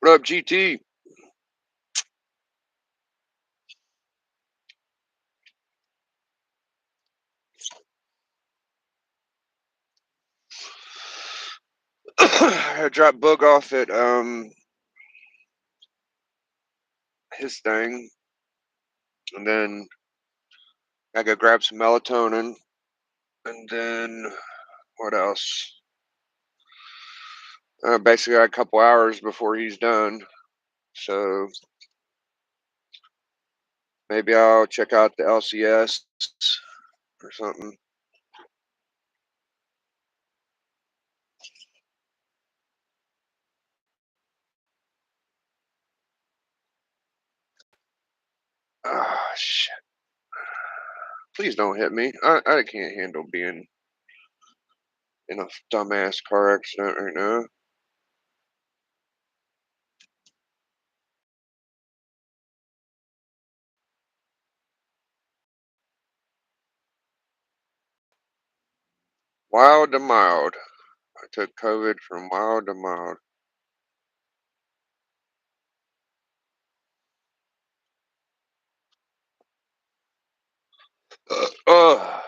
What up, GT? I dropped Boog off at his thing, and then I go grab some melatonin, and then what else? Basically, a couple hours before he's done, so maybe I'll check out the LCS or something. Ah, shit! Please don't hit me. I can't handle being in a dumbass car accident right now. Wild to mild. I took COVID from wild to mild. Ugh.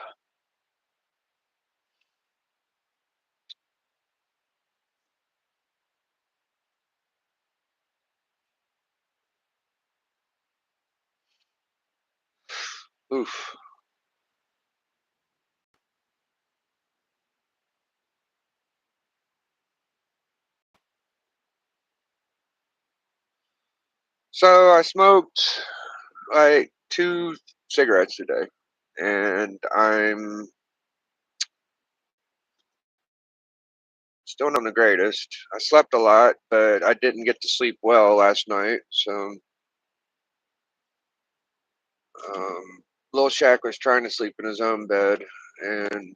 Oof. So I smoked like 2 cigarettes a day, and I'm still not the greatest. I slept a lot, but I didn't get to sleep well last night. So, Lil Shaq was trying to sleep in his own bed and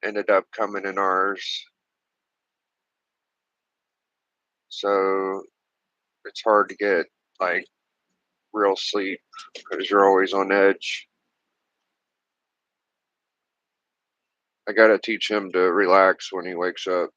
ended up coming in ours. So it's hard to get like real sleep because you're always on edge. I gotta teach him to relax when he wakes up.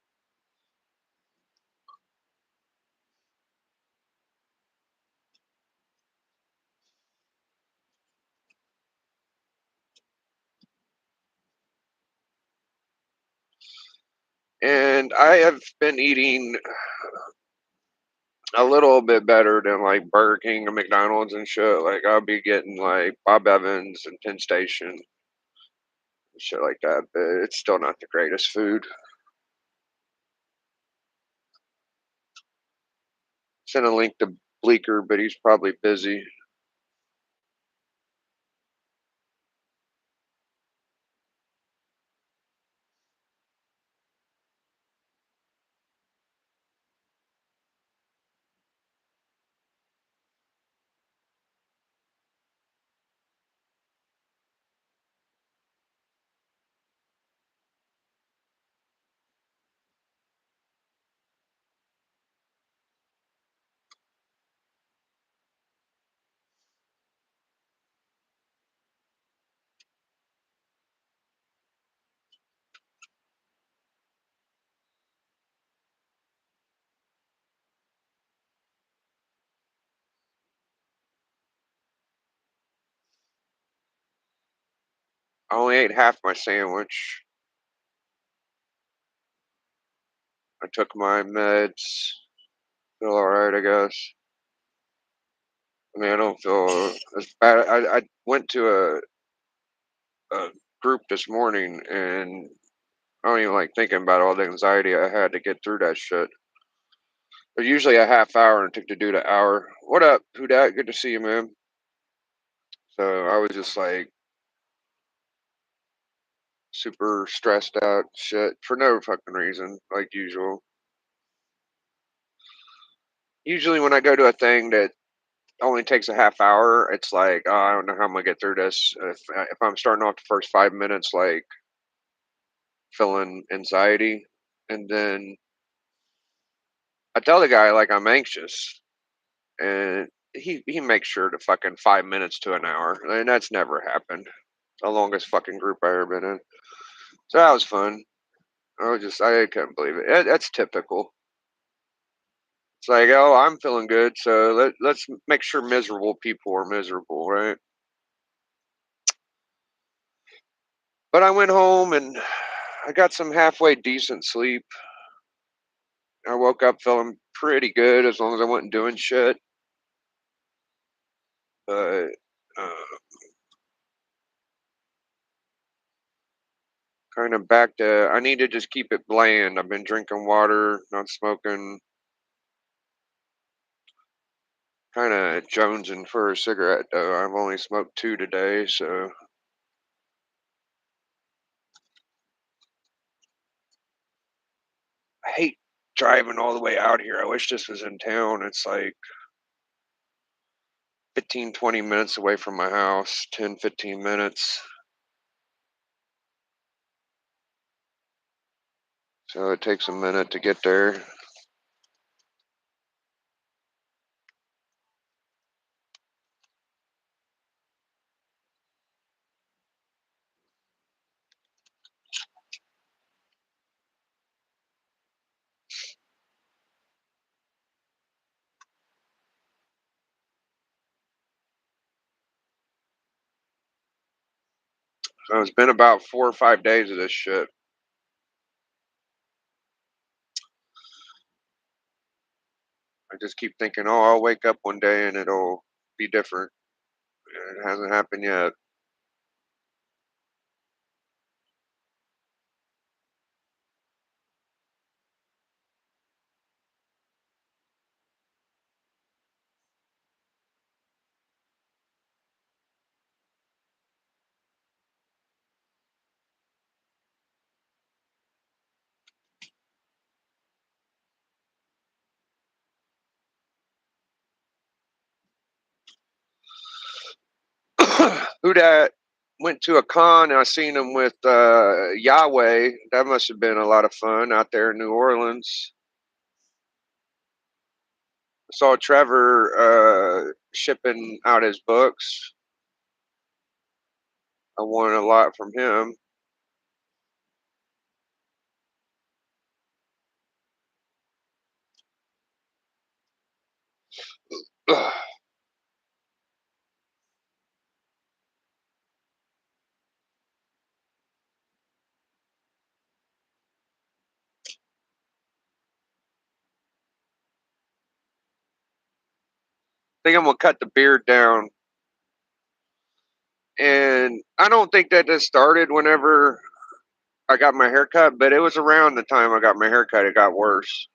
And I have been eating a little bit better than like Burger King and McDonald's and shit. Like I'll be getting like Bob Evans and Penn Station and shit like that, but it's still not the greatest food. Send a link to Bleeker, but he's probably busy. I only ate half my sandwich. I took my meds. Feel alright, I guess. I mean, I don't feel as bad. I went to a group this morning, and I don't even like thinking about all the anxiety I had to get through that shit. There's usually a half hour, and it took to do the hour. What up, who dat? Good to see you, man. So I was just like super stressed out, shit, for no fucking reason, like usual. Usually, when I go to a thing that only takes a half hour, it's like, oh, I don't know how I'm gonna get through this. If I'm starting off the first 5 minutes, like feeling anxiety, and then I tell the guy like I'm anxious, and he makes sure to fucking 5 minutes to an hour, and that's never happened. The longest fucking group I ever been in. So that was fun. I couldn't believe it. That's typical. It's like, oh, I'm feeling good, so let's make sure miserable people are miserable, right? But I went home and I got some halfway decent sleep. I woke up feeling pretty good as long as I wasn't doing shit. But kind of back to, I need to just keep it bland. I've been drinking water, not smoking, kind of jonesing for a cigarette though. I've only smoked two today, so I hate driving all the way out here. I wish this was in town. It's like 15, 20 minutes away from my house, 10, 15 minutes. So it takes a minute to get there. So it's been about 4 or 5 days of this shit. I just keep thinking, oh, I'll wake up one day and it'll be different. It hasn't happened yet. Who dat went to a con and I seen him with Yahweh. That must have been a lot of fun out there in New Orleans. Saw Trevor shipping out his books. I won a lot from him. I think I'm gonna cut the beard down. And I don't think that just started whenever I got my haircut, but it was around the time I got my haircut it got worse.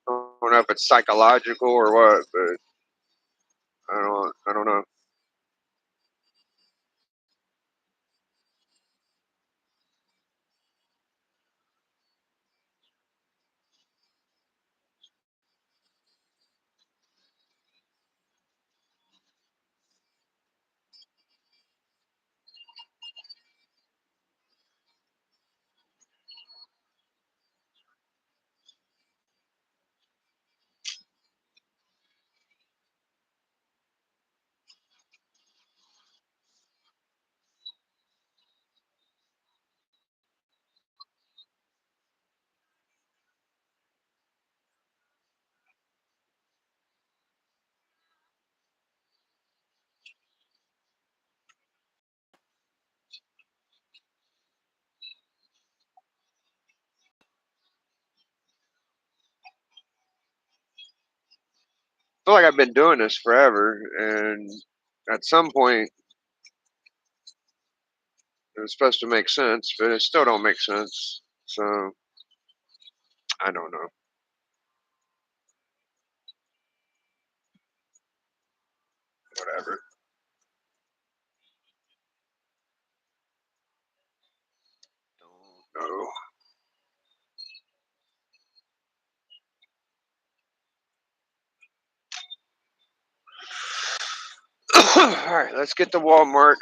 I don't know if it's psychological or what, but I don't know. I feel like I've been doing this forever, and at some point it was supposed to make sense, but it still don't make sense. So I don't know. Whatever. Don't know. All right, let's get to Walmart.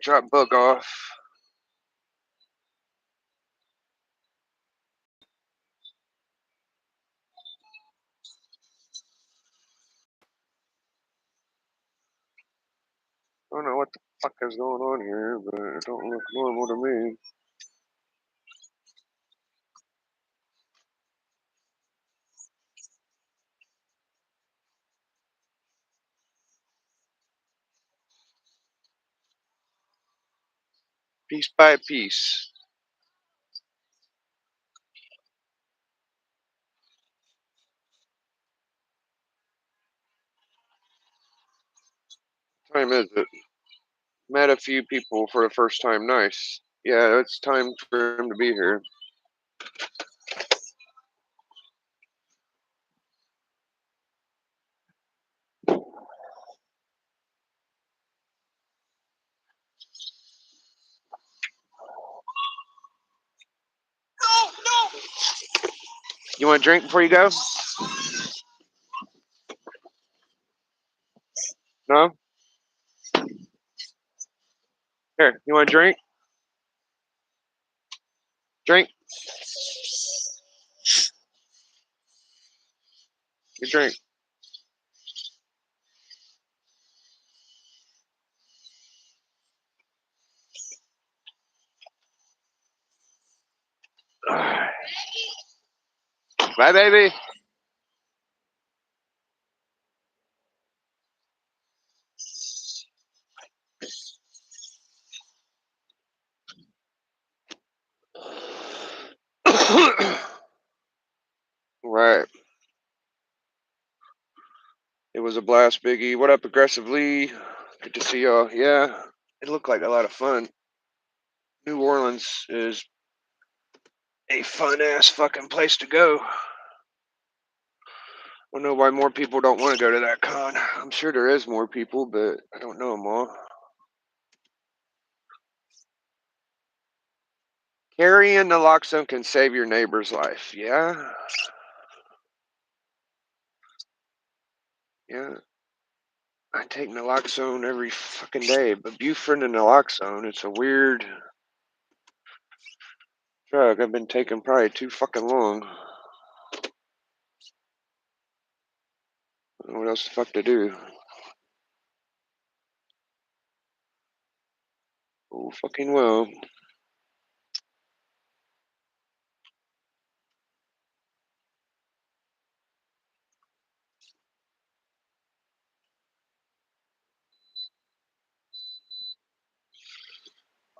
Drop Book off. I don't know what the fuck is going on here, but it don't look normal to me. piece by piece. Time is it? Met a few people for the first time. Nice. Yeah, it's time for him to be here. You want a drink before you go? No? Here, you want a drink? Drink? Your drink. Bye, baby. Right. It was a blast, Biggie. What up, aggressively? Good to see y'all. Yeah, it looked like a lot of fun. New Orleans is a fun ass fucking place to go. I don't know why more people don't want to go to that con. I'm sure there is more people, but I don't know them all. Carrying naloxone can save your neighbor's life. Yeah, yeah. I take naloxone every fucking day, but Buford and naloxone, it's a weird drug. I've been taking probably too fucking long. I don't know what else the fuck to do. Oh, fucking well.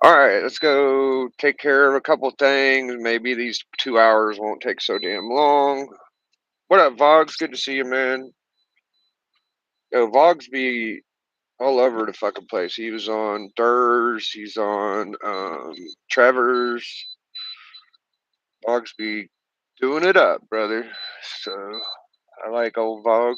All right, let's go take care of a couple things. Maybe these 2 hours won't take so damn long. What up, Vogs? Good to see you, man. Yo, Vogs be all over the fucking place. He was on Durs. He's on Trevor's. Vogs be doing it up, brother. So I like old Vogs.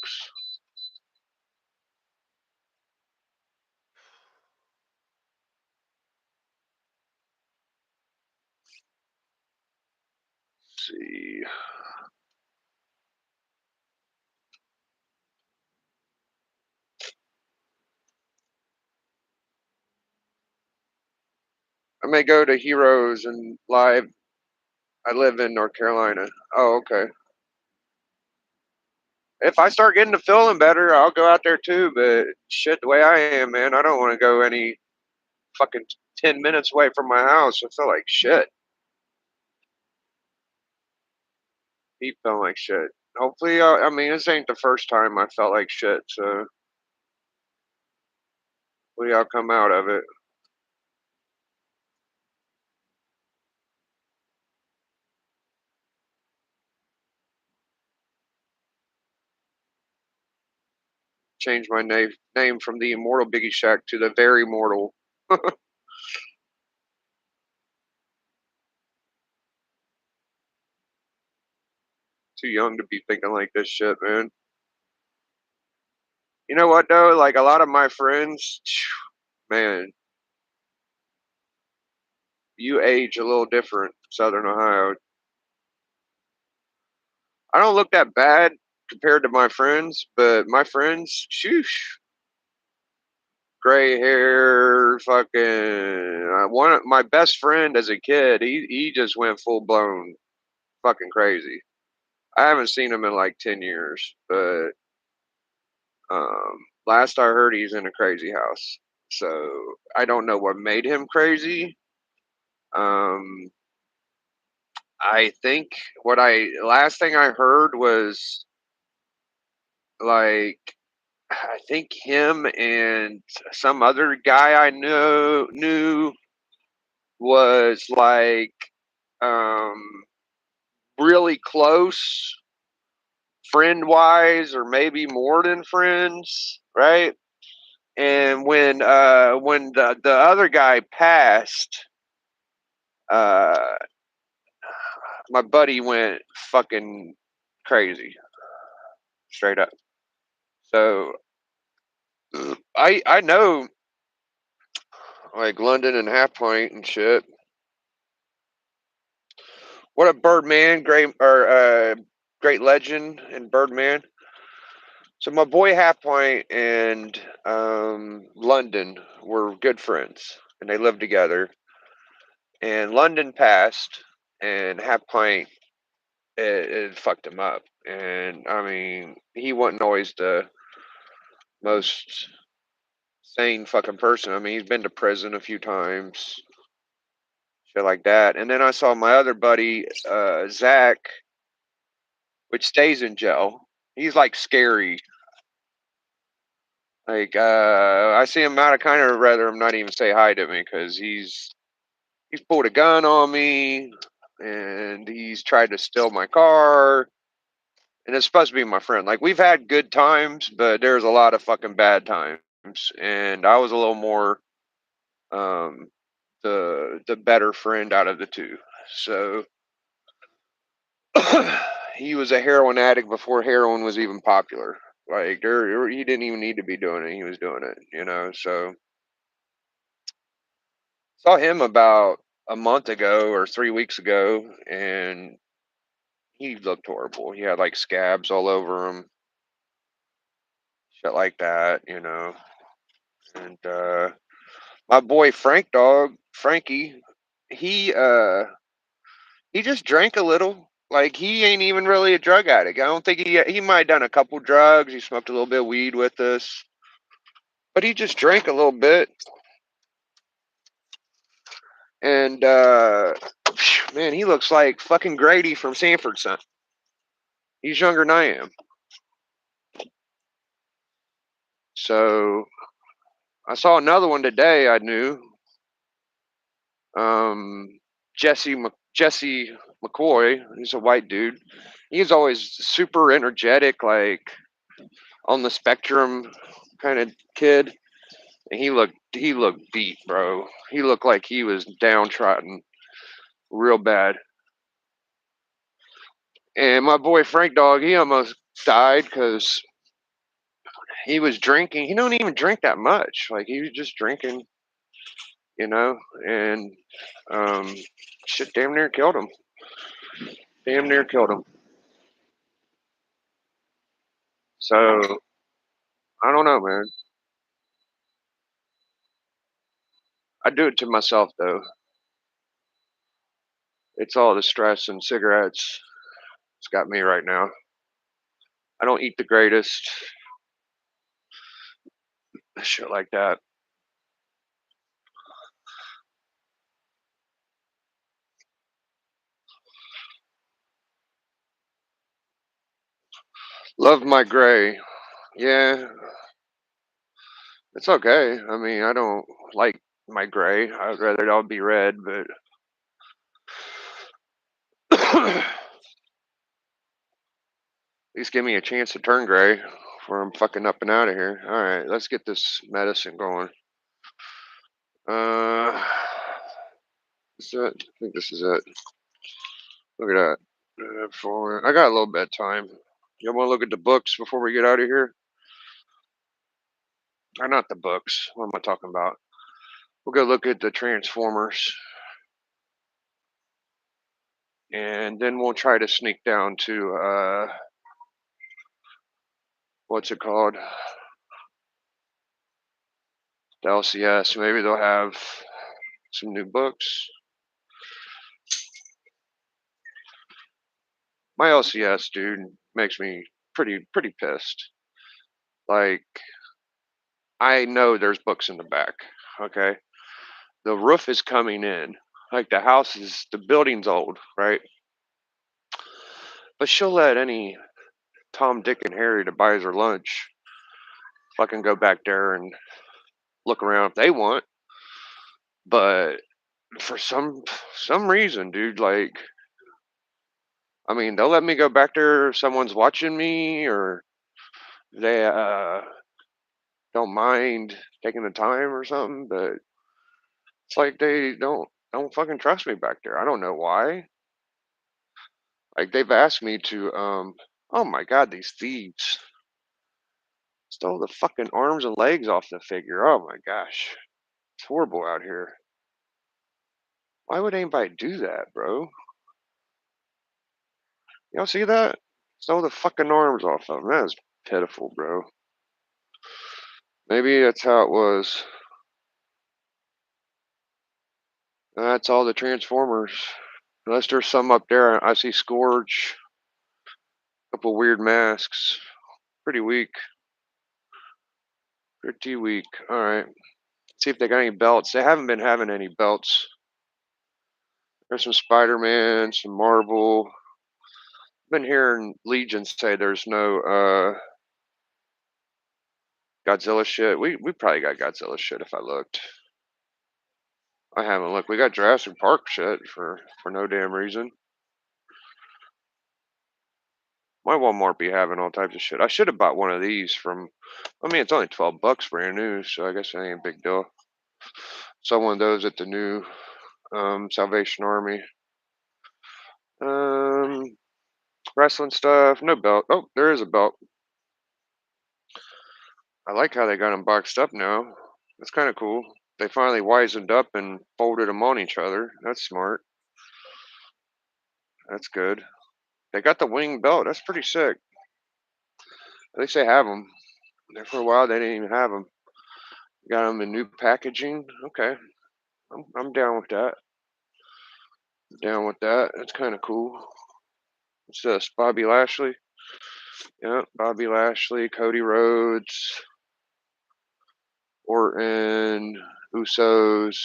Let's see. I may go to Heroes and live. I live in North Carolina. Oh, okay. If I start getting to feeling better, I'll go out there too. But shit, the way I am, man, I don't want to go any fucking 10 minutes away from my house. I feel like shit. He felt like shit. Hopefully, I mean, this ain't the first time I felt like shit. So hopefully, I'll come out of it. Change my name from the immortal Biggie Shack to the very mortal. Too young to be thinking like this shit, man. You know what though? Like a lot of my friends, man, you age a little different, Southern Ohio. I don't look that bad compared to my friends, but my friends, shoosh, gray hair, fucking. One of my best friend as a kid, he just went full blown fucking crazy. I haven't seen him in like 10 years, but last I heard, he's in a crazy house. So I don't know what made him crazy. Um, I think what I last thing I heard was like I think him and some other guy I knew was like um, really close, friend wise, or maybe more than friends, right? And when the other guy passed, uh, my buddy went fucking crazy, straight up. So I know like London and Half Point and shit. What a Birdman, great legend in Birdman. So my boy Half Point and London were good friends, and they lived together. And London passed, and Half Point it fucked him up. And I mean, he wasn't always the most sane fucking person. I mean, he's been to prison a few times, shit like that. And then I saw my other buddy, Zach, which stays in jail. He's like scary. Like, I see him out. I kind of rather him not even say hi to me because he's pulled a gun on me and he's tried to steal my car. And it's supposed to be my friend. Like we've had good times, but there's a lot of fucking bad times. And I was a little more um, the better friend out of the two. So he was a heroin addict before heroin was even popular. Like he didn't even need to be doing it. He was doing it, you know. So saw him about a month ago or 3 weeks ago, and he looked horrible. He had like scabs all over him, shit like that, you know. And my boy Frankie, he uh he just drank a little. Like he ain't even really a drug addict. I don't think he might have done a couple drugs. He smoked a little bit of weed with us, but he just drank a little bit. And man, he looks like fucking Grady from Sanford son. He's younger than I am. So I saw another one today. I knew um, Jesse McCoy. He's a white dude. He's always super energetic, like on the spectrum kind of kid. And he looked beat, bro. He looked like he was downtrodden real bad. And my boy Frank Dog, he almost died because he was drinking. He don't even drink that much. Like he was just drinking, you know, and um, shit damn near killed him. Damn near killed him. So I don't know, man. I do it to myself though. It's all the stress and cigarettes. It's got me right now. I don't eat the greatest. Shit like that. Love my gray. Yeah, it's okay. I mean, I don't like my gray. I'd rather it all be red, but at least give me a chance to turn gray before I'm fucking up and out of here. All right, let's get this medicine going. Uh, is it? I think this is it. Look at that. I got a little bit of time. You want to look at the books before we get out of here? Or not the books. What am I talking about? We'll go look at the Transformers, and then we'll try to sneak down to what's it called? The LCS. Maybe they'll have some new books. My LCS, dude, makes me pretty pissed. Like I know there's books in the back. Okay, the roof is coming in. Like the building's old, right? But she'll let any Tom, Dick, and Harry that buys her lunch fucking go back there and look around if they want. But for some reason, dude. Like, I mean, they'll let me go back there if someone's watching me, or they don't mind taking the time or something. But it's like they don't fucking trust me back there. I don't know why. Like they've asked me to oh my god, these thieves stole the fucking arms and legs off the figure. Oh my gosh. It's horrible out here. Why would anybody do that, bro? Y'all see that? Stole the fucking arms off of them. That is pitiful, bro. Maybe that's how it was. That's all the Transformers. Unless there's some up there. I see Scourge. A couple weird masks. Pretty weak. Pretty weak. Alright. See if they got any belts. They haven't been having any belts. There's some Spider-Man, some Marvel. Been hearing Legion say there's no Godzilla shit. We probably got Godzilla shit if I looked. I haven't looked. We got Jurassic Park shit for no damn reason. My Walmart be having all types of shit. I should have bought one of these from. I mean, it's only $12 brand new, so I guess it ain't a big deal. Saw one of those at the new Salvation Army. Wrestling stuff. No belt. Oh, there is a belt. I like how they got them boxed up now. That's kind of cool. They finally wizened up and folded them on each other. That's smart. That's good. They got the wing belt. That's pretty sick. At least they have them. There for a while, they didn't even have them. Got them in new packaging. Okay, I'm down with that. Down with that. That's kind of cool. What's this? Bobby Lashley. Yeah, Bobby Lashley, Cody Rhodes, Orton, Usos.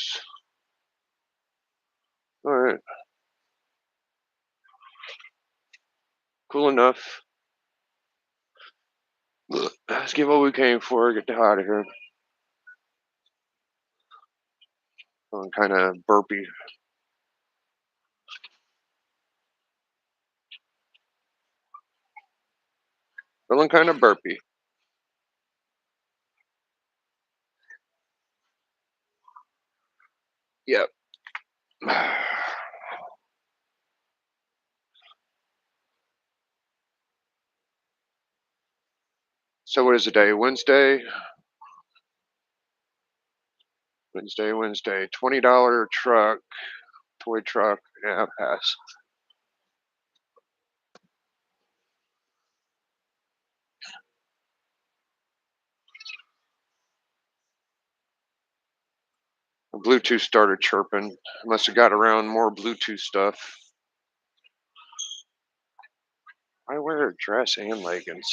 All right, cool enough. Let's get what we came for. Get the hell out of here. I'm kind of burpy. Feeling kind of burpy. Yep. So what is the day? Wednesday. Wednesday. $20 truck, toy truck. Yeah, pass. Bluetooth started chirping. Must have got around more Bluetooth stuff. I wear a dress and leggings.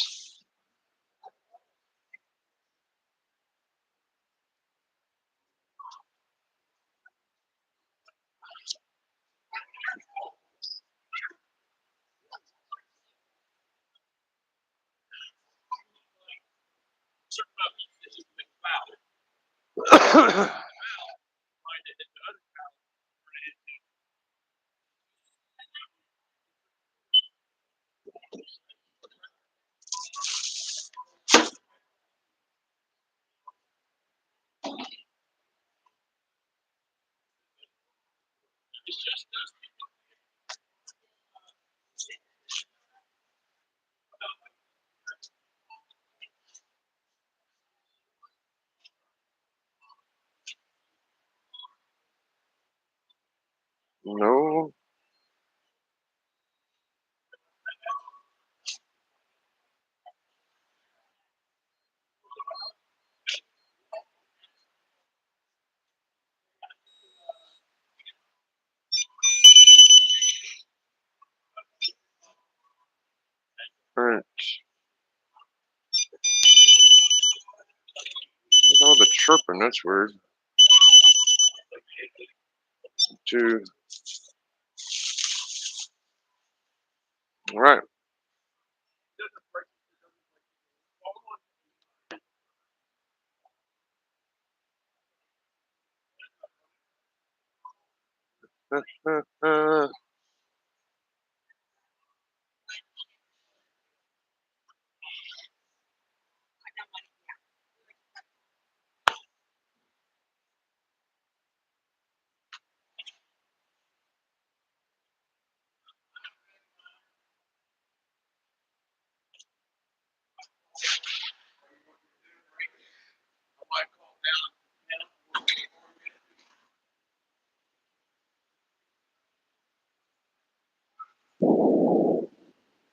No. Alright. With all the chirping, that's weird. Two. Alright.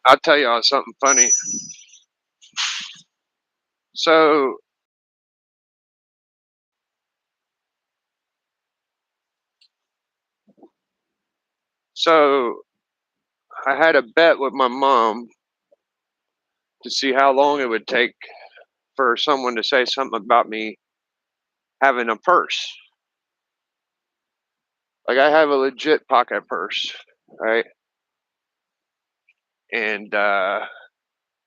I'll tell y'all something funny. So, so I had a bet with my mom to see how long it would take for someone to say something about me having a purse. Like I have a legit pocket purse, right? And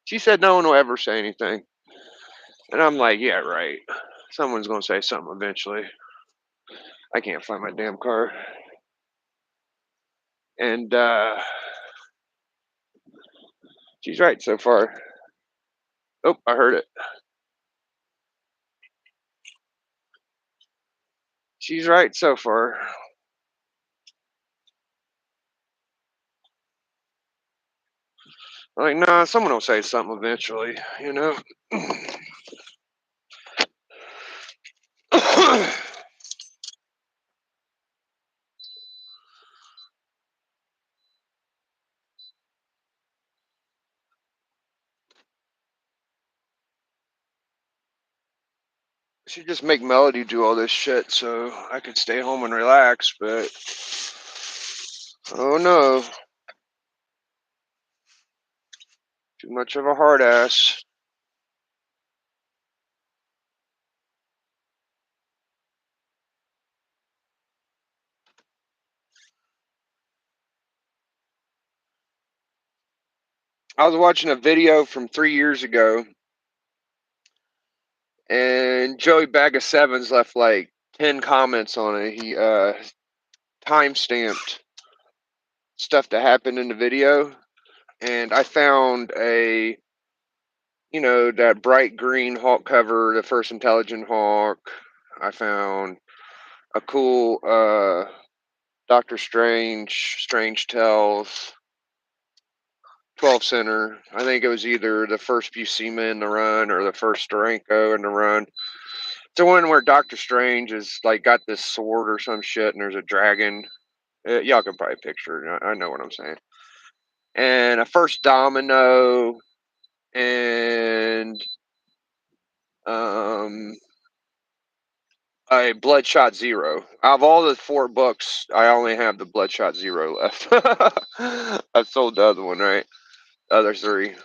she said no one will ever say anything. And I'm like, yeah, right. Someone's gonna say something eventually. I can't find my damn car. And she's right so far. Oh, I heard it. She's right so far. Like, nah, someone will say something eventually, you know? Should just make Melody do all this shit so I could stay home and relax, but oh no, too much of a hard ass. I was watching a video from 3 years ago, and Joey Bag of Sevens left like 10 comments on it. He time stamped stuff that happened in the video, and I found that bright green Hawk cover, the first Intelligent Hawk. I found a cool Doctor Strange Tells 12 center. I think it was either the first Buscema in the run or the first Steranko in the run. It's the one where Doctor Strange is like got this sword or some shit, and there's a dragon. Y'all can probably picture it. I know what I'm saying. And a first Domino, and um, a Bloodshot Zero. Out of all the 4 books, I only have the Bloodshot Zero left. I've sold the other one, right? The other 3.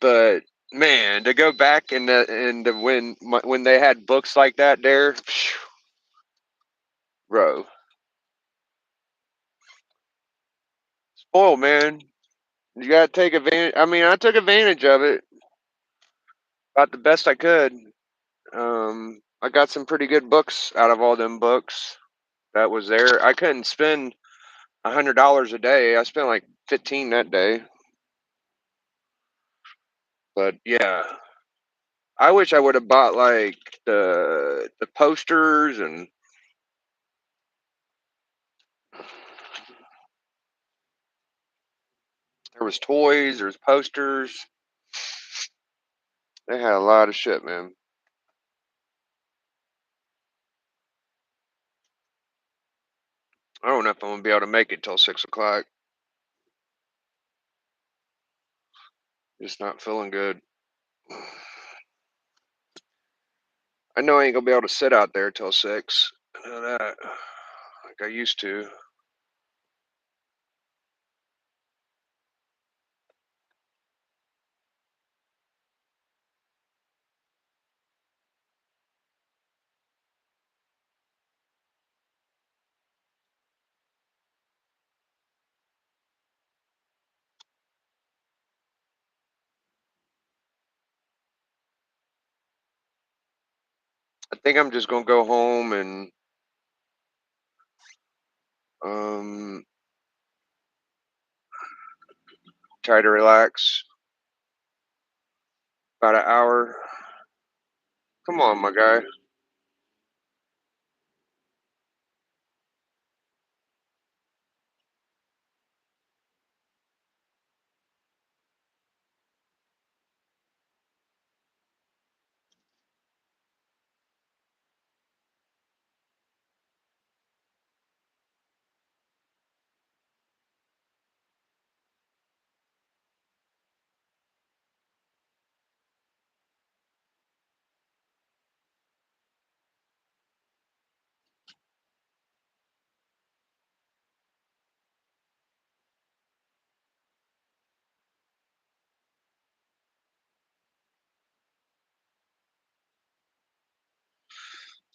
But man, to go back and when they had books like that there, bro, spoil, man. You gotta take advantage. I mean, I took advantage of it about the best I could. I got some pretty good books out of all them books that was there. I couldn't spend $100 a day. I spent like 15 that day. But yeah, I wish I would have bought like the posters, and there was toys, there was posters. They had a lot of shit, man. I don't know if I'm gonna be able to make it till 6 o'clock. Just not feeling good. I know I ain't gonna be able to sit out there till 6. I know that, like I used to. I think I'm just gonna go home and Um, Try to relax. About an hour. Come on, my guy.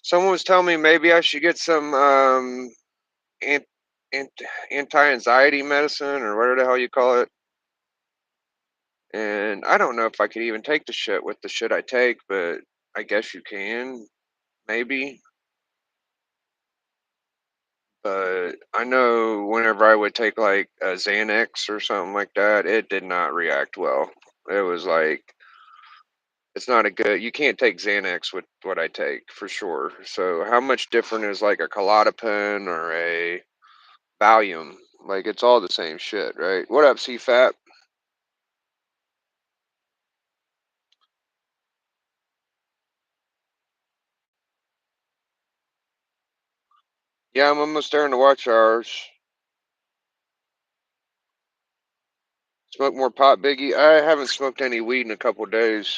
Someone was telling me maybe I should get some ant, ant, anti-anxiety medicine or whatever the hell you call it. And I don't know if I could even take the shit with the shit I take, but I guess you can, maybe. But I know whenever I would take like a Xanax or something like that, it did not react well. It was like it's not a good. You can't take Xanax with what I take for sure. So how much different is like a Klonopin or a Valium? Like it's all the same shit, right? What up, CFAP? Yeah, I'm almost there in the watch hours. Smoke more pot, Biggie. I haven't smoked any weed in a couple days.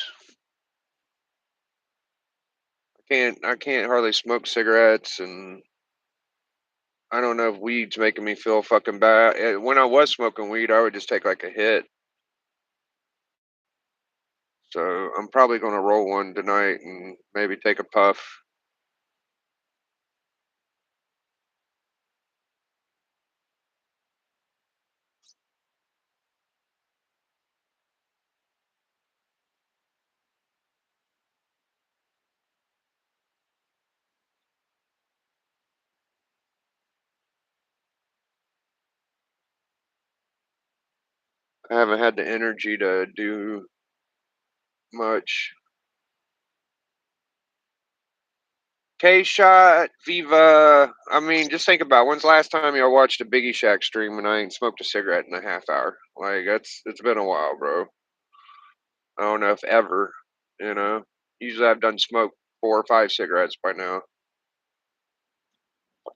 I can't hardly smoke cigarettes, and I don't know if weed's making me feel fucking bad. When I was smoking weed, I would just take like a hit. So I'm probably gonna roll one tonight and maybe take a puff. I haven't had the energy to do much. K shot, Viva. I mean, just think about when's the last time y'all watched a Biggie Shack stream and I ain't smoked a cigarette in a half hour. Like it's been a while, bro. I don't know if ever, you know. Usually I've done smoke 4 or 5 cigarettes by now.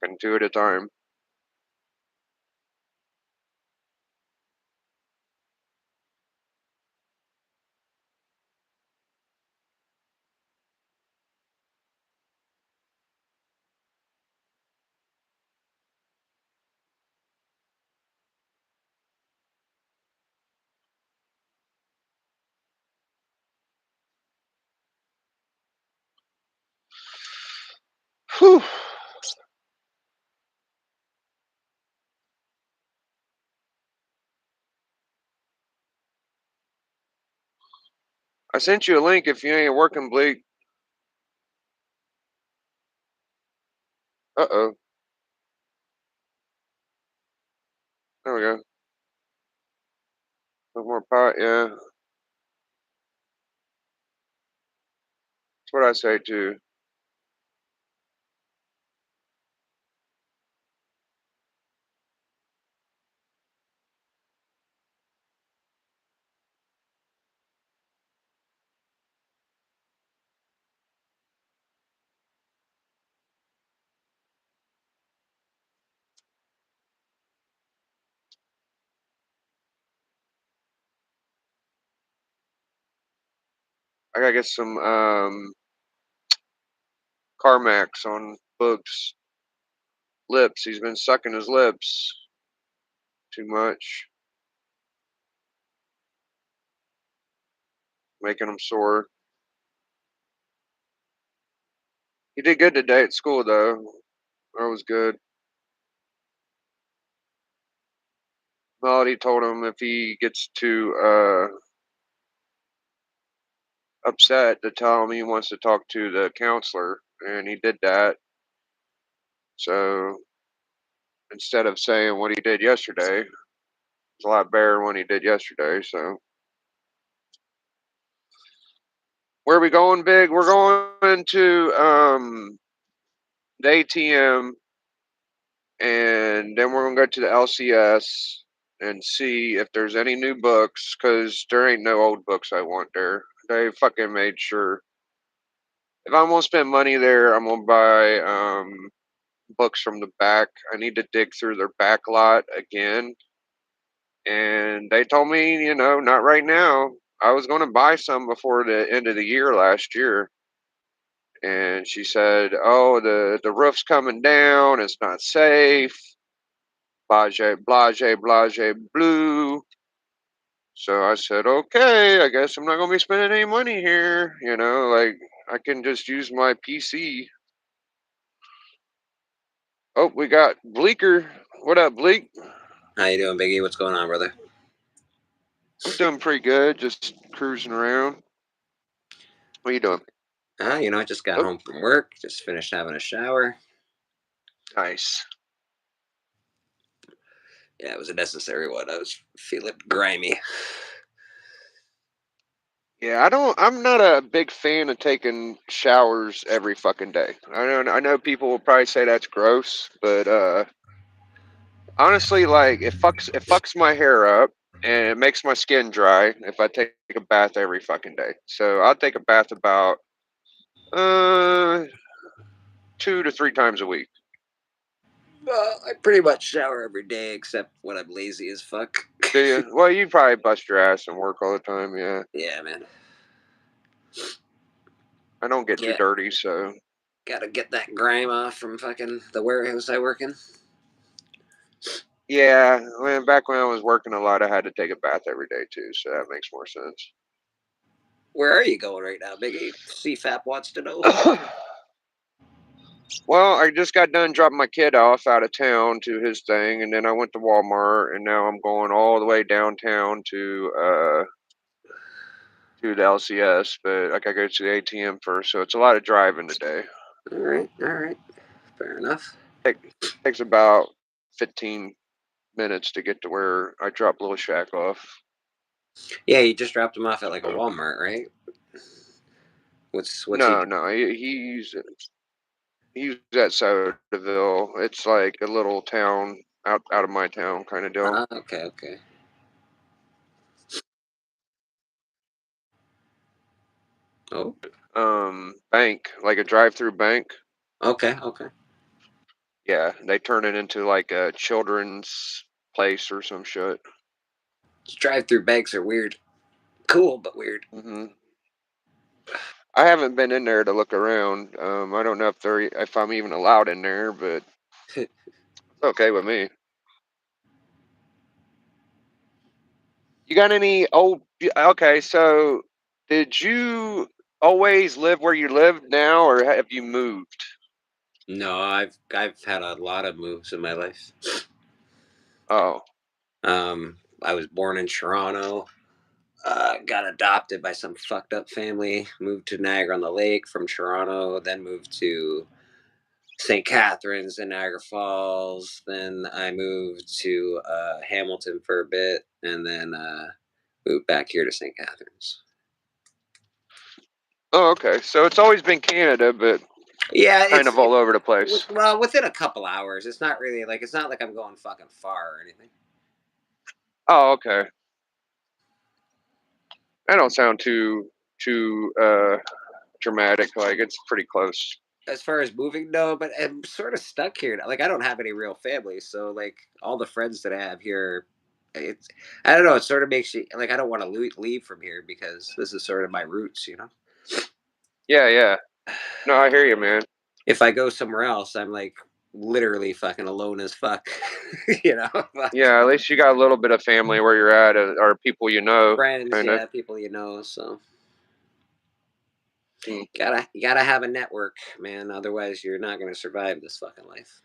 Fucking two at a time. Whew. I sent you a link if you ain't working, Bleak. Uh-oh. There we go. No more pot, yeah. That's what I say too. I gotta get some Carmax on Boog's lips. He's been sucking his lips too much, making him sore. He did good today at school though. That was good. Melody told him if he gets too upset to tell him he wants to talk to the counselor, and he did that. So instead of saying what he did yesterday. It's a lot better than what he did yesterday. So where are we going, Big? We're going to the ATM, and then we're gonna go to the LCS and see if there's any new books, cause there ain't no old books I want there. They fucking made sure. If I'm gonna spend money there, I'm gonna buy books from the back. I need to dig through their back lot again. And they told me, not right now. I was going to buy some before the end of the year last year. And she said, "Oh, the roof's coming down. It's not safe. Blase, blase, blase, blue." So I said, "Okay, I guess I'm not going to be spending any money here. Like I can just use my PC." Oh, we got Bleeker. What up, Bleak? How you doing, Biggie? What's going on, brother? I'm doing pretty good. Just cruising around. What are you doing? I just got Oh, home from work. Just finished having a shower. nice. Yeah, it was a necessary one. I was feeling grimy. Yeah, I'm not a big fan of taking showers every fucking day. I know people will probably say that's gross, but honestly, like it fucks my hair up and it makes my skin dry if I take a bath every fucking day. So I'll take a bath about uh 2 to 3 times a week. I pretty much shower every day except when I'm lazy as fuck. Do you? Well, you probably bust your ass and work all the time. Yeah, Yeah, man. I don't get too Yeah, dirty, so gotta get that grime off from fucking the warehouse I work in. yeah. Back when I was working a lot, I had to take a bath every day too, so that makes more sense. Where are you going right now, Biggie? CFAP wants to know. Well, I just got done dropping my kid off out of town to his thing, and then I went to Walmart, and now I'm going all the way downtown to the LCS, but I gotta go to the ATM first, so it's a lot of driving today. All right, all right. Fair enough. It takes about 15 minutes to get to where I drop Little Shack off. Yeah, you just dropped him off at like a So, Walmart, right? What's he? no, no, he's at Sodaville. It's like a little town out of my town kind of deal. Okay, okay. Oh, Bank, like a drive-through bank. okay, okay. Yeah, they turn it into like a children's place or some shit. Drive-through banks are weird. Cool, but weird. I haven't been in there to look around. I don't know if I'm even allowed in there, but it's okay with me. You got any old? Okay, so did you always live where you live now, or have you moved? No, I've had a lot of moves in my life. Oh, I was born in Toronto. Got adopted by some fucked up family. Moved to Niagara on the Lake from Toronto. Then moved to St. Catharines and Niagara Falls. Then I moved to Hamilton for a bit, and then moved back here to St. Catharines. oh, okay. So it's always been Canada, but Yeah, kind of all over the place. well within a couple hours. It's not really like it's not like I'm going fucking far or anything. Oh, okay. That don't sound too dramatic. Like it's pretty close. As far as moving, no, but I'm sort of stuck here. Like I don't have any real family, so like all the friends that I have here, it's I don't know. It sort of makes you like I don't want to leave from here because this is sort of my roots. Yeah, yeah. No, I hear you, man. If I go somewhere else, I'm like literally fucking alone as fuck. you know, Yeah, at least you got a little bit of family where you're at, or people you know, friends, kind of. yeah, people you know. So Mm. you gotta have a network, man. Otherwise, you're not gonna survive this fucking life.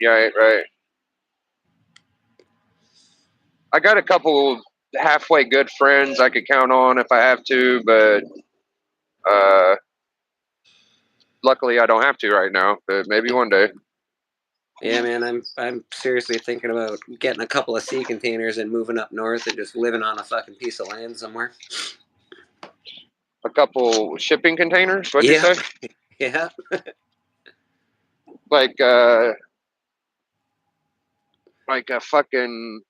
Yeah, right. I got a couple halfway good friends I could count on if I have to, but uh, luckily I don't have to right now. But maybe one day. Yeah, man, I'm seriously thinking about getting a couple of sea containers and moving up north and just living on a fucking piece of land somewhere. A couple shipping containers. What'd you Yeah, say? yeah. Like like a fucking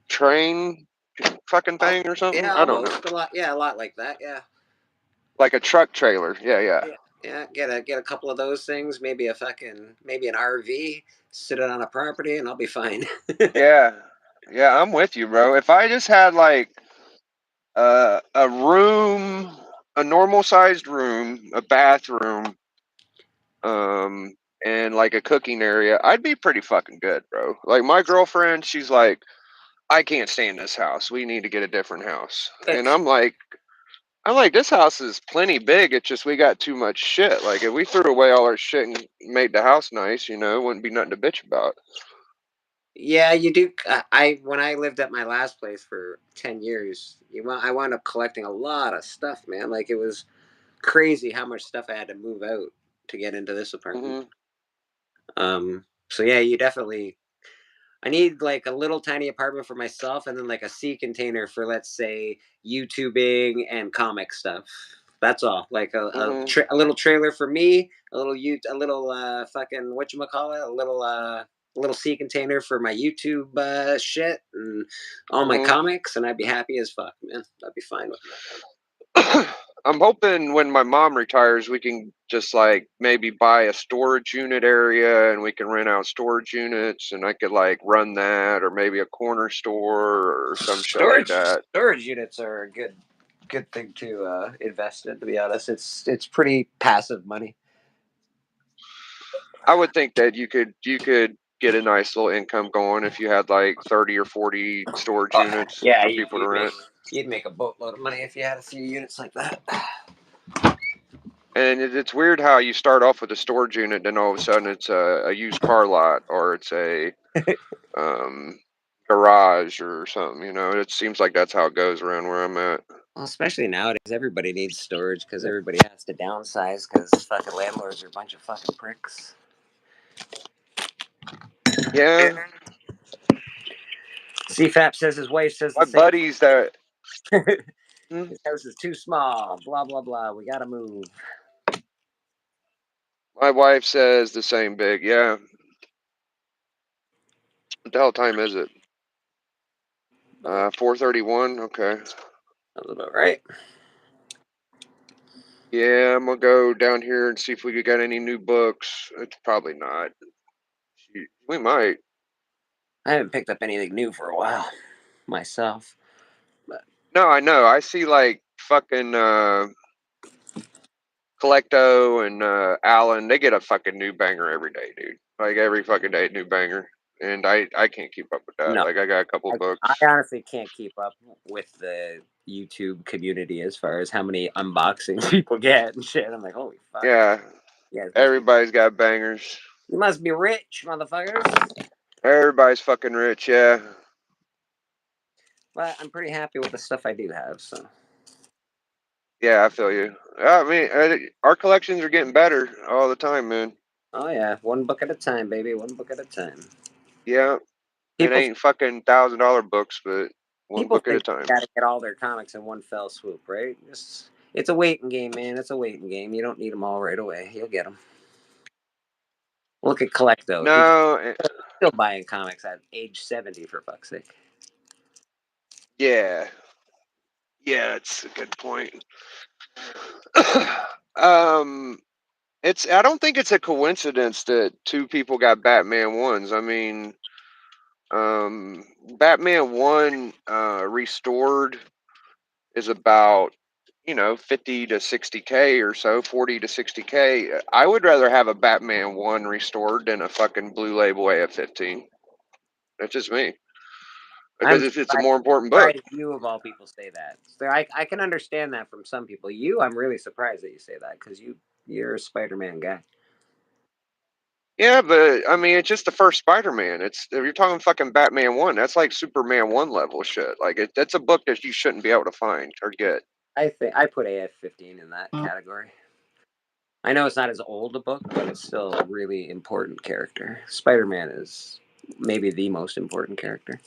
train fucking Oh, thing or something. yeah, I don't know. almost a lot. Yeah, a lot like that. Yeah, Like a truck trailer. Yeah, yeah. yeah, yeah. Get a couple of those things. Maybe an RV. Sit it on a property, and I'll be fine. Yeah. Yeah, I'm with you, bro. If I just had like a room, a normal sized room, a bathroom, um, and like a cooking area, I'd be pretty fucking good, bro. Like my girlfriend, she's like, I can't stay in this house. We need to get a different house. And I'm like, this house is plenty big. It's just we got too much shit. Like if we threw away all our shit and made the house nice, it wouldn't be nothing to bitch about. Yeah, you do. I when I lived at my last place for 10 years, I wound up collecting a lot of stuff, man. Like it was crazy how much stuff I had to move out to get into this apartment. Hmm. So yeah, you definitely. I need like a little tiny apartment for myself, and then like a sea container for, let's say, YouTubing and comic stuff. That's all. Like Hmm. a little trailer for me, a little fucking whatchamacallit, a little sea container for my YouTube shit and all my Hmm. comics, and I'd be happy as fuck, man. I'd be fine with that. I'm hoping when my mom retires, we can just like maybe buy a storage unit area and we can rent out storage units and I could like run that or maybe a corner store or some shit like that. Storage units are a good thing to invest in. To be honest, it's pretty passive money. I would think that you could get a nice little income going if you had like 30 or 40 storage Oh, units yeah, for people to rent. you'd make a boatload of money if you had a few units like that. And it's weird how you start off with a storage unit, then all of a sudden it's a used car lot or it's a um, garage or something. It seems like that's how it goes around where I'm at. Well, especially nowadays, everybody needs storage because everybody has to downsize because fucking landlords are a bunch of fucking pricks. Yeah, CFAP says his wife says the my same. buddies that hmm, His house is too small. Blah blah blah. We gotta move. my wife says the same big. Yeah, what the hell time is it? About 4:31. Okay. Sounds about right. Yeah, I'm gonna go down here and see if we got any new books. It's probably not. We might. I haven't picked up anything new for a while myself. But No, I know. I see like fucking Collecto and Allen. They get a fucking new banger every day, dude. Like every fucking day, new banger. And I can't keep up with that. no, Like I got a couple I books. honestly can't keep up with the YouTube community as far as how many unboxings people get and shit. I'm like, holy fuck. Yeah, You guys must be everybody's got bangers. rich, motherfuckers. Everybody's fucking rich. Yeah, But I'm pretty happy with the stuff I do have. So, yeah. I feel you. I mean, our collections are getting better all the time, man. oh yeah, one book at a time, baby. One book at a time. Yeah, it People ain't fucking $1,000 books, but one people book at a think time. they gotta get all their comics in one fell swoop, right? It's a waiting game, man. It's a waiting game. You don't need them all right away. You'll get them. Look at Collecto. He's No, still buying comics at age 70, for fuck's sake. yeah, yeah. That's a good point. um, it's. I don't think it's a coincidence that two people got Batman ones. I mean, Batman one restored is about 50 to 60K or so, 40 to 60K. I would rather have a Batman one restored than a fucking Blue Label AF-15. That's just me I'm because it's a more important book. surprised you of all people say that. So I can understand that from some people. You, I'm really surprised that you say that because you're a Spider-Man guy. Yeah, but I mean, it's just the first Spider-Man. It's if you're talking fucking Batman one. That's like Superman one level shit. Like that's a book that you shouldn't be able to find or get. I think I put AF-15 in that category. I know it's not as old a book, but it's still a really important character. Spider-Man is maybe the most important character.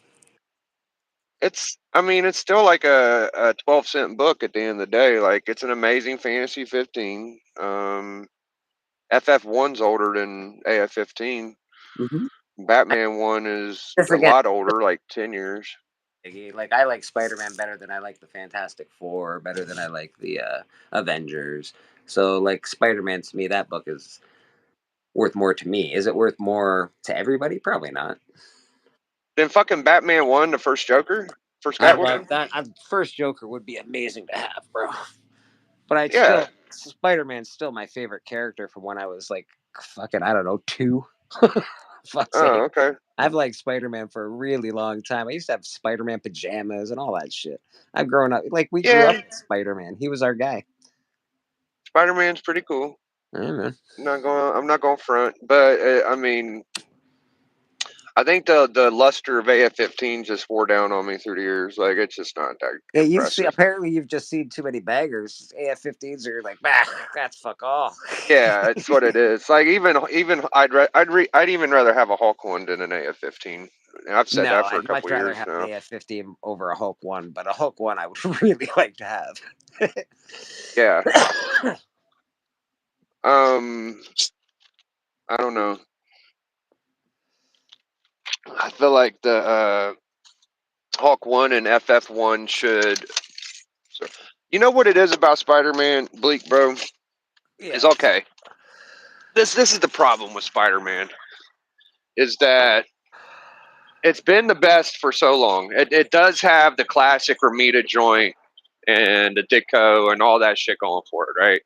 I mean, it's still like a 12-cent book at the end of the day. Like, it's an Amazing Fantasy 15. FF1's older than AF15. Mm-hmm. Batman 1 is Just a again, lot older, like 10 years. like I like Spider-Man better than I like the Fantastic Four, better than I like the Avengers. So like Spider-Man to me, that book is worth more to me. Is it worth more to everybody? Probably not. Then fucking Batman 1, the first Joker, first I love Catwoman. that. First Joker would be amazing to have, bro. But I'd Yeah. still Spider Man's still my favorite character from when I was like fucking I don't know 2. Fuck's Oh, sake. okay. I've liked Spider Man for a really long time. I used to have Spider Man pajamas and all that shit. I've grown up like we grew up Yeah, with Spider Man. He was our guy. Spider Man's pretty cool. I don't know. I'm not going front, but I mean, I think the luster of AF15 just wore down on me through the years. Like, it's just not that Yeah, you've seen. impressive. Apparently, you've just seen too many baggers. AF-15s are like, bah, that's fuck all. Yeah, it's what it is. Like, even I'd even rather have a Hulk one than an AF15. I've said No, that for a I'd much couple rather years have an now. AF-15 over a Hulk one, but a Hulk one I would really like to have. Yeah. Um, I don't know. I feel like the Hulk one and FF1 should. You know what it is about Spider-Man, Bleak, bro? Is Yeah, okay. This is the problem with Spider-Man is that it's been the best for so long. It does have the classic Ramita joint and the Ditko and all that shit going for it, right?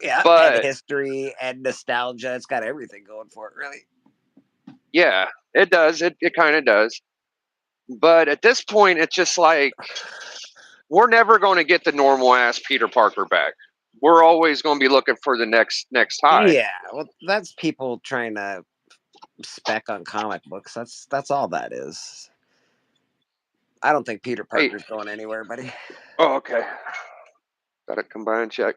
yeah, and But history and nostalgia. It's got everything going for it, really. yeah, it does. It kind of does. But at this point, it's just like we're never going to get the normal ass Peter Parker back. We're always going to be looking for the next high. Yeah, well, that's people trying to spec on comic books. That's all that is. I don't think Peter Hey, Parker's going anywhere, buddy. oh, okay. Got to combine check.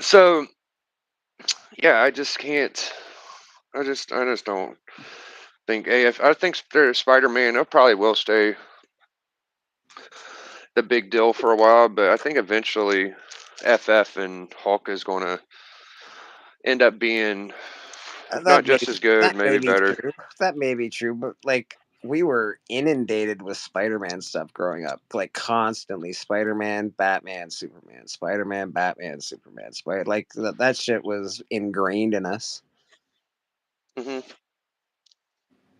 So yeah, I just can't. I just don't think AF. I think Spider Man. It probably will stay the big deal for a while, but I think eventually FF and Hulk is going to end up being, if not just as good, That may maybe be better. true. That may be true, but like we were inundated with Spider-Man stuff growing up, like constantly Spider-Man, Batman, Superman, Spider-Man, Batman, Superman, Spider. Like that shit was ingrained in us. Hmm.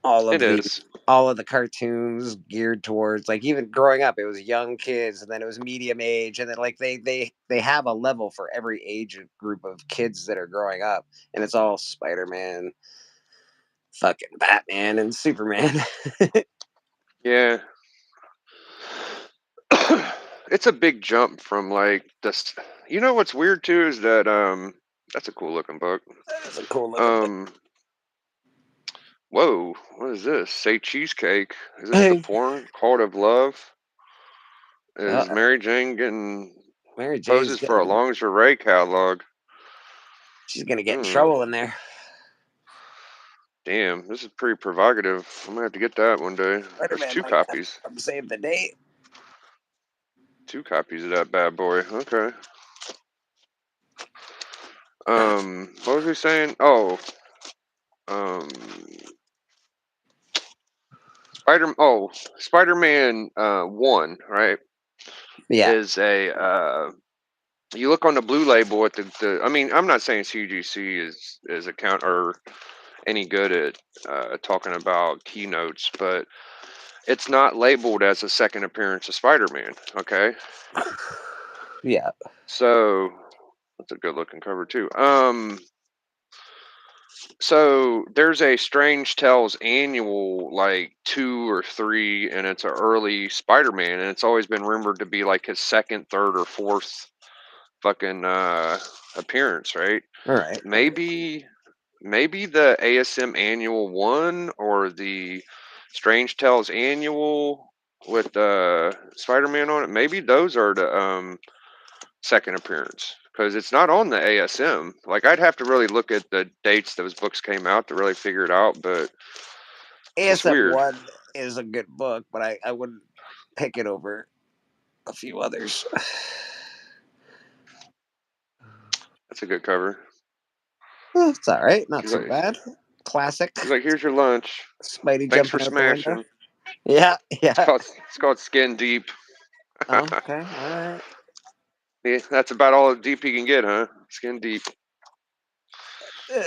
All It of the is. all of the cartoons geared towards like even growing up, it was young kids, and then it was medium age, and then like they have a level for every age group of kids that are growing up, and it's all Spider-Man, fucking Batman, and Superman. Yeah. It's a big jump from like this. You know what's weird too is that that's a cool looking book. That's a cool looking book. Um, whoa, what is this? Say cheesecake. Is this the Hey, porn? Heart of Love? Is uh, Mary Jane getting Mary Jane's poses for a getting lingerie catalog? she's gonna get in Hmm. trouble in there. Damn, this is pretty provocative. I'm gonna have to get that one day. Spider There's Man two might have to copies. come save the day. Two copies of that bad boy. Okay. What was we saying? Oh, um, Spider-Man. One, right? Yeah. Is a you look on the blue label at the. I mean, I'm not saying CGC is account or any good at talking about keynotes, but it's not labeled as a second appearance of Spider-Man. Okay, Yeah. so that's a good looking cover too. So there's a Strange Tales annual, like 2 or 3, and it's an early Spider-Man, and it's always been rumored to be like his second, third, or fourth fucking appearance, right? All right. Maybe maybe the ASM annual one or the Strange Tales annual with Spider-Man on it. Maybe those are the second appearance because it's not on the ASM. Like I'd have to really look at the dates those books came out to really figure it out, but it's ASM weird. 1 is a good book, but I wouldn't pick it over a few others. That's a good cover. It's all right, not She's so like, bad. Classic. she's like, here's your lunch. Spidey Thanks for jumping out the window. smashing. Yeah, It's yeah. called Skin Deep. Oh, okay, all right. Yeah, that's about all deep he can get, huh? Skin Deep. Uh,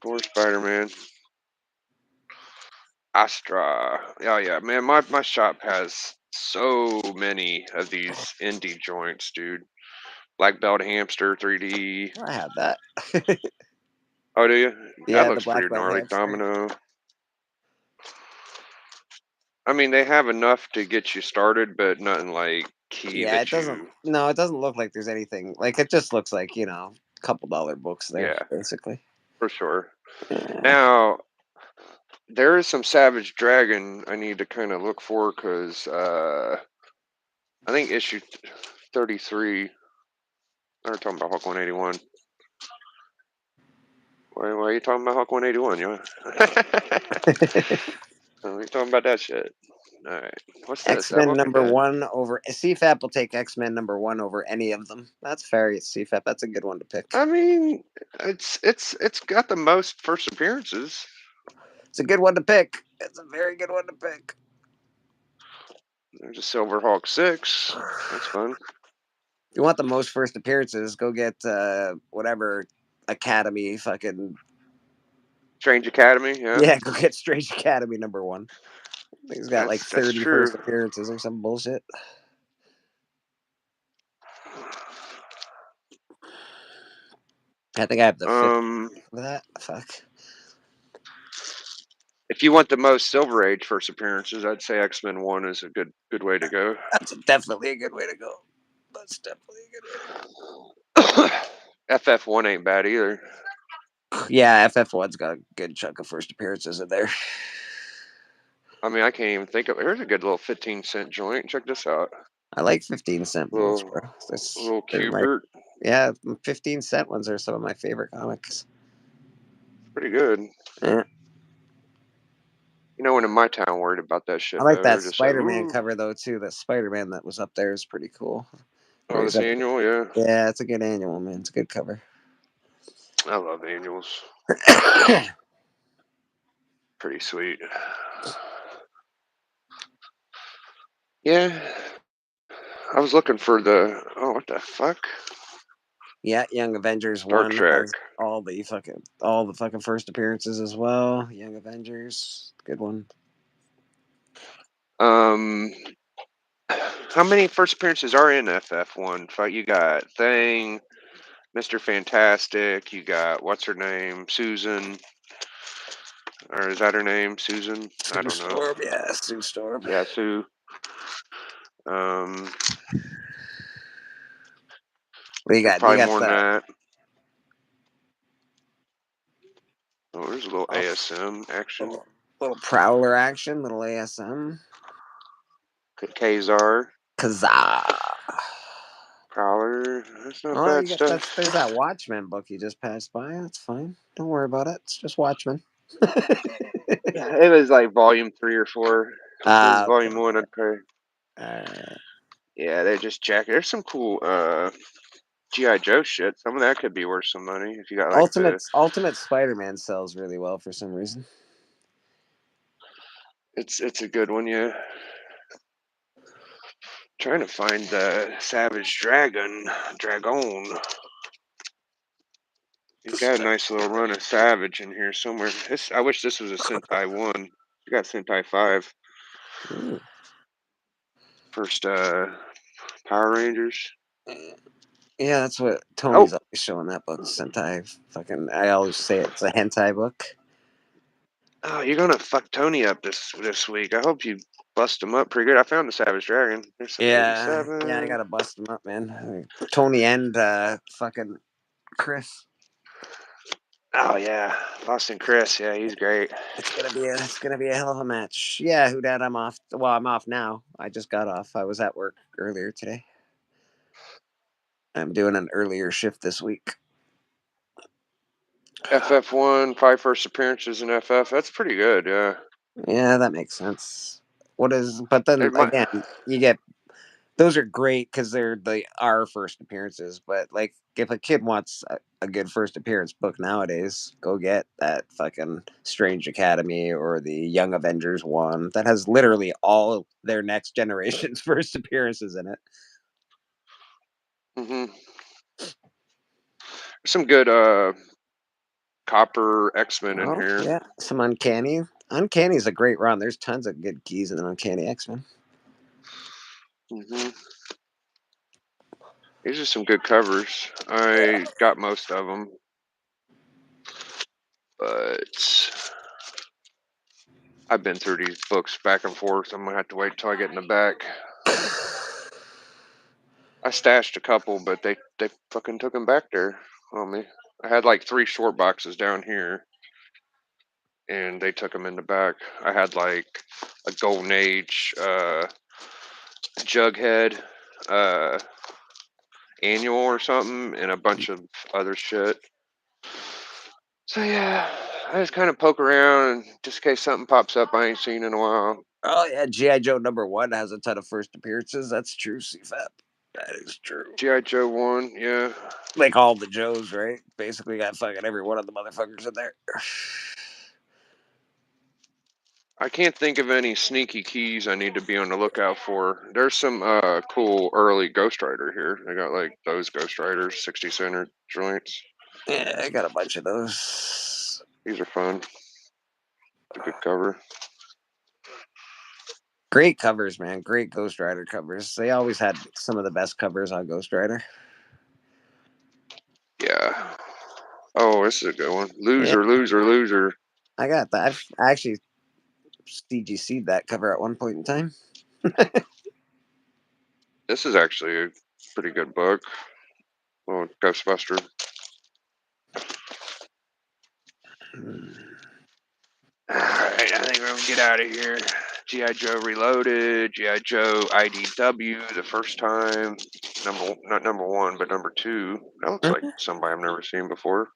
Poor Spider Man. Astra. Oh yeah, man, my shop has so many of these indie joints, dude. Black Belt Hamster 3D. I have that. Oh, do you? That Yeah, the looks black pretty belt gnarly. hamster. Domino. I mean, they have enough to get you started, but nothing like key Yeah, it that doesn't. you. No, it doesn't look like there's anything. Like it just looks like couple dollar books there, Yeah, basically. for sure. Yeah. Now there is some Savage Dragon I need to kind of look for because I think issue 33. They're talking about Hawk 181. Why are you talking about Hawk 181? You? We're talking about that shit. All right. What's this? X That Men Walking number Dead? one over CFAP will take X Men number one over any of them. That's fair. It's CFAP. That's a good one to pick. I mean, it's got the most first appearances. It's a good one to pick. It's a very good one to pick. There's a Silverhawk 6. That's fun. If you want the most first appearances, go get whatever Academy fucking Strange Academy, yeah. yeah. Go get Strange Academy number one. I think he's got like That's 30 true. first appearances or some bullshit. I think I have the 50 Um, for that. Fuck. if you want the most Silver Age first appearances, I'd say X-Men 1 is a good way to go. That's definitely a good way to go. That's definitely a good way to FF1 ain't bad either. go. Yeah, FF1's got a good chunk of first appearances in there. I mean, I can't even think of. Here's a good little 15-cent joint. Check this out. I like 15-cent books, Little bro. little They're my Cubert. yeah, 15-cent ones are some of my favorite comics. Pretty good. Yeah. You know, when in my town worried about that I shit like though. They're that just like, Spider-Man ooh, cover though too. That Spider-Man that was up there is pretty cool. Where oh, he's this up. annual, yeah. Yeah, it's a good annual, man. It's a good cover. I love annuals. Pretty sweet. Yeah, I was looking for the. Oh, what the fuck? Yeah, Young Avengers Star 1 Trek. has all the fucking first appearances as well. Young Avengers, good one. Um, how many first appearances are in FF1? You got Thing, Mr. Fantastic. You got what's her name, Susan, or is that her name, Susan? I Sue don't know. Storm, yeah, Sue Storm. Yeah, Sue. Um, What you there's got? You probably got more than the that. Oh, there's a little oh, ASM action. little Prowler action, little ASM. Kazar, Kazaa. Prowler. That's not Oh, bad you got stuff. there's that Watchmen book you just passed by. That's fine. Don't worry about it. It's just Watchmen. Yeah, it was like volume 3 or 4. This is Okay. volume 1. I'd probably. Uh, Yeah, they're just jack. There's some cool GI Joe shit. Some of that could be worth some money if you got like the. Ultimate Spider-Man sells really well for some reason. It's a good one, yeah. Trying to find the Savage Dragon. He's got a nice little run of Savage in here somewhere. I wish this was a Sentai 1. You got Sentai 5. Ooh. First Power Rangers. Yeah, that's what Oh, Tony's always showing that book. Sentai. Fucking, I always say it's a hentai book. oh, you're gonna fuck Tony up this week. I hope you bust him up pretty good. I found the Savage Dragon. There's some Yeah, I 87. gotta bust him up, man. Tony and fucking Chris. Oh yeah, Boston Chris. Yeah, he's great. It's gonna be a hell of a match. Yeah, who dat? I'm off. Well, I'm off now. I just got off. I was at work earlier today. I'm doing an earlier shift this week. FF1, 5 first appearances in FF. That's pretty good. Yeah. Yeah, that makes sense. What is? But then It might. again, you get those are great because they are first appearances. But like, if a kid wants a good first appearance book nowadays, go get that fucking Strange Academy or the Young Avengers one that has literally all their next generation's first appearances in it. Hmm. Some good Copper X-Men in Oh here. yeah, some Uncanny. Uncanny is a great run. There's tons of good keys in the Uncanny X-Men. Hmm. These are some good covers. I got most of them, but I've been through these books back and forth. I'm gonna have to wait until I get in the back. I stashed a couple, but they fucking took them back there on me. I had like 3 short boxes down here, and they took them in the back. I had like a Golden Age Jughead uh, annual or something, and a bunch of other shit. So yeah, I just kind of poke around just in case something pops up I ain't seen in a while. Oh yeah, GI Joe #1 has a ton of first appearances. That's true, CFAP. That is true. GI Joe 1, yeah. Like all the Joes, right? Basically got fucking every one of the motherfuckers in there. I can't think of any sneaky keys I need to be on the lookout for. There's some cool early Ghost Rider here. I got like those Ghost Riders, 60 center joints. Yeah, I got a bunch of those. These are fun. It's a good cover. Great covers, man. Great Ghost Rider covers. They always had some of the best covers on Ghost Rider. Yeah. Oh, this is a good one. Yeah, Loser, loser, loser. I got that. I actually CGC'd that cover at one point in time. This is actually a pretty good book. Oh, Ghostbuster. Alright, I think we're gonna get out of here. G.I. Joe Reloaded, G.I. Joe IDW, the first time. Not number one, but number two. That looks like somebody I've never seen before.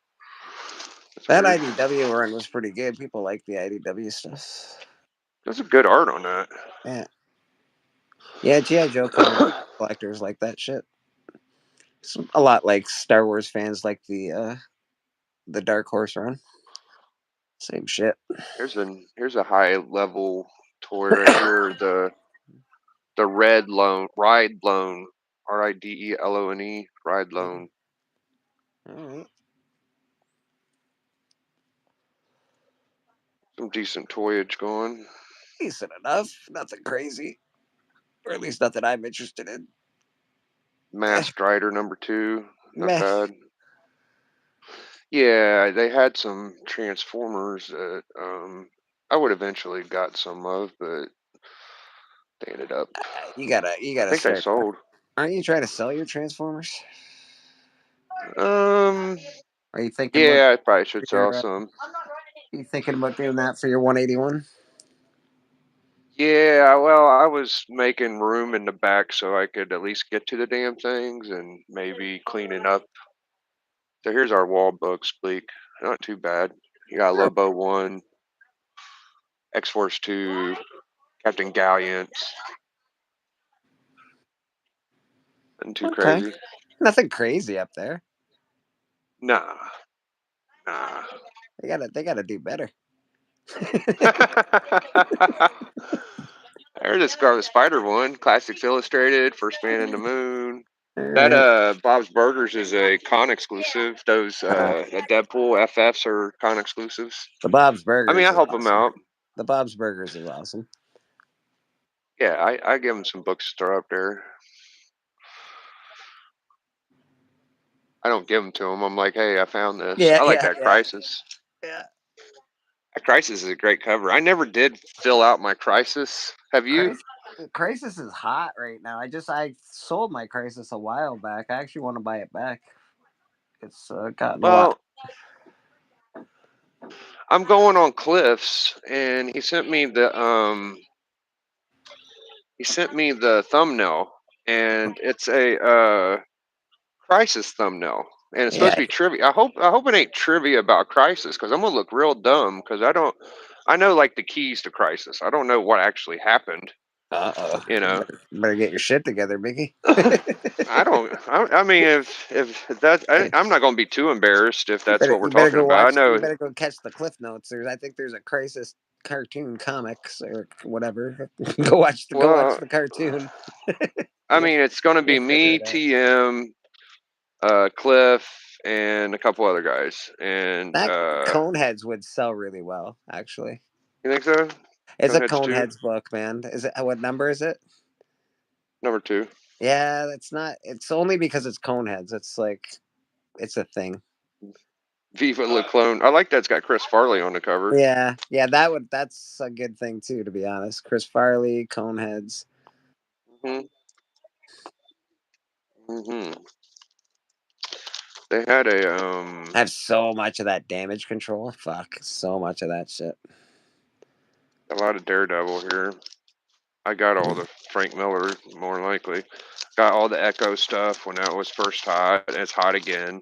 That's That weird. IDW run was pretty good. People like the IDW stuff. There's a good art on that. Yeah. Yeah, GI Joe comic collectors like that shit. It's a lot like Star Wars fans like the Dark Horse run. Same shit. Here's a high level toy right here. The Red Loan Ride Loan, RIDELONE Ride Loan. All right. Some decent toyage going. Decent enough. Nothing crazy. Or at least nothing I'm interested in. Eh, Masked Rider number two, not meh. bad. Yeah, they had some Transformers that I would eventually got some of, but they ended up. You I gotta think they start. sold. Aren't you trying to sell your Transformers? Um, Are you thinking about yeah, I probably should sell your? some. You thinking about doing that for your 181? Yeah, well, I was making room in the back so I could at least get to the damn things and maybe cleaning up. So here's our wall books, Bleak. Not too bad. You got Lobo 1, X Force 2, Captain Galliant. Nothing too Okay. crazy. Nothing crazy up there. Nah, nah. They gotta do better. There's a Scarlet Spider one, Classics Illustrated, First Man in the Moon. All That right. Bob's Burgers is a con exclusive. Those the Deadpool FFs are con exclusives. The Bob's I mean, Burgers I is help them awesome. out. The Bob's Burgers is awesome. Yeah, I give them some books to throw up there. I don't give them to them. I'm like, hey, I found this. Yeah, I like yeah, that yeah, Crisis. yeah. That Crisis is a great cover. I never did fill out my Crisis. Have you? Crisis, Crisis is hot right now. I sold my Crisis a while back. I actually want to buy it back. It's gotten a lot. Well, I'm going on Cliff's, and he sent me the thumbnail, and it's a Crisis thumbnail, and it's supposed Yeah. to be trivia. I hope it ain't trivia about Crisis because I'm gonna look real dumb because I don't. I know like the keys to Crisis. I don't know what actually happened. Uh oh. You know. Better get your shit together, Mickey. I don't. I mean, if that, I'm not gonna be too embarrassed if that's what we're You better talking go about. I watch. You know. better go catch the cliff notes. I think there's a crisis cartoon comics or whatever. Go watch Well, the cartoon. I you'll mean, it's gonna be you'll figure me, it out. TM, Cliff, and a couple other guys. And That Coneheads would sell really well, actually. you think so? It's a Coneheads two, Coneheads book, man. Is it what number is it? number two. Yeah, that's not. It's only because it's Coneheads. It's like it's a thing. Viva Le Clone. I like that's got Chris Farley on the cover. Yeah, yeah. That's a good thing too, to be honest. Chris Farley, Coneheads. Hmm. Hmm. They had I have so much of that damage control. Fuck, so much of that shit. a lot of Daredevil here. I got all the Frank Miller more likely. Got all the Echo stuff when that was first hot. And it's hot again.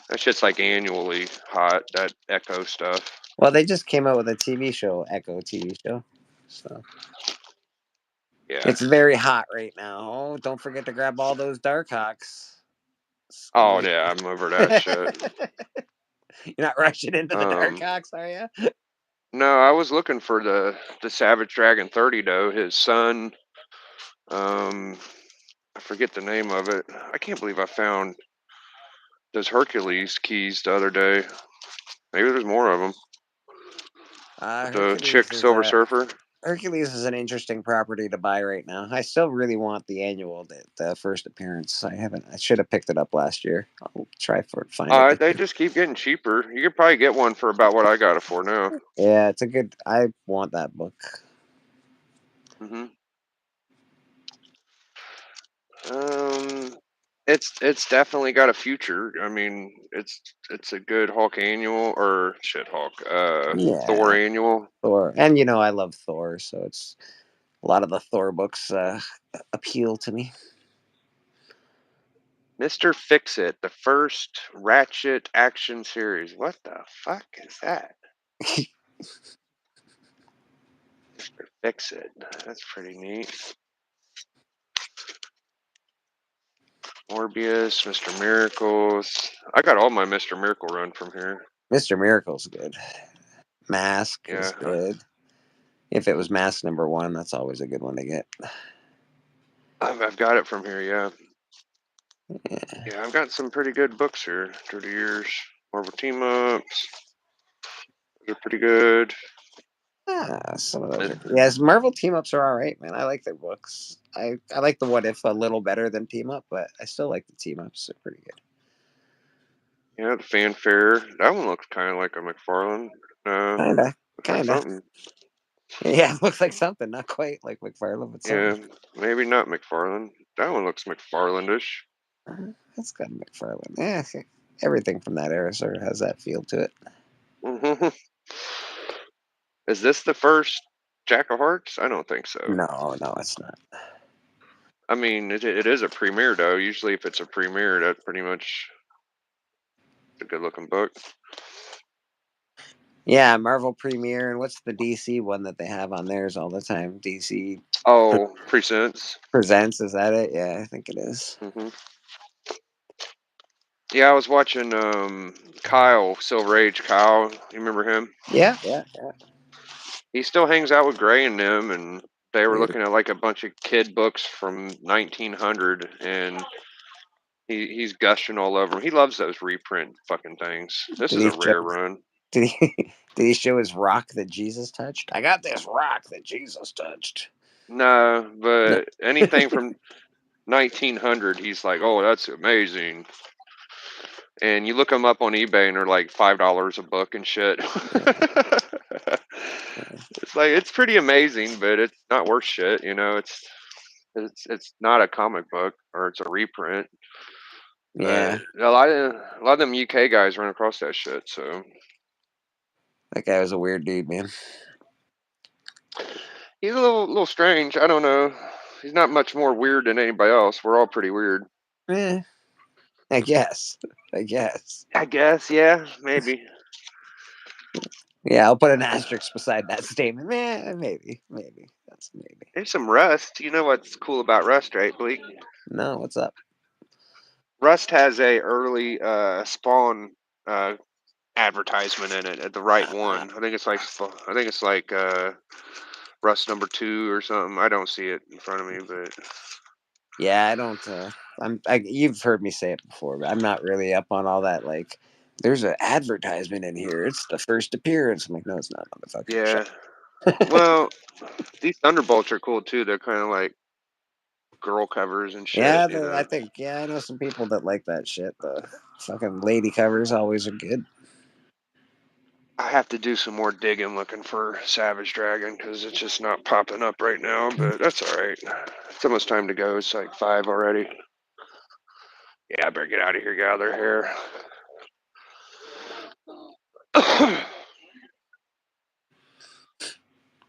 That shit's like annually hot. That Echo stuff. Well, they just came out with a TV show, Echo TV show. So Yeah. it's very hot right now. Oh, don't forget to grab all those Darkhawks. Oh You're yeah, I'm over that shit. not rushing into the Um, Darkhawks, are you? no, I was looking for the Savage Dragon 30 though. His son, um, I forget the name of it. I can't believe I found those Hercules keys the other day. Maybe there's more of them. With the Hercules chick is Silver a Surfer. Hercules is an interesting property to buy right now. I still really want the annual, the first appearance. I haven't. I should have picked it up last year. I'll try for find it. They just keep getting cheaper. You could probably get one for about what I got it for now. Yeah, it's a good. I want that book. Hmm. Um, it's definitely got a future. I mean, it's a good Hulk annual or shit Hulk. Thor Yeah, annual. Thor, and you know I love Thor, so it's a lot of the Thor books appeal to me. Mr. Fix It, the first Ratchet action series. What the fuck is that? Mr. Fix It. That's pretty neat. Morbius, Mr. Miracles. I got all my Mr. Miracle run from here. Mr. Miracle's good. Mask is Yeah, good. If it was Mask number one, that's always a good one to get. I've got it from here. Yeah, Yeah, yeah, I've got some pretty good books here through the years. Marvel team ups. They're pretty good. some of those And are. Yes, Marvel team ups are all right, man. I like their books. I like the What If a little better than team up, but I still like the team ups. They're pretty good. yeah, the fanfare. That one looks kind of like a McFarlane. Kinda, Looks like kinda. something. Yeah, looks like something. Not quite like McFarlane, but something. Yeah, maybe not McFarlane. That one looks McFarlane-ish. That's got McFarlane. Yeah, everything from that era sort of has that feel to it. Hmm. Is this the first Jack of Hearts? I don't think so. No, no, it's not. I mean, it is a premiere though. Usually, if it's a premiere, that pretty much a good looking book. Yeah, Marvel Premiere, and what's the DC one that they have on theirs all the time? DC Oh, Presents. Presents, is that it? Yeah, I think it is. Hmm. Yeah, I was watching Kyle, Silver Age Kyle. You remember him? Yeah, yeah, yeah. He still hangs out with Gray and them, and they were Dude, looking at like a bunch of kid books from 1900, and he's gushing all over 'em. He loves those reprint fucking things. This did is he a show? rare run. Did he? Did he show his rock that Jesus touched? I got this rock that Jesus touched. No, No. but anything from 1900, he's like, oh, that's amazing. And you look them up on eBay, and they're like $5 a book and shit. It's like it's pretty amazing, but it's not worth shit. You know, it's not a comic book or it's a reprint. Yeah, But a lot of them UK guys run across that shit. So that guy was a weird dude, man. he's a little strange. I don't know. He's not much more weird than anybody else. We're all pretty weird. Eh. I guess. I guess. I guess, yeah, maybe. Yeah, I'll put an asterisk beside that statement. Maybe. Maybe. That's maybe. There's some Rust. You know what's cool about Rust, right, Bleak? No, what's up? Rust has a early Spawn uh, advertisement in it at the right Uh, one. I think it's like Rust number 2 or something. I don't see it in front of me, but yeah, I don't. You've heard me say it before, but I'm not really up on all that. Like, there's an advertisement in here. It's the first appearance. I'm like, no, it's not, motherfucker. Shut. yeah. Well, these Thunderbolts are cool too. They're kind of like girl covers and shit, Yeah, you I know. think I know some people that like that shit. The fucking lady covers always are good. I have to do some more digging looking for Savage Dragon because it's just not popping up right now, but that's all right. It's almost time to go. It's like 5 already. Yeah, I better get out of here, gather hair.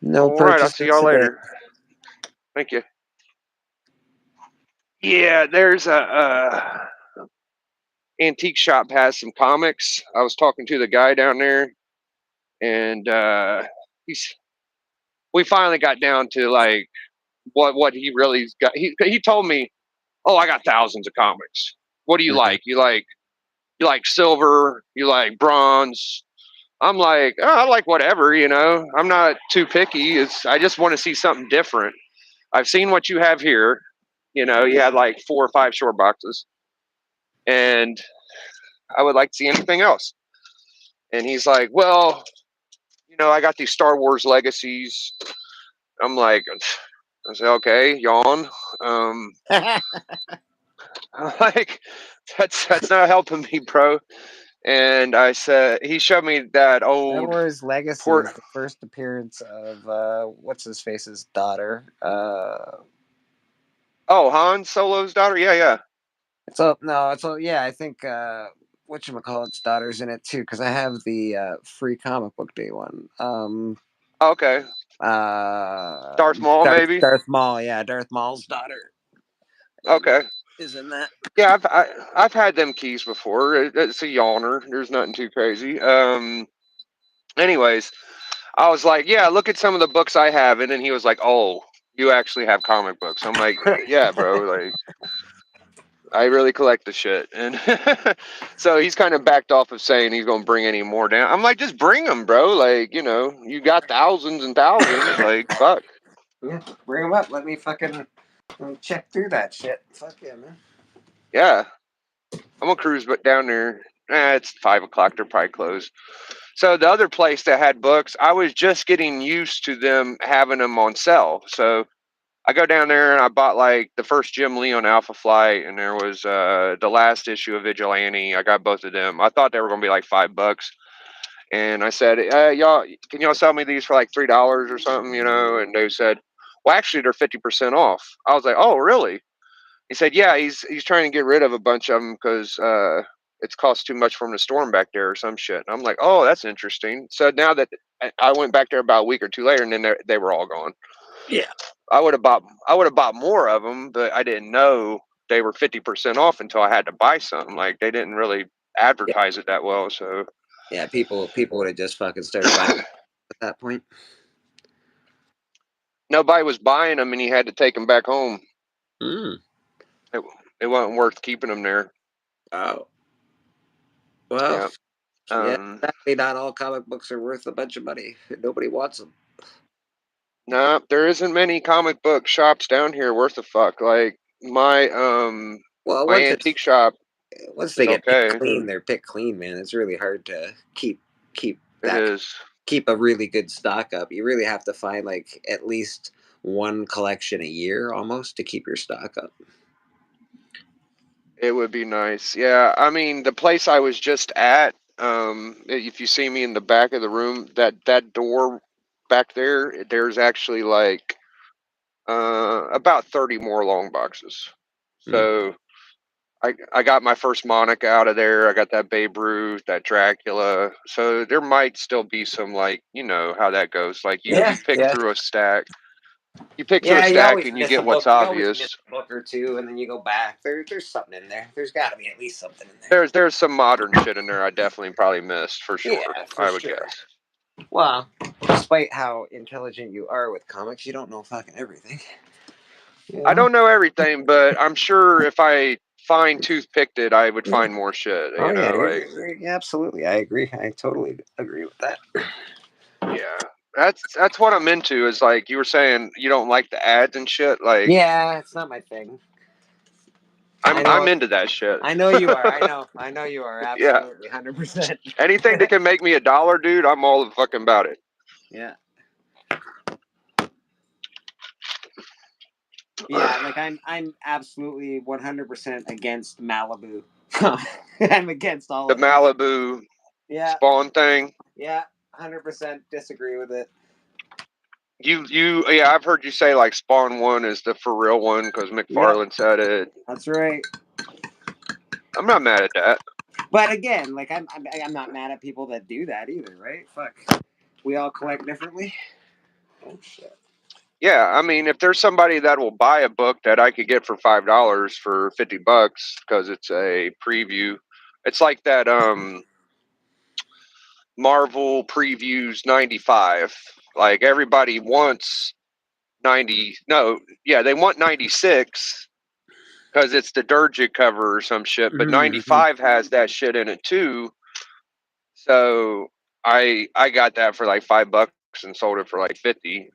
No All right, I'll see purchases y'all today. later. Thank you. Yeah, there's a antique shop has some comics. I was talking to the guy down there, and he's we finally got down to like what he really's got. He told me, "Oh, I got thousands of comics. What do you Uh-huh. like? You like silver? You like bronze?" I'm like, oh, I like whatever, you know. I'm not too picky. I just want to see something different. I've seen what you have here. You know, you had like 4 or 5 short boxes, and I would like to see anything else. And he's like, well, I got these Star Wars legacies. I'm like, I said, okay, yawn. Um, like, that's not helping me, bro. And I said, he showed me that Star old Wars Legacy port. is the first appearance of what's his face's daughter. Oh, Han Solo's daughter. Yeah, yeah. Yeah, I think whatchamacallit's daughter's in it too, because I have the free comic book day one. Okay, Darth Maul, maybe. Darth Maul, yeah, Darth Maul's daughter Okay. is in that. Yeah, I've had them keys before. It's a yawner. There's nothing too crazy. Anyways, I was like, yeah, look at some of the books I have, and then he was like, oh, you actually have comic books. I'm like, yeah, bro. Like, I really collect the shit, and so he's kind of backed off of saying he's gonna bring any more down. I'm like, just bring them, bro. Like, you got thousands and thousands. Like, fuck. Yeah, bring him up. Let me check through that shit. Fuck yeah, man. Yeah, I'm gonna cruise, but down there. It's 5 o'clock. They're probably closed. So the other place that had books, I was just getting used to them having them on sale. So I go down there and I bought like the first Jim Lee on Alpha Flight, and there was the last issue of Vigilante. I got both of them. I thought they were gonna be like $5, and I said, "Y'all, can y'all sell me these for like $3 or something?" And they said, "Well, actually, they're 50% off." I was like, "Oh, really?" He said, "Yeah, he's trying to get rid of a bunch of them because it's cost too much for him to store them back there or some shit." And I'm like, "Oh, that's interesting." So now that I went back there about a week or two later, and then they were all gone. Yeah. I would have bought more of them, but I didn't know they were 50% off until I had to buy some. Like they didn't really Yeah. advertise it that well, so Yeah, people would have just fucking started buying at that point. nobody was buying them, and he had to take them back home. Mm. It, it wasn't worth keeping them there. Oh. Well, Yeah. yeah, Um, sadly not all comic books are worth a bunch of money. Nobody wants them. No, there isn't many comic book shops down here worth a fuck. Like Well, my antique shop once is they get picked okay. clean, they're picked clean, man. It's really hard to keep It that is. keep a really good stock up. You really have to find like at least one collection a year almost to keep your stock up. It would be nice. Yeah, I mean the place I was just at. If you see me in the back of the room, that door back there, there's actually like about 30 more long boxes. Hmm. So I got my first Monica out of there. I got that Babe Ruth, that Dracula. So there might still be some like how that goes. Like you Yeah, you pick yeah. through a stack. You pick through a Yeah, you stack always and you miss a get book. what's You always miss obvious. a book or two, and then you go back. There's something in there. There's got to be at least something in there. There's some modern shit in there I definitely probably missed for sure. Yeah, for I would sure. guess. Well, despite how intelligent you are with comics, you don't know fucking everything. You I know? don't know everything, but I'm sure if I fine tooth picked it, I would Yeah. find more shit. Oh You yeah, know, like yeah, absolutely. I agree. I totally agree with that. yeah, that's what I'm into. Is like you were saying, you don't like the ads and shit. Like Yeah, it's not my thing. I I'm know. into that shit. I know you are. I know. I know you are. Yeah, Absolutely, 100%. anything that can make me $1, dude, I'm all fucking about it. Yeah. Yeah, like I'm absolutely 100% against Malibu. I'm against all The of that. Malibu Yeah, Spawn thing. yeah, 100% disagree with it. Yeah, I've heard you say like Spawn One is the for real one because Yep, McFarlane said it. that's right. I'm not mad at that. But again, like I'm not mad at people that do that either, right? Fuck, we all collect differently. Oh shit. Yeah, I mean, if there's somebody that will buy a book that I could get for $5 for $50 because it's a preview, it's like that Marvel previews 95. Like everybody wants 90. No, yeah, they want 96 because it's the Durgic cover or some shit. But Mm-hmm. 95 has that shit in it too. So I got that for like $5 and sold it for like 50.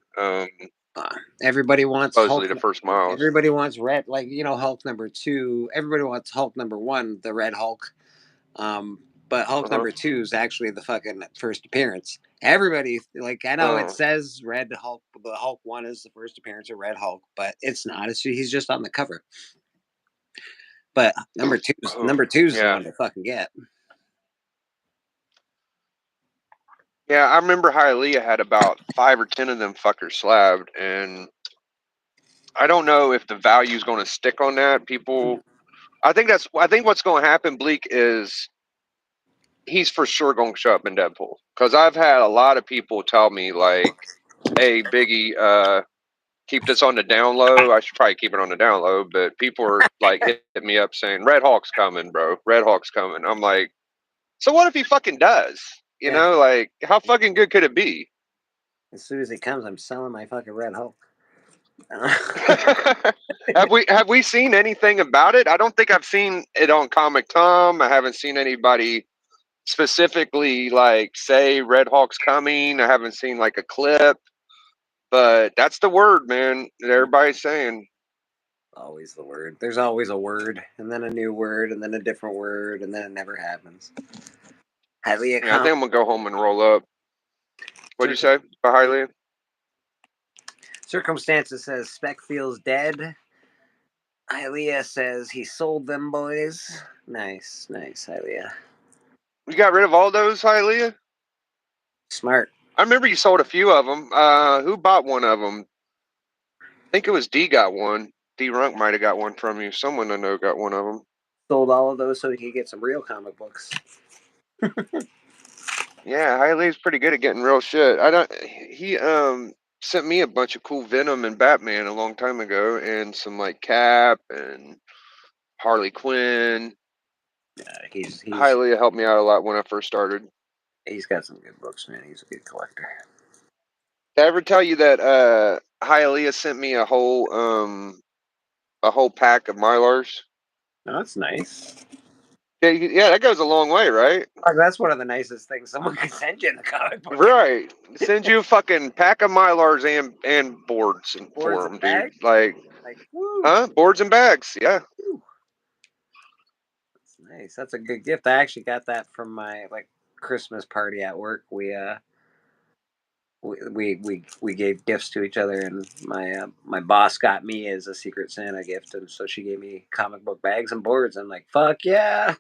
Everybody wants Supposedly Hulk. the first miles. Everybody wants red, like Hulk number 2. Everybody wants Hulk number 1, the Red Hulk. But Hulk Uh-huh. number 2 is actually the fucking first appearance. Everybody, like, I know it Oh. says Red Hulk, the Hulk 1 is the first appearance of Red Hulk, but it's not. He's just on the cover. But Oh. number 2's the Yeah. one to fucking get. Yeah, I remember Hialeah had about 5 or 10 of them fuckers slabbed, and I don't know if the value is going to stick on that. People, I think what's going to happen, Bleak, is he's for sure going to show up in Deadpool because I've had a lot of people tell me like, "Hey, Biggie, keep this on the down low." I should probably keep it on the down low, but people are like hitting me up saying, "Red Hawk's coming, bro. Red Hawk's coming." I'm like, so what if he fucking does? You Yeah. know, like how fucking good could it be? As soon as he comes, I'm selling my fucking Red Hulk. Have we seen anything about it? I don't think I've seen it on Comic Tom. I haven't seen anybody specifically like say Red Hawk's coming. I haven't seen like a clip, but that's the word, man. That everybody's saying. Always the word. There's always a word, and then a new word, and then a different word, and then it never happens. Highly Yeah, I think account. I'm gonna go home and roll up. What'd you say, Highly? Circumstances says Spec feels dead. Ilea says he sold them boys. Nice, nice, Ilea. You got rid of all those, Hialeah? Smart. I remember you sold a few of them. Who bought one of them? I think it was D got one. D Runk might have got one from you. Someone I know got one of them. Sold all of those so he could get some real comic books. Yeah, Hialeah's pretty good at getting real shit. I don't. He sent me a bunch of cool Venom and Batman a long time ago, and some like Cap and Harley Quinn. He's Hialeah helped me out a lot when I first started. he's got some good books, man. He's a good collector. Did I ever tell you that Hialeah sent me a whole pack of Mylars? Oh, that's nice. Yeah, yeah, that goes a long way, right? That's one of the nicest things someone can send you in the comic book. Right. Send you a fucking pack of Mylars and boards for Boards them, and dude. bags. Like, Like, woo. huh? Boards and bags. Yeah. Woo. That's nice. That's a good gift. I actually got that from my Christmas party at work. We gave gifts to each other, and my boss got me as a Secret Santa gift, and so she gave me comic book bags and boards. I'm like, fuck yeah!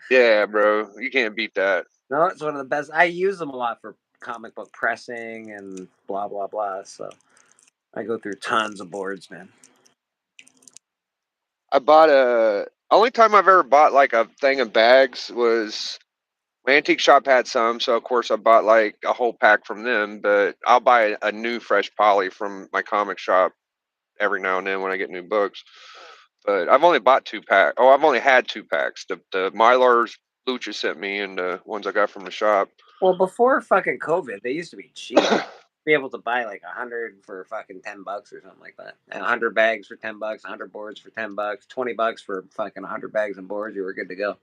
Yeah, bro. You can't beat that. No, it's one of the best. I use them a lot for comic book pressing and blah blah blah. So I go through tons of boards, man. I bought a. Only time I've ever bought like a thing of bags was My antique shop had some, so of course I bought like a whole pack from them. But I'll buy a new fresh poly from my comic shop every now and then when I get new books. But I've only bought 2 pack. Oh, I've only had 2 packs. The Mylars Lucha sent me, and the ones I got from the shop. Well, before fucking COVID, they used to be cheap. Be able to buy like 100 for fucking $10 or something like that. And 100 bags for $10, 100 boards for $10, $20 for fucking 100 bags and boards. You were good to go.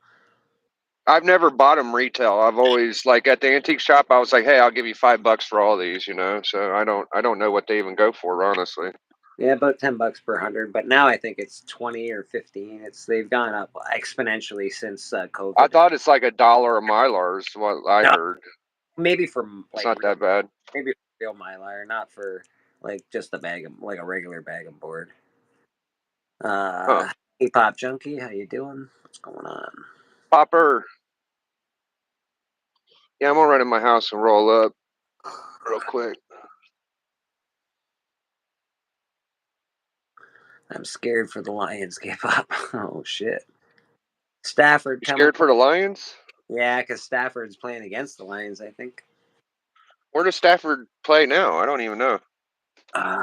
I've never bought them retail. I've always like at the antique shop. I was like, hey, I'll give you $5 for all these. So I don't know what they even go for, honestly. Yeah, about $10 per 100. But now I think it's 20 or 15. They've gone up exponentially since I COVID. thought it's like $1 a Mylar is what I No, heard. maybe for It's like not real, that bad. maybe for real mylar, not for like just a bag of like a regular bag of board. Huh. Hey Pop Junkie, how you doing? What's going on? Popper. Yeah, I'm gonna run in my house and roll up real quick. I'm scared for the Lions, K-pop. Oh shit. Stafford You coming. scared for the Lions? Yeah, because Stafford's playing against the Lions, I think. Where does Stafford play now? I don't even know. Uh,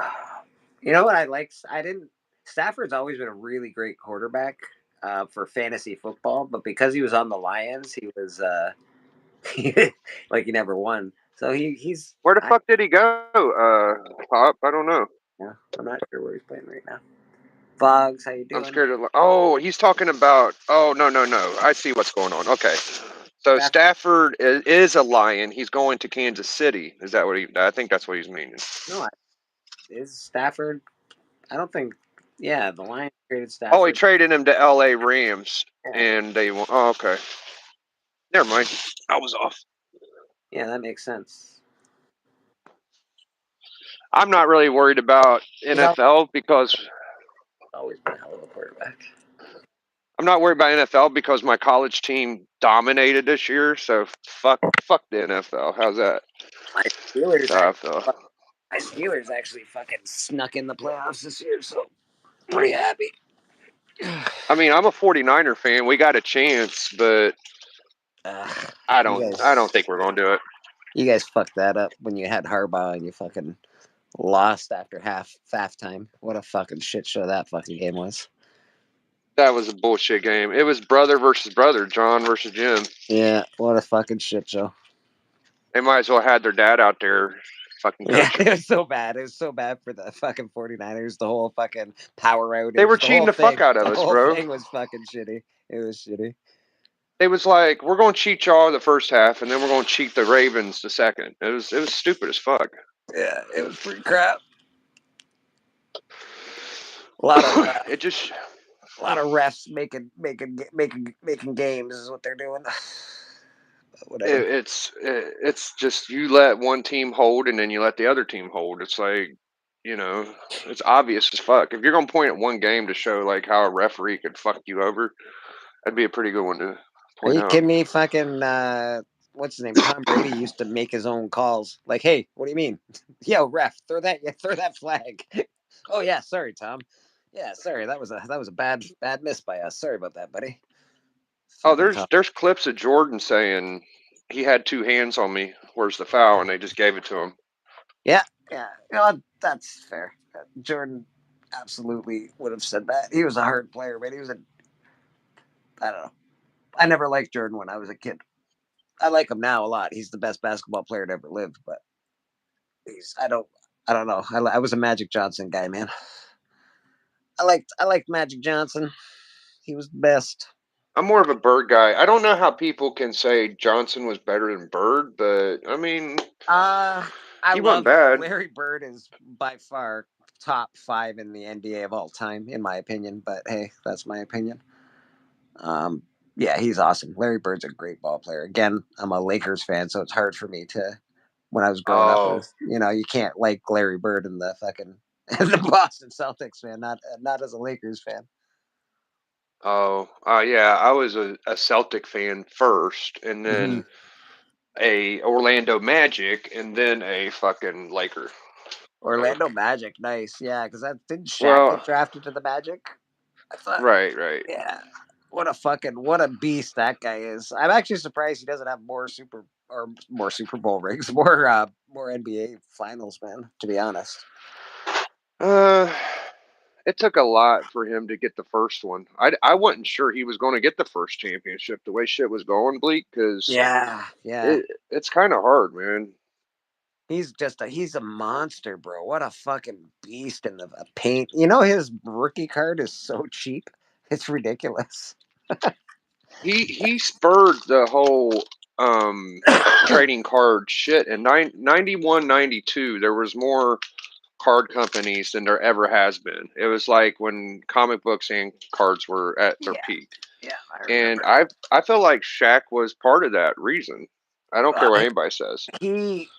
you know what I like? I didn't. Stafford's always been a really great quarterback for fantasy football, but because he was on the Lions, he was like he never won. So he's. Where the fuck did he go? Pop. I don't know. Yeah, I'm not sure where he's playing right now. Fogs, how you I'm doing? scared of. Oh, he's talking about. Oh no no no! I see what's going on. Okay, so Stafford, Stafford is a Lion. He's going to Kansas City. Is that what he? I think that's what he's meaning. no, is Stafford? I don't think. Yeah, the Lions traded Oh, he Stafford. traded him to L.A. Rams, Yeah, and they. Oh, okay. Never mind. I was off. yeah, that makes sense. I'm not really worried about He's NFL because always been a hell of a quarterback. I'm not worried about NFL because my college team dominated this year. So fuck the NFL. How's that? My That's Steelers, how I feel. my Steelers actually fucking snuck in the playoffs this year, so pretty happy. I mean, I'm a 49er fan. We got a chance, but Uh, I you don't. I don't guys, think we're gonna do it. you guys fucked that up when you had Harbaugh and you fucking lost after halftime. What a fucking shit show that fucking game was. That was a bullshit game. It was brother versus brother, John versus Jim. Yeah, what a fucking shit show. They might as well had their dad out there fucking Yeah, coaching. it was so bad. It was so bad for the fucking 49ers. The whole fucking power They were outage. The cheating whole the fuck thing. out of The us, whole bro. thing was fucking shitty. It was shitty. They was like, we're gonna cheat y'all the first half, and then we're gonna cheat the Ravens the second. It was stupid as fuck. Yeah, it was pretty crap. A lot of It just a lot of refs making games is what they're doing. But whatever. it's just you let one team hold and then you let the other team hold. It's like you know, it's obvious as fuck. If you're gonna point at one game to show like how a referee could fuck you over, that'd be a pretty good one to Are point you out. kidding me? Fucking what's his name? Tom Brady used to make his own calls. Like, hey, what do you mean? Yo, ref, throw that flag. Oh yeah, sorry, Tom. Yeah, sorry. That was a bad miss by us. Sorry about that, buddy. Oh, Fucking there's Tom. there's clips of Jordan saying he had 2 hands on me. Where's the foul? And they just gave it to him. Yeah, yeah. You know, that's fair. Jordan absolutely would have said that. He was a hard player, but he was a I don't know. I never liked Jordan when I was a kid. I like him now a lot. He's the best basketball player to ever live, but he's I don't know. I was a Magic Johnson guy, man. I liked Magic Johnson. He was the best. I'm more of a Bird guy. I don't know how people can say Johnson was better than Bird, but I mean, Uh I he wasn't love bad. Larry Bird is by far top 5 in the NBA of all time, in my opinion. But hey, that's my opinion. Um, yeah, he's awesome. Larry Bird's a great ball player. Again, I'm a Lakers fan, so it's hard for me to. When I was growing up, it Oh, was, you can't like Larry Bird and the fucking the Boston Celtics fan. Not as a Lakers fan. yeah. I was a Celtic fan first, and Mm-hmm. then a Orlando Magic, and then a fucking Laker. So, Orlando Magic, nice. Yeah, because that didn't Shaq well, get drafted to the Magic? I thought. right, right. Yeah. what a beast that guy is. I'm actually surprised he doesn't have more Super Bowl rings, more NBA finals, man, to be honest. Uh, it took a lot for him to get the first one. I wasn't sure he was going to get the first championship the way shit was going, Bleak, because Yeah, yeah. it's kind of hard, man. He's a monster, bro. What a fucking beast in the paint. You know his rookie card is so cheap. It's ridiculous. He spurred the whole um trading card shit in 91, 92. There was more card companies than there ever has been. It was like when comic books and cards were at their Yeah, peak. yeah, I And remember. I feel like Shaq was part of that reason. I don't care what Uh, anybody says. he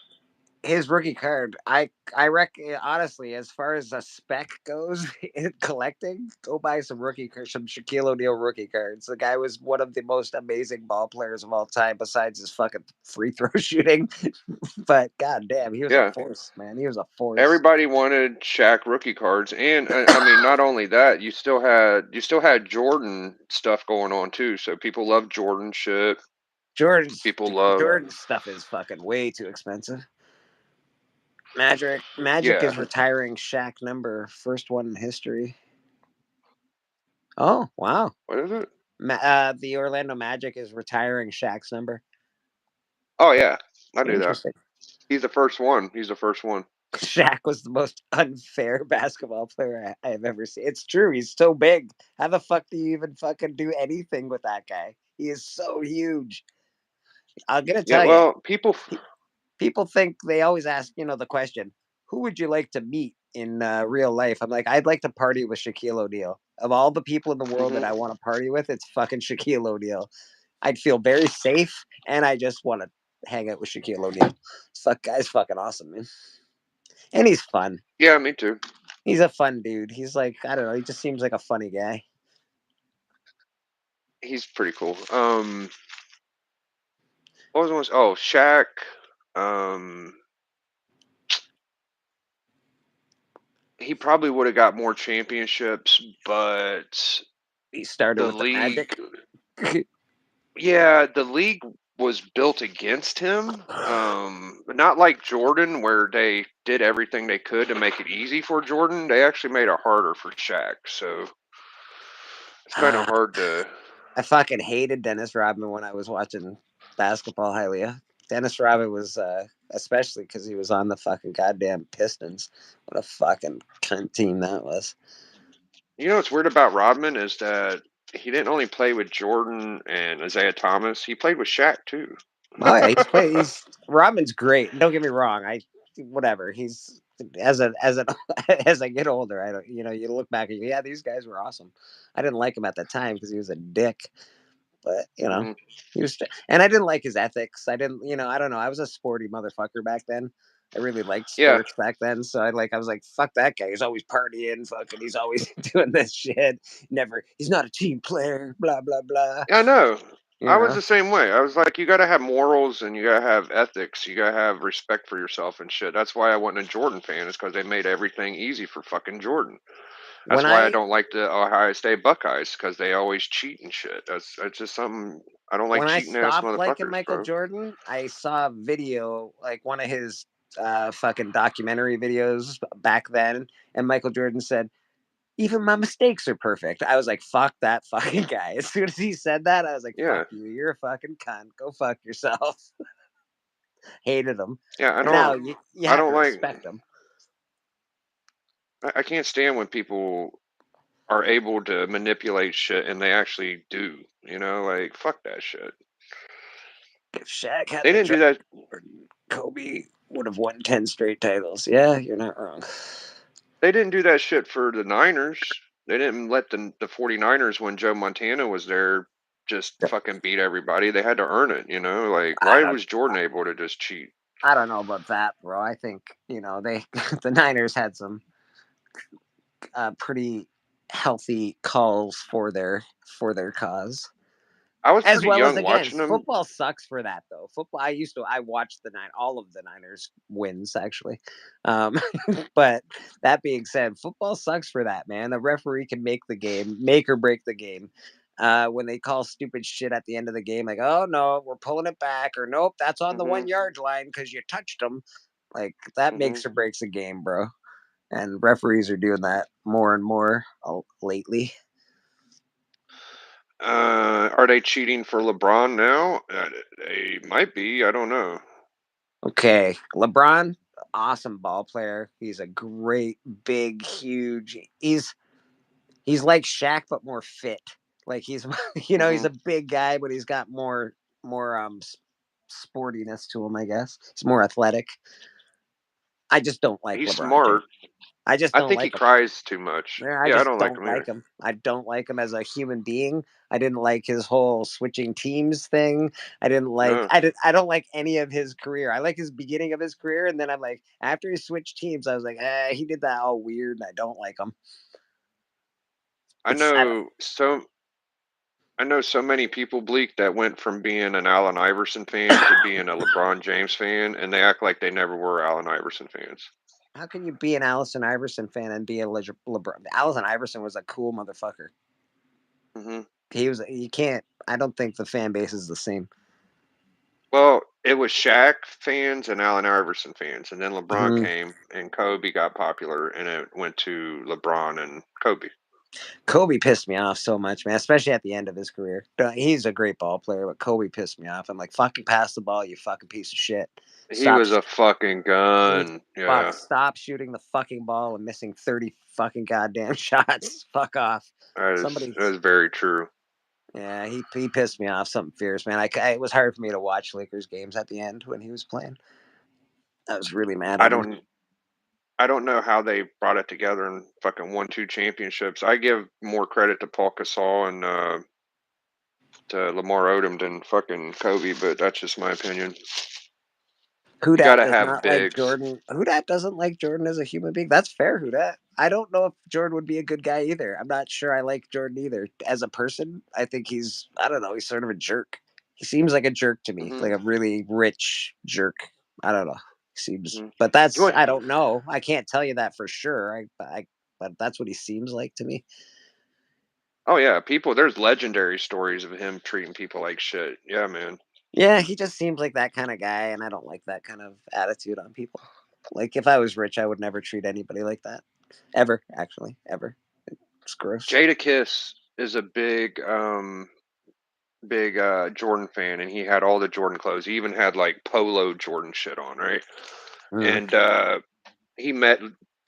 his rookie card. I reckon honestly, as far as a spec goes in collecting, go buy some some Shaquille O'Neal rookie cards. The guy was one of the most amazing ball players of all time, besides his fucking free throw shooting. But god damn, he was a Yeah, force, man. He was a force. everybody wanted Shaq rookie cards, and I mean, not only that, you still had Jordan stuff going on too. So people love Jordan shit. Jordan's People love, Jordan's stuff is fucking way too expensive. Magic yeah. is retiring Shaq number, first one in history. Oh wow! What is it? The Orlando Magic is retiring Shaq's number. Oh yeah, I knew that. Interesting. He's the first one. He's the first one. Shaq was the most unfair basketball player I have ever seen. It's true. He's so big. How the fuck do you even fucking do anything with that guy? He is so huge. I'm gonna Yeah, tell you. well, people. People think they always ask, the question, who would you like to meet in real life? I'm like, I'd like to party with Shaquille O'Neal. Of all the people in the world that Hmm. I want to party with, it's fucking Shaquille O'Neal. I'd feel very safe, and I just want to hang out with Shaquille O'Neal. Guy's fucking awesome, man, and he's fun. Yeah, me too. He's a fun dude. He's like, I don't know, he just seems like a funny guy. He's pretty cool. What was the one? Oh, Shaq. Um, he probably would have got more championships, but He started the with the league, Magic. yeah, the league was built against him. But not like Jordan, where they did everything they could to make it easy for Jordan. They actually made it harder for Shaq. So it's kind of uh, hard to. I fucking hated Dennis Rodman when I was watching basketball highlights. Dennis Rodman was, especially because he was on the fucking goddamn Pistons. What a fucking cunt team that was. You know what's weird about Rodman is that he didn't only play with Jordan and Isaiah Thomas. He played with Shaq too. Oh yeah, he's Rodman's great. Don't get me wrong. Whatever. He's as as I get older, I don't you look back and yeah, these guys were awesome. I didn't like him at the time because he was a dick. But Hmm. he was, and I didn't like his ethics. I didn't, I don't know. I was a sporty motherfucker back then. I really liked Yeah, sports back then. So I was like, fuck that guy. He's always partying, fucking. He's always doing this shit. He's not a team player. Blah blah blah. I know. You I was know. the same way. I was like, you gotta have morals and you gotta have ethics. You gotta have respect for yourself and shit. That's why I wasn't a Jordan fan, is because they made everything easy for fucking Jordan. When That's why I I don't like the Ohio State Buckeyes, because they always cheat and shit. That's just something. I don't like when I cheating ass stopped liking motherfuckers, Michael bro. Jordan, I saw a video like one of his fucking documentary videos back then, and Michael Jordan said, even my mistakes are perfect. I was like, fuck that fucking guy. As soon as he said that, I was like, fuck Yeah, you. You're a fucking cunt. Go fuck yourself. Hated him. yeah. I And now don't. you I have to don't like. respect him. I can't stand when people are able to manipulate shit and they actually do. Like fuck that shit. If Shaq They hadn't didn't do dropped that. Jordan, Kobe would have won 10 straight titles. Yeah, you're not wrong. They didn't do that shit for the Niners. They didn't let the 49ers, when Joe Montana was there, just fucking beat everybody. They had to earn it. Like I why don't was Jordan able to just cheat? I don't know about that, bro. I think, they the Niners had some pretty healthy calls for their cause. I was As pretty well as young watching against. them. Football sucks for that though. Football. I watched all of the Niners wins actually. Um, but that being said, football sucks for that, man. The referee can make the game, make or break the game. when they call stupid shit at the end of the game, like, "Oh no, we're pulling it back," or "Nope, that's on the Mhm. 1 yard line because you touched them." Like that Mhm. makes or breaks a game, bro. And referees are doing that more and more lately. Are they cheating for LeBron now? They might be. I don't know. Okay, LeBron, awesome ball player. He's a great, big, huge. He's like Shaq but more fit. Like he's he's Mhm. a big guy, but he's got more sportiness to him. I guess he's more athletic. I just don't like He's LeBron James. smart. I just I don't think he like him. cries too much. Yeah, I Yeah, I just don't like don't him like either. him. I don't like him as a human being. I didn't like his whole switching teams thing. No, I don't like any of his career. I like his beginning of his career, and then I'm like, after he switched teams, I was like, he did that all weird, and I don't like him. I It's I don't, know so. I know so many people, Bleak, that went from being an Allen Iverson fan to being a LeBron James fan, and they act like they never were Allen Iverson fans. How can you be an Allison Iverson fan and be a LeBron? Allison Iverson was a cool motherfucker. Hmm. He was. You can't. I don't think the fan base is the same. Well, it was Shaq fans and Allen Iverson fans, and then LeBron Mhm. came and Kobe got popular, and it went to LeBron and Kobe. Kobe pissed me off so much, man, especially at the end of his career. He's a great ball player, but Kobe pissed me off. I'm like, fucking pass the ball, you fucking piece of shit. He Stop. was a fucking gun. Yeah, Stop shooting the fucking ball and missing 30 fucking goddamn shots. Fuck off. Somebody, that is very true. yeah, he pissed me off something fierce, man. It was hard for me to watch Lakers games at the end when he was playing. I was really mad I at him. don't I don't know how they brought it together and fucking won two championships. I give more credit to Paul Gasol and to Lamar Odom than fucking Kobe, but that's just my opinion. Who You dat gotta does have not like bigs. Jordan. Who dat doesn't like Jordan as a human being. That's fair. Who dat? I don't know if Jordan would be a good guy either. I'm not sure I like Jordan either. As a person, I think I don't know, he's sort of a jerk. He seems like a jerk to me, Hmm. like a really rich jerk. I don't know. He seems, Hmm. but You that's, want? I don't know. I can't tell you that for sure. But that's what he seems like to me. Oh yeah, people. There's legendary stories of him treating people like shit. Yeah, man. Yeah, he just seems like that kind of guy, and I don't like that kind of attitude on people. Like if I was rich, I would never treat anybody like that. Ever, actually, ever. It's gross. Jada Kiss is a big Jordan fan, and he had all the Jordan clothes. He even had like polo Jordan shit on, right? Mm. And he met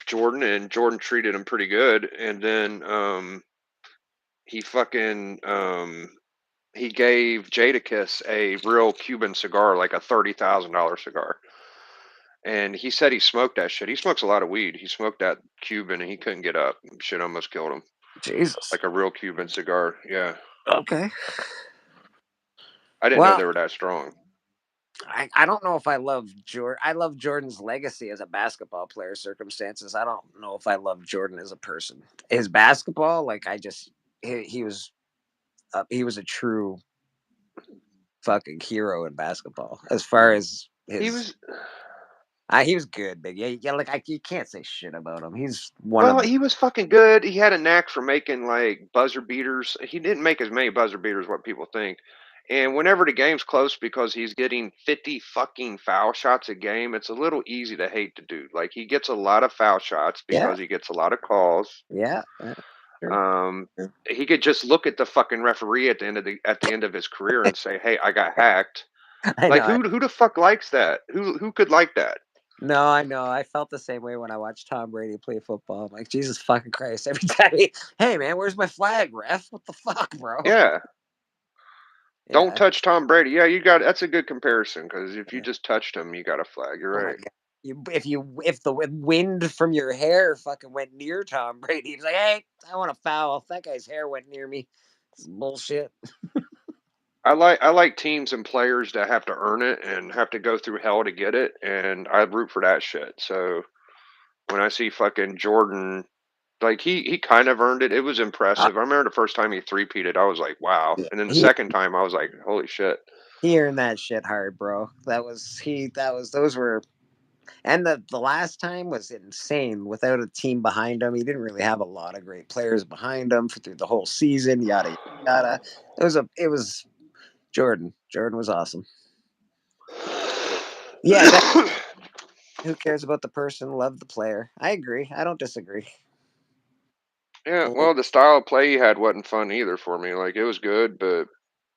Jordan, and Jordan treated him pretty good. And then he fucking he gave Jadakiss a real Cuban cigar, like a $30,000 cigar. And he said he smoked that shit. He smokes a lot of weed. He smoked that Cuban, and he couldn't get up. Shit almost killed him. Jesus. Like a real Cuban cigar. Yeah, Okay. I didn't know Well, they were that strong. I don't know if I love Jordan. I love Jordan's legacy as a basketball player. Circumstances. I don't know if I love Jordan as a person. His basketball, like I just he was a true fucking hero in basketball. As far as He his, was he was good, but yeah. Like you can't say shit about him. He's one of Well, the. he was fucking good. He had a knack for making like buzzer beaters. He didn't make as many buzzer beaters what people think. And whenever the game's close because he's getting 50 fucking foul shots a game, it's a little easy to hate the dude. Like he gets a lot of foul shots Yeah, because he gets a lot of calls. yeah. Sure. Um he could just look at the fucking referee at the end of his career and say, "Hey, I got hacked." I Like know. who the fuck likes that? Who could like that? No, I know. I felt the same way when I watched Tom Brady play football. I'm like, Jesus fucking Christ. Every time hey man, where's my flag, ref? What the fuck, bro? Yeah. Don't Yeah, touch Tom Brady. Yeah, you got that's a good comparison because if you yeah. just touched him, you got a flag. You're Oh my right. god. If the wind from your hair fucking went near Tom Brady, he's like, hey, I want a foul. If that guy's hair went near me, it's bullshit. I like teams and players that have to earn it and have to go through hell to get it, and I root for that shit. So when I see fucking Jordan, like he kind of earned it. It was Uh, impressive. I remember the first time he three-peated, I was like, wow. yeah. And then the second time, I was like, holy shit. He earned that shit hard, bro. That was those were And the last time was insane without a team behind him. He didn't really have a lot of great players behind him through the whole season. Yada yada. It was Jordan. Jordan was awesome. Yeah, who cares about the person? Love the player. I agree. I don't disagree. Yeah, Like, well, the style of play he had wasn't fun either for me. Like it was good, but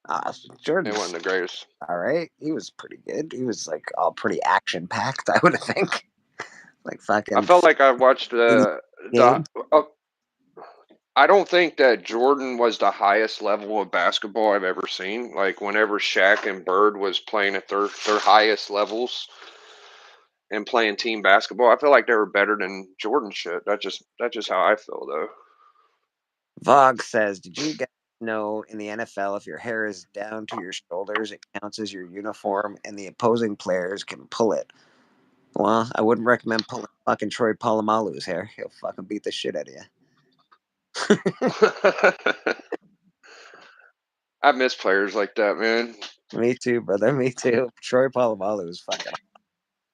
it Jordan's wasn't the greatest. all right. He was pretty good. He was like all pretty action packed. I would think like I fucking felt like I watched in the. game. I don't think that Jordan was the highest level of basketball I've ever seen. Like whenever Shaq and Bird was playing at their highest levels and playing team basketball, I feel like they were better than Jordan shit. That's just how I feel though. Vogue says, "Did you guys know in the NFL if your hair is down to your shoulders, it counts as your uniform, and the opposing players can pull it?" Well, I wouldn't recommend pulling fucking Troy Polamalu's hair. He'll fucking beat the shit out of you. I miss players like that, man. Me too, brother. Me too. Troy Polamalu is fucking.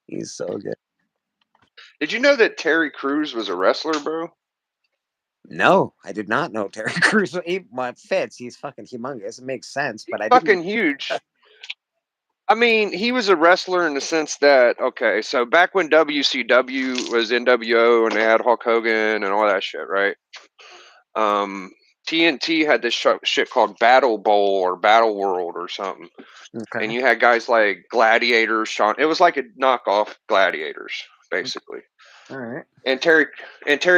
He's so good. Did you know that Terry Crews was a wrestler, bro? No, I did not know Terry Crews. My fits. He's fucking humongous. It makes sense, He's but I didn't. fucking huge. I mean, he was a wrestler in the sense that okay, so back when WCW was NWO and they had Hulk Hogan and all that shit, right? Um, TNT had this shit called Battle Bowl or Battle World or something, and Okay. you had guys like Gladiators, Sean. It was like a knockoff Gladiators, basically. All right. And Terry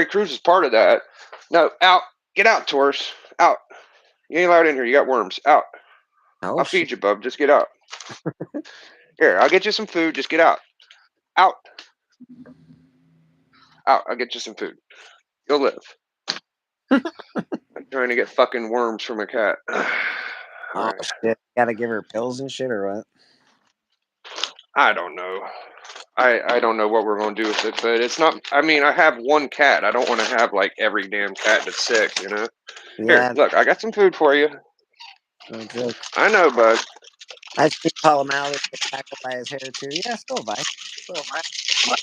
Crews is part of that. No, out, get out, Taurus, out. You ain't allowed in here. You got worms. Out. Oh I'll shit. feed you, bub. Just get out. Here, I'll get you some food. Just get out. Out. Out. I'll get you some food. You'll live. I'm trying to get fucking worms from a cat. All Oh right. shit. Gotta give her pills and shit or what? I don't know. I don't know what we're gonna do with it, but it's not. I mean, I have one cat. I don't want to have like every damn cat that's sick. You know. Here, Yeah, look. I got some food for you. no joke. I know, bud. I've seen Paul O'Malley get tackled by his hair too. Yeah, so have I. So have I.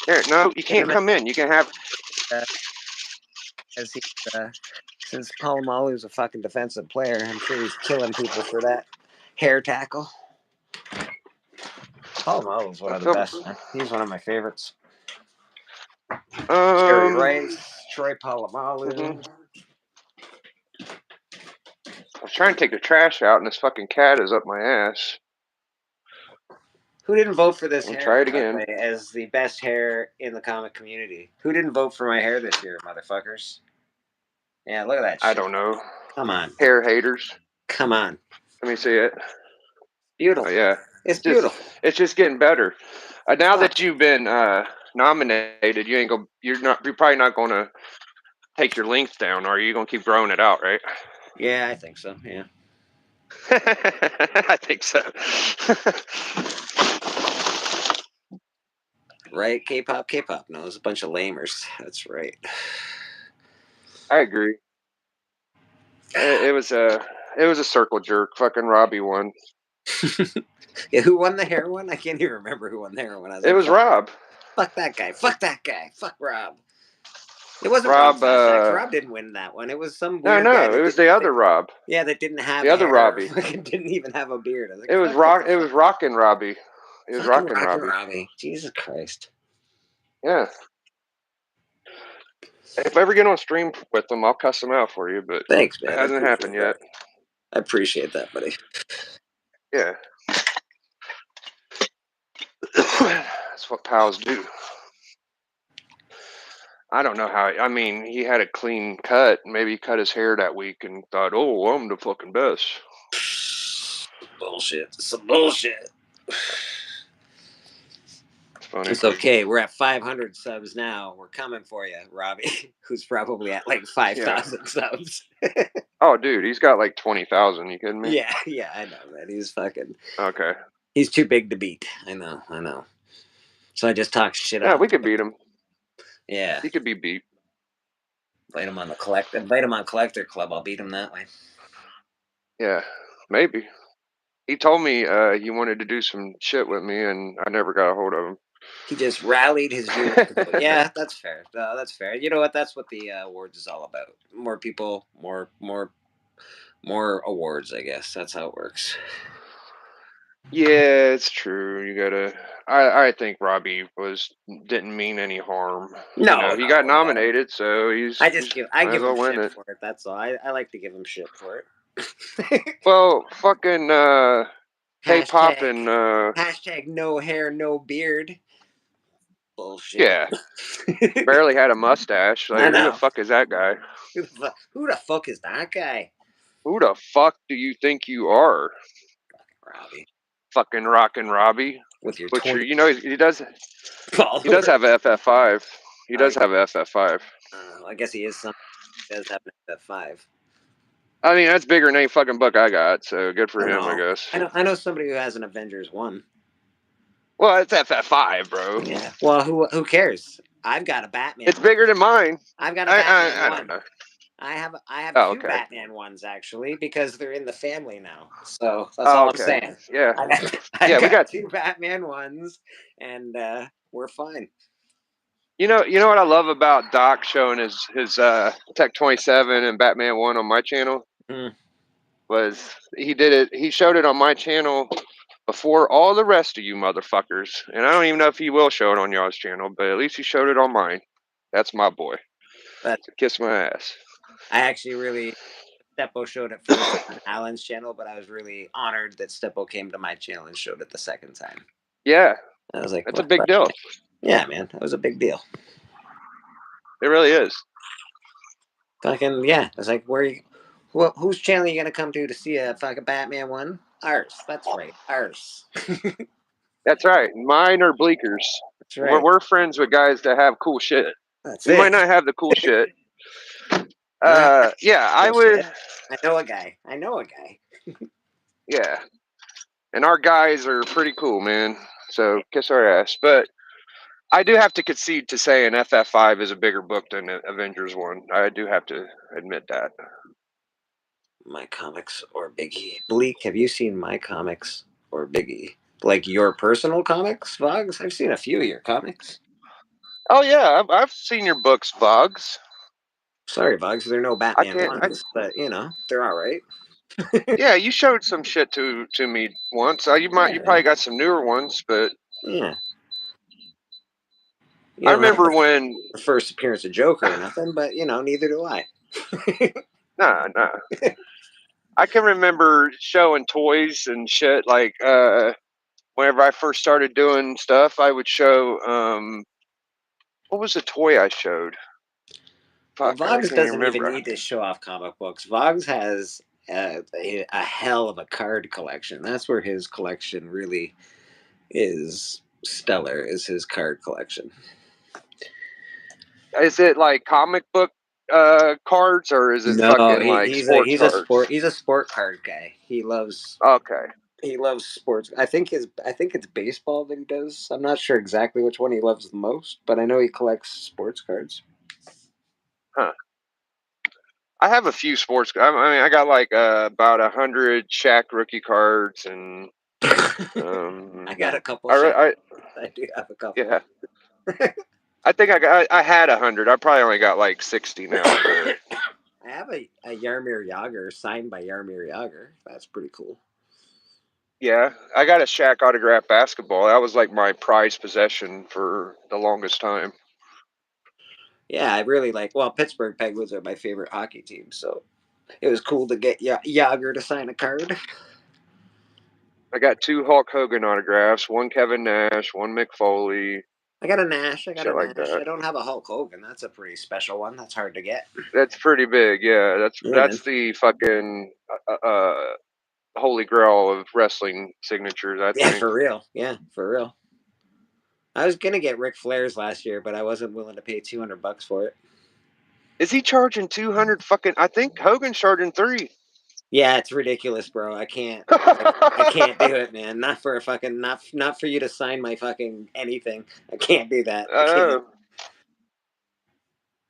Here, no, you Hit can't him come in. You can have. as he, uh, since Paul O'Malley was a fucking defensive player, I'm sure he's killing people for that hair tackle. Paul O'Malley was one I of the feel. best. Man. He's one of my favorites. Jerry Um. Rice, Troy Mhm. Polamalu. I was trying to take the trash out, and this fucking cat is up my ass. Who didn't vote for this I'll try hair, it by the again. way, as the best hair in the comic community? Who didn't vote for my hair this year, motherfuckers? Yeah, look at that I shit. don't know. Come on. Hair haters. Come on. Let me see it. Oh Beautiful. yeah. It's Just beautiful. it's just getting better. Now Fuck. that you've been nominated, you ain't go. You're probably not going to take your length down, are you? You're gonna keep growing it out, right? Yeah, I think so. Yeah. I think so. Right? K-pop, K-pop. No, it's a bunch of lamers. That's right. I agree. It was a circle jerk. Fucking Robbie won. Yeah, who won the hair one? I can't even remember who won the hair one. I was It like, was fuck, Rob. fuck that guy. Fuck that guy. Fuck Rob. It wasn't Rob Rob. Fat Facts. Rob didn't win that one. It was some No, weird guy no, it that was the didn't. other Rob. Yeah, that didn't have The other hair. Or Robbie. fucking didn't even have a beard. I was like, It was fuck, what rock. the It fuck? was rockin' Robbie. It was Fucking rockin' rockin' Robbie. Robbie. Jesus Christ. Yeah. If I ever get on stream with them, I'll cuss them out for you, but Thanks, it man. I hasn't appreciate happened that. yet. I appreciate that, buddy. Yeah. That's what pals do. I don't know how. I mean, he had a clean cut. Maybe he cut his hair that week and thought, "Oh, I'm the fucking best." Bullshit. Some bullshit. It's funny. It's okay. We're at 500 subs now. We're coming for you, Robbie, who's probably at like Yeah. 5,000 subs. Oh, dude, he's got like 20,000. You kidding me? Yeah, yeah, I know, man. He's fucking. Okay. He's too big to beat. I know, I know. So I just talk shit Yeah, on him. we could beat him. Yeah, He could be beat. invite him on the collect. Invite him on Collector Club. I'll beat him that way. Yeah, maybe. He told me he wanted to do some shit with me, and I never got a hold of him. He just rallied his viewers to vote. Yeah, that's fair. That's fair. You know what? That's what the awards is all about. More people, more awards. I guess that's how it works. Yeah, it's true. You gotta. I think Robbie didn't mean any harm. No, He got no. nominated, so I might as give him well win shit it. for it. That's all. I like to give him shit for it. Well, fucking K-pop hashtag and hashtag no hair, no beard. Bullshit. yeah, barely had a mustache. I Like, who the know. fuck is that guy? Who the fuck is that guy? Who the fuck do you think you are? Robbie. Fucking rockin' Robbie. With your Which 20 he does followers. have a FF5. He Oh, does have a FF5. I guess he is some. He does have an F5. I mean, that's bigger than any fucking book I got, so good for I him, I know. guess. I know somebody who has an Avengers 1. Well, it's FF5, bro. Yeah. Well, who cares? I've got a Batman It's 1. bigger than mine. I've got a Batman I don't 1. know. I have Oh, two okay. Batman ones actually because they're in the family now. So that's Oh, all I'm okay. saying. Yeah. I've Yeah, we got got. two Batman ones, and we're fine. You know what I love about Doc showing his Tech 27 and Batman 1 on my channel Mm. was he did it. He showed it on my channel before all the rest of you motherfuckers, and I don't even know if he will show it on y'all's channel, but at least he showed it on mine. That's my boy. But So kiss my ass. I actually really Steppo showed it first on Alan's channel, but I was really honored that Steppo came to my channel and showed it the second time. Yeah, I was like, that's a what? big deal. Yeah, man, that was a big deal. It really is. Fucking yeah. I was like, where you? Whose channel are you gonna come to see a fucking Batman one? Ours. That's right. Ours. That's right. Mine are Bleekers. That's right. We're friends with guys that have cool shit. That's We might it. not have the cool shit. I Yeah, I would. bullshit. I know a guy. I know a guy. Yeah, and our guys are pretty cool, man. So kiss our ass. But I do have to concede to say an FF5 is a bigger book than Avengers 1. I do have to admit that. My comics or Biggie. Bleak, have you seen my comics or Biggie? Like your personal comics, Vogs? I've seen a few of your comics. Oh yeah, I've seen your books, Bugs. Sorry, Vogs, they're no I Batman can't. ones, but they're all right. Yeah, you showed some shit to me once. You Yeah, probably man. got some newer ones, but Yeah. You I don't have remember when. the first appearance of Joker or nothing, but neither do I. Nah. I can remember showing toys and shit. Like whenever I first started doing stuff, I would show. What was the toy I showed? Well, Fuck, I Vogs can't even doesn't even remember. need to show off comic books. Vogs has a hell of a card collection. That's where his collection really is stellar. Is his card collection? Is it like comic book cards or is it No, fucking like sports cards? he's a sport card guy. Okay. He loves sports. I think it's baseball that he does. I'm not sure exactly which one he loves the most, but I know he collects sports cards. Huh. I have a few sports. I mean, I got like about 100 Shaq rookie cards, and I got a couple shots. I I do have a couple. yeah. I think I had 100. I probably only got like 60 now, but I have a Yarmir Yager signed by Yarmir Yager. That's pretty cool. yeah, I got a Shaq autograph basketball. That was like my prized possession for the longest time. Yeah, I really like. Well, Pittsburgh Penguins are my favorite hockey team, so it was cool to get Yager to sign a card. I got 2 Hulk Hogan autographs, 1 Kevin Nash, 1 Mick Foley, I got a Nash. I got a shit like Nash. that. I don't have a Hulk Hogan. That's a pretty special one. That's hard to get. That's pretty big. Yeah, Yeah, man. that's the fucking holy grail of wrestling signatures, I Yeah, think. for real. Yeah, for real. I was gonna get Ric Flair's last year, but I wasn't willing to pay $200 for it. Is he charging 200 fucking? I think Hogan's charging 3. Yeah, it's ridiculous, bro. I can't. I can't do it, man. Not for a fucking not for you to sign my fucking anything. I can't do that. I can't.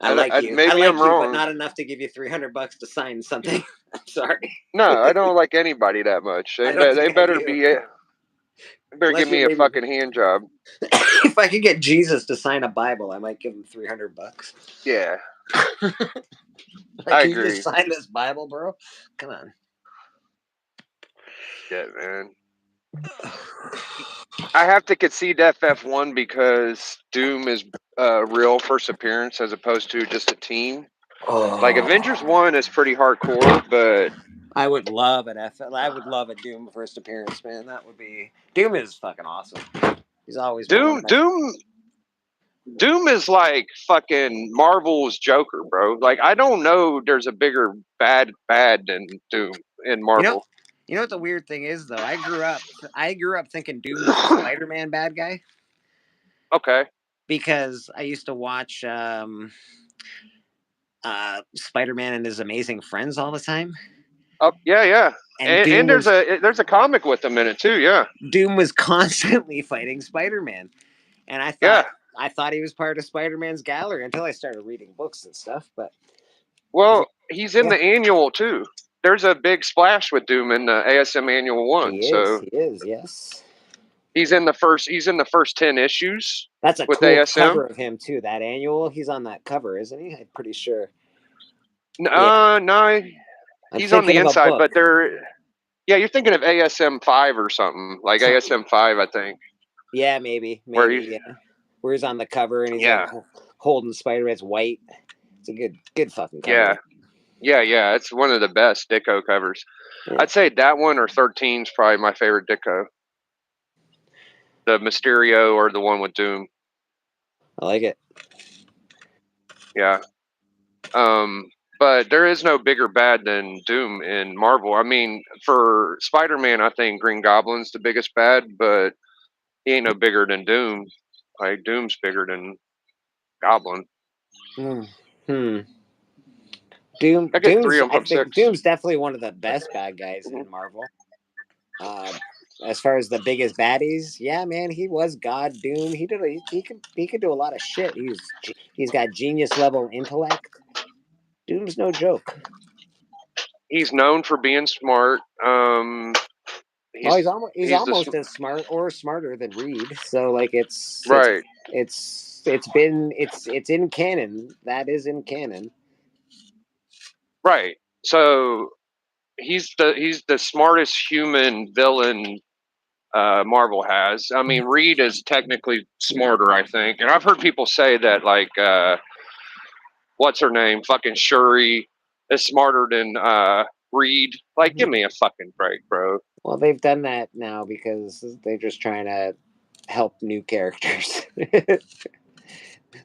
I like you. I Maybe I'm like you, but wrong. not enough to give you $300 to sign something. I'm sorry. No, I don't like anybody that much. I don't They think I better do. be. They better Unless give you're me a maybe fucking hand job. If I could get Jesus to sign a Bible, I might give him $300. Yeah, Like, I can you just agree. sign this Bible, bro? Come on. Shit, man. I have to concede FF1 because Doom is a real first appearance as opposed to just a team. Like Avengers 1 is pretty hardcore, but I would love an I would love a Doom first appearance, man. That would be Doom is fucking awesome. He's always been one Doom of my. Doom Doom is like fucking Marvel's Joker, bro. Like I don't know there's a bigger bad than Doom in You know, Marvel. you know what the weird thing is though. I grew up thinking Doom was the Spider-Man bad guy Okay. because I used to watch Spider-Man and His Amazing Friends all the time, Oh yeah, yeah. and And there's a comic with him in it too, yeah. Doom was constantly fighting Spider-Man, and Yeah. I thought he was part of Spider-Man's gallery until I started reading books and stuff. But Well, he's in yeah, the annual too. There's a big splash with Doom in the ASM annual one. he is. So He is. Yes. he's in the first 10 issues That's a with cool ASM. cover of him too. That annual, he's on that cover, isn't he? I'm pretty sure. Yeah, No, I'm he's on the thinking of a inside, book. but yeah, you're thinking of ASM 5 or something. Like Something. ASM 5, I think. Yeah, maybe, Where he's yeah. Where he's on the cover and he's like yeah. holding Spider-Man's white. It's a good fucking cover. Yeah. Yeah, it's one of the best Ditko covers. Yeah, I'd say that one or 13 is probably my favorite Ditko. The Mysterio or the one with Doom. I like it. Yeah. Um, but there is no bigger bad than Doom in Marvel. I mean, for Spider-Man, I think Green Goblin's the biggest bad, but he ain't no bigger than Doom. Like Doom's bigger than Goblin. Hmm. Hmm. Doom. I get three Doom's. of them I from think six. Doom's definitely one of the best bad guys Mhm. in Marvel. Uh, as far as the biggest baddies, yeah, man, he was God Doom. He could do a lot of shit. He's got genius level intellect. Doom's no joke. He's known for being smart. Oh, He's he's he's the almost as smart or smarter than Reed. So like right, it's in canon. That is in canon. right. So he's the smartest human villain Marvel has. I mean, Reed is technically smarter, I think, and I've heard people say that like what's her name, fucking Shuri is smarter than Reed. Like, give me a fucking break, bro. Well, they've done that now because they're just trying to help new characters.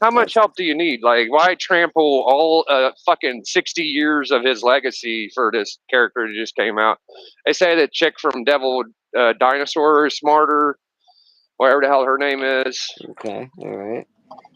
How much That's help do you need? Like, why trample all fucking 60 years of his legacy for this character that just came out? They say that chick from Devil Dinosaur is smarter, whatever the hell her name is. okay. All right.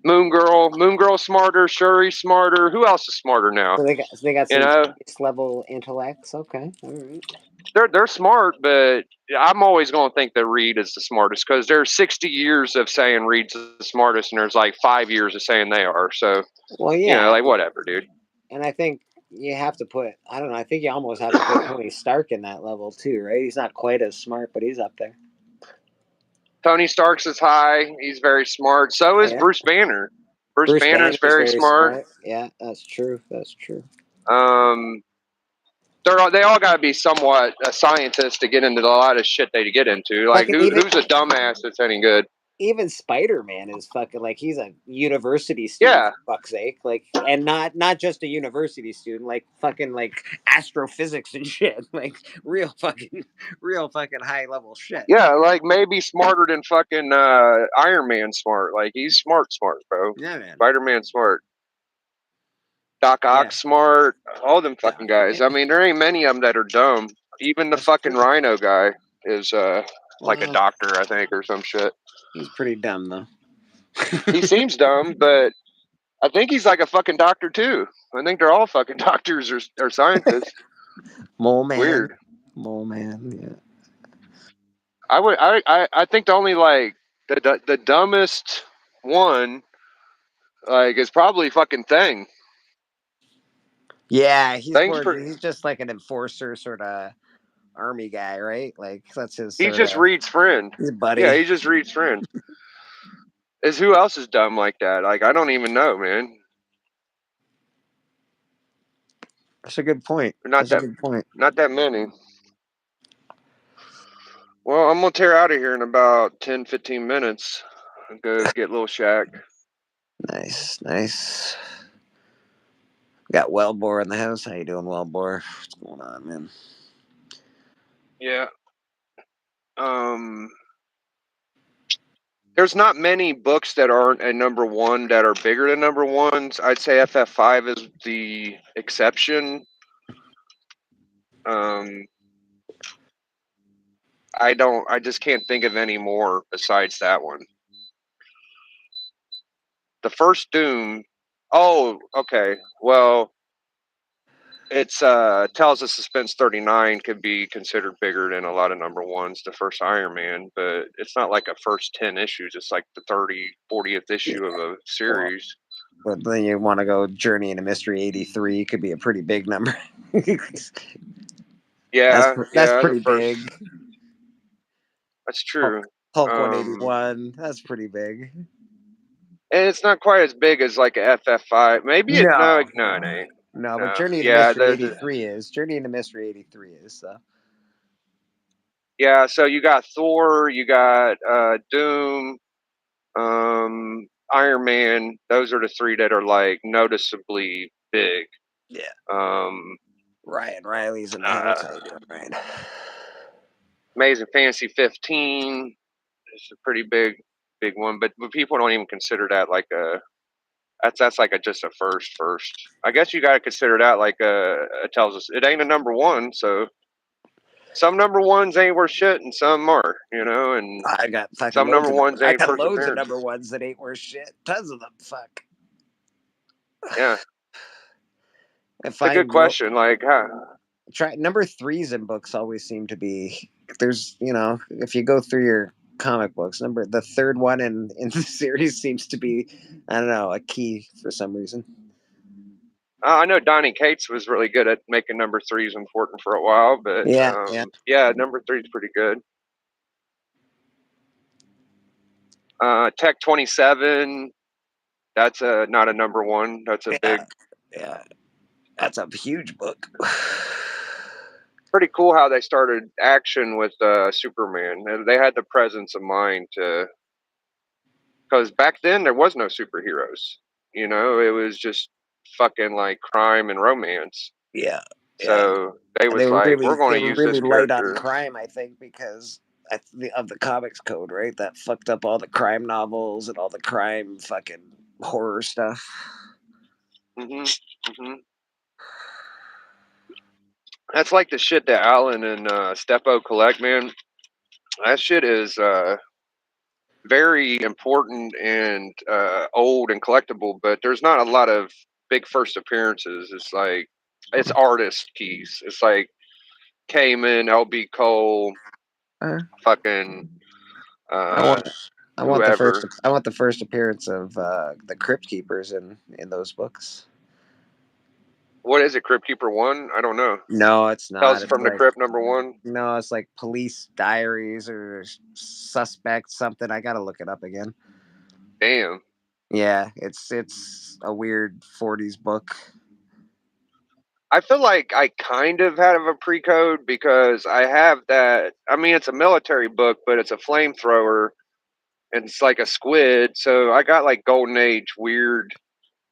Moon Girl smarter, Shuri smarter. Who else is smarter now? So they got You some know, genius level intellects. Okay. All right. they're smart, but I'm always going to think that Reed is the smartest because there's 60 years of saying Reed's the smartest, and there's like 5 years of saying they are. So Well, you know, yeah, like whatever, dude. and I think you have to put. I don't know. I think you almost have to put Tony Stark in that level too, right? He's not quite as smart, but he's up there. Tony Stark's is high. He's very smart. So is Yeah. Bruce Banner. Bruce Bruce Banner's Banner's very very smart. smart. Yeah, that's true. That's true. Um, they all got to be somewhat a scientist to get into a lot of shit they get into. Like Fucking who's a dumbass that's any good? even Spider Man is fucking like he's a university student Yeah, for fuck's sake, like, and not just a university student, like fucking like astrophysics and shit, like real fucking high level shit. yeah. Like maybe smarter than fucking Iron Man smart. Like he's smart, bro. Yeah, man. Spider Man smart. Doc Yeah, Ock smart. All them fucking Doc. guys. Yeah, I mean, there ain't many of them that are dumb. Even the that's fucking true. Rhino guy is like a Well, doctor, I think, or some shit. he's pretty dumb though. He seems dumb, but I think he's like a fucking doctor too. I think they're all fucking doctors or scientists. Mole man, Weird. mole man. Yeah. I think the only like the dumbest one like is probably fucking Thing. Yeah, Thing's pretty. he's just like an enforcer sort of army guy, right? Like that's his He sort just of reads friend. his Yeah, buddy. he just reads friend. Is who else is dumb like that? Like I don't even know, man. That's a good point. Not That's a that good point. not that many. Well, I'm gonna tear out of here in about 10, 15 minutes. I'll go get little Shack. Nice, nice. Got Wellbore in the house. How you doing, Wellbore? What's going on, man? Yeah. There's not many books that aren't a number one that are bigger than number ones. I'd say FF5 is the exception. Um, I just can't think of any more besides that one. The first Doom. Oh, okay. Well, it's Tales of Suspense 39 could be considered bigger than a lot of number ones. The first Iron Man, but it's not like a first 10 issues. It's like the 30, 40th Yeah. issue of a Well, series. but then you want to go Journey into Mystery 83 could be a pretty big number. Yeah, that's yeah, the pretty first. big. That's Hulk, true. Hulk Um, 181. That's pretty big. and it's not quite as big as like a FF5. Maybe it. No, No, no, it no, ain't. no. But No. Journey into Yeah, Mystery the 83 is. Journey into Mystery 83 is. So yeah. So you got Thor, you got Doom, Iron Man. Those are the three that are like noticeably big. yeah. Um, Ryan Riley's in the house. uh, How you doing, Ryan? Amazing Fantasy 15 is a pretty big one, but people don't even consider that like a. That's like a just a first. I guess you got to consider that like it tells us it ain't a number one. So some number ones ain't worth shit, and some are, and I got fucking some loads number of number. ones I ain't got first loads of appearances. number ones that ain't worth shit. Tons of them. Fuck. Yeah, I it's a good find question. Like, huh? try number threes in books always seem to be there's if you go through your comic books, the third one in the series seems to be, I don't know, a key for some reason. I know Donnie Cates was really good at making number threes important for a while, but Yeah, yeah. yeah, number three's pretty good. Tech 27, that's not a number one. That's a Yeah, big, yeah. That's a huge book. pretty cool how they started action with Superman. And they had the presence of mind to, because back then there was no superheroes. It was just fucking like crime and romance. Yeah, yeah. So they And was like, we're going they to were use this really light on character. crime, I think, because of the comics code, right? That fucked up all the crime novels and all the crime fucking horror stuff. hmm hmm That's like the shit that Alan and Steppo collect, man. That shit is very important and old and collectible, but there's not a lot of big first appearances. It's like it's artist keys. It's like Cayman, LB Cole, Uh, fucking I uh, want I want whoever. the first appearance of the Crypt Keepers in those books. What is it? Crypt Keeper 1? I don't know. No, it's not. Tales It's from the like Crypt number 1. no, it's like Police Diaries or Suspect something. I gotta look it up again. Damn. Yeah, it's a weird '40s book. I feel like I kind of have a pre-code because I have that. I mean, it's a military book, but it's a flamethrower and it's like a squid. So I got like Golden Age weird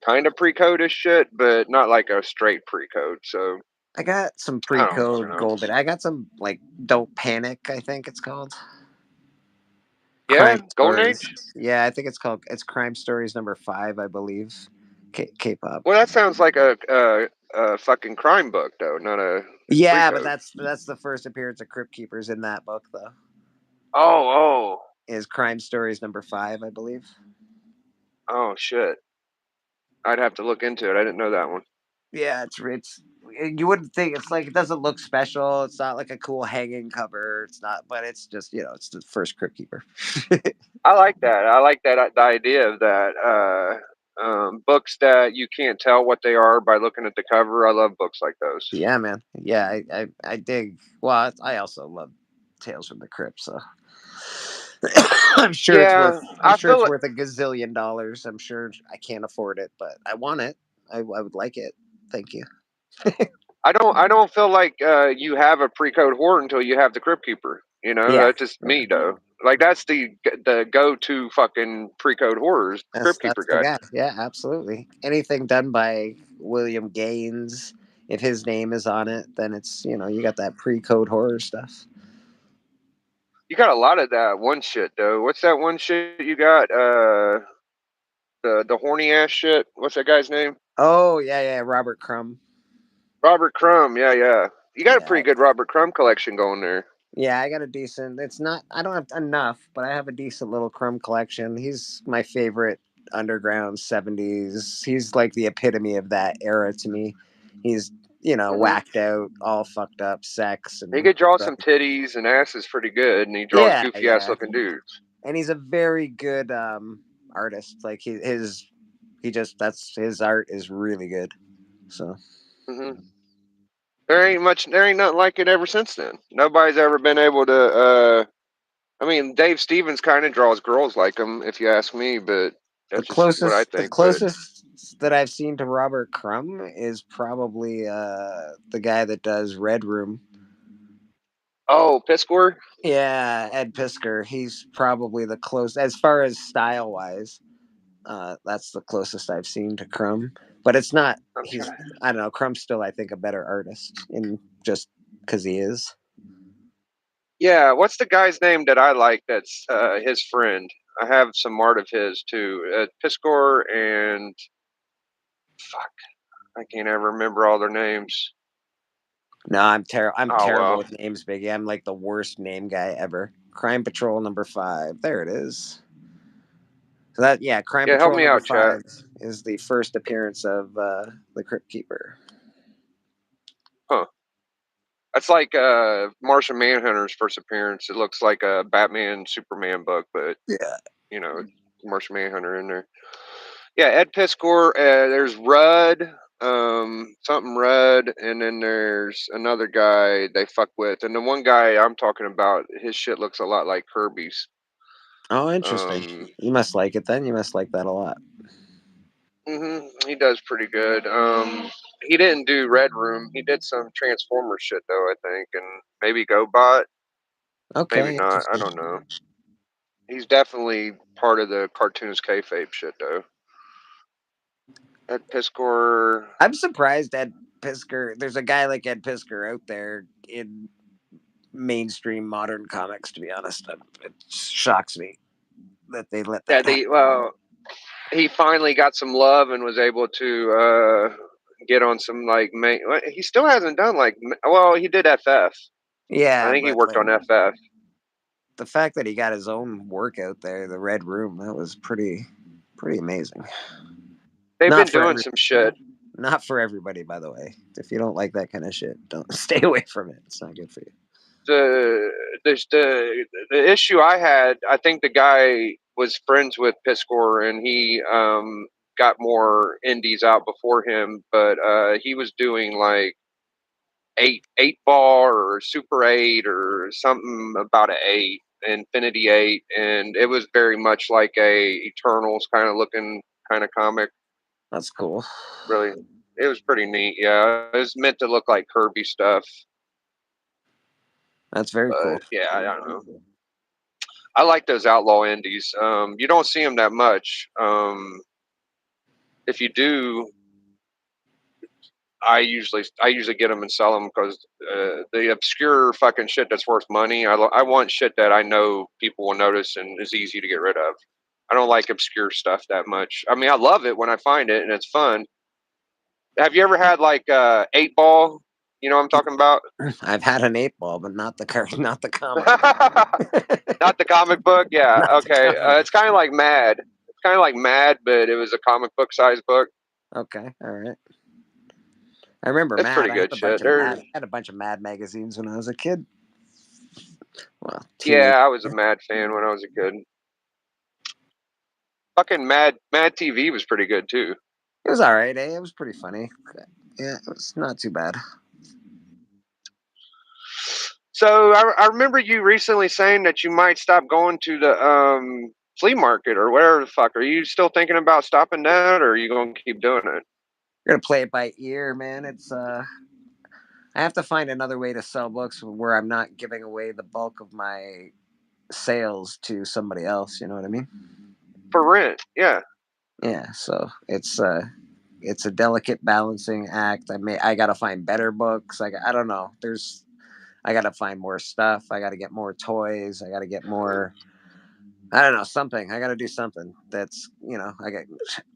kind of pre-code shit, but not like a straight pre-code. So I got some I don't pre-code know. golden. I got some like Don't Panic. I think it's called Yeah, Crime Golden Stories. Age. Yeah, I think it's Crime Stories number 5, I believe. K-pop. Well, that sounds like a fucking crime book, though, not a Yeah, but pre-code. that's the first appearance of Crypt Keepers in that book, though. Oh, Is Crime Stories number 5, I believe. oh, shit. I'd have to look into it. I didn't know that one. Yeah, it's you wouldn't think it's like it doesn't look special. It's not like a cool hanging cover. It's not, but it's just it's the first Crypt Keeper. I like that. I like that the idea of that. Books that you can't tell what they are by looking at the cover. I love books like those. Yeah, man. Yeah, I dig. Well, I also love Tales from the Crypt. So I'm sure it's Yeah, worth. I'm I sure feel it's like worth $1 gazillion. I'm sure I can't afford it, but I want it. I would like it. Thank you. I don't feel like you have a pre-code horror until you have the Crypt Keeper. Yeah, That's just yeah. me though. Like that's the go-to fucking pre-code horrors, That's Crypt Keeper that's the guy. guy. Yeah, absolutely. Anything done by William Gaines, if his name is on it, then it's you got that pre-code horror stuff. You got a lot of that one shit though. What's that one shit you got? The horny ass shit. What's that guy's name? Oh yeah, yeah, Robert Crumb. Robert Crumb. Yeah, yeah. You got a Yeah, pretty good Robert Crumb collection going there. yeah, I got a decent. It's not. I don't have enough, but I have a decent little Crumb collection. He's my favorite underground '70s. He's like the epitome of that era to me. He's Hmm. whacked out, all fucked up, sex He and could draw some drugs. titties and asses pretty good, and he draws Yeah, goofy ass yeah, looking dudes. and he's a very good artist. Like he just that's his art is really good. So Hmm. There ain't nothing like it ever since then. Nobody's ever been able to. I mean, Dave Stevens kind of draws girls like him, if you ask me, but that's just what I the think. But closest that I've seen to Robert Crumb is probably the guy that does Red Room. oh, Piscor. Yeah, Ed Pisker. He's probably the close as far as style wise. That's the closest I've seen to Crumb. But it's not. I'm He's. trying. I don't know. Crumb's still, I think, a better artist in just because he is. Yeah, what's the guy's name that I like? That's his friend. I have some art of his too. Piscor and fuck, I can't ever remember all their names. No, I'm terrible. I'm Oh terrible well. with names, Biggie. I'm like the worst name guy ever. Crime Patrol number 5. There it is. So that yeah, Crime Yeah, help Patrol me number out, chat. five is the first appearance of the Crypt Keeper. Huh? That's like Martian Manhunter's first appearance. It looks like a Batman Superman book, but Yeah. Martian Manhunter in there. Yeah, Ed Piscor. There's Rudd, something Rudd, and then there's another guy they fuck with, and the one guy I'm talking about, his shit looks a lot like Kirby's. Oh, interesting. Um, You must like it then. You must like that a lot. he does pretty good. He didn't do Red Room. He did some Transformer shit though, I think, and maybe GoBot, maybe Okay, not. I interesting. don't know. He's definitely part of the cartoons kayfabe shit though. Ed Piscor. I'm surprised Ed Pisker. There's a guy like Ed Pisker out there in mainstream modern comics. To be honest, it shocks me that they let Yeah, that happen. he finally got some love and was able to get on some like main. Well, he still hasn't done like. Well, he did FF. I Yeah, think he but worked like on FF. the fact that he got his own work out there, the Red Room, that was pretty amazing. They've Not been for doing every, some shit. not for everybody, by the way. If you don't like that kind of shit, don't stay away from it. It's not good for you. The the issue I had, I think the guy was friends with Piscor, and he got more indies out before him, but he was doing like eight ball or Super 8 or something about an 8, Infinity 8, and it was very much like a Eternals kind of looking kind of comic. That's cool. Really, it was pretty neat. Yeah, it was meant to look like Kirby stuff, That's very cool. but yeah, I don't know. I like those outlaw indies. You don't see them that much. If you do, I usually get them and sell them because the obscure fucking shit that's worth money. I want shit that I know people will notice and is easy to get rid of. I don't like obscure stuff that much. I mean, I love it when I find it and it's fun. Have you ever had like 8 ball? You know what I'm talking about? I've had an 8 ball, but not the card, not the comic. Not the comic book. Yeah. Not the Okay. comic. It's kind of like Mad. It's kind of like Mad, but it was a comic book size book. Okay, all right. I remember It's Mad. pretty I had good a bunch shit. of Mad. I had a bunch of Mad magazines when I was a kid. Well, teenage. Yeah, I was a Mad fan when I was a kid. Fucking Mad TV was pretty good too. It was all right. Eh? It was pretty funny. Yeah, it was not too bad. So I remember you recently saying that you might stop going to the flea market or whatever the fuck. Are you still thinking about stopping that, or are you gonna keep doing it? We're gonna play it by ear, man. It's I have to find another way to sell books where I'm not giving away the bulk of my sales to somebody else. You know what I mean? For rent, yeah. Yeah. So it's a delicate balancing act. I gotta find better books. I don't know. I gotta find more stuff. I gotta get more toys. I gotta get more. I don't know something. I gotta do something that's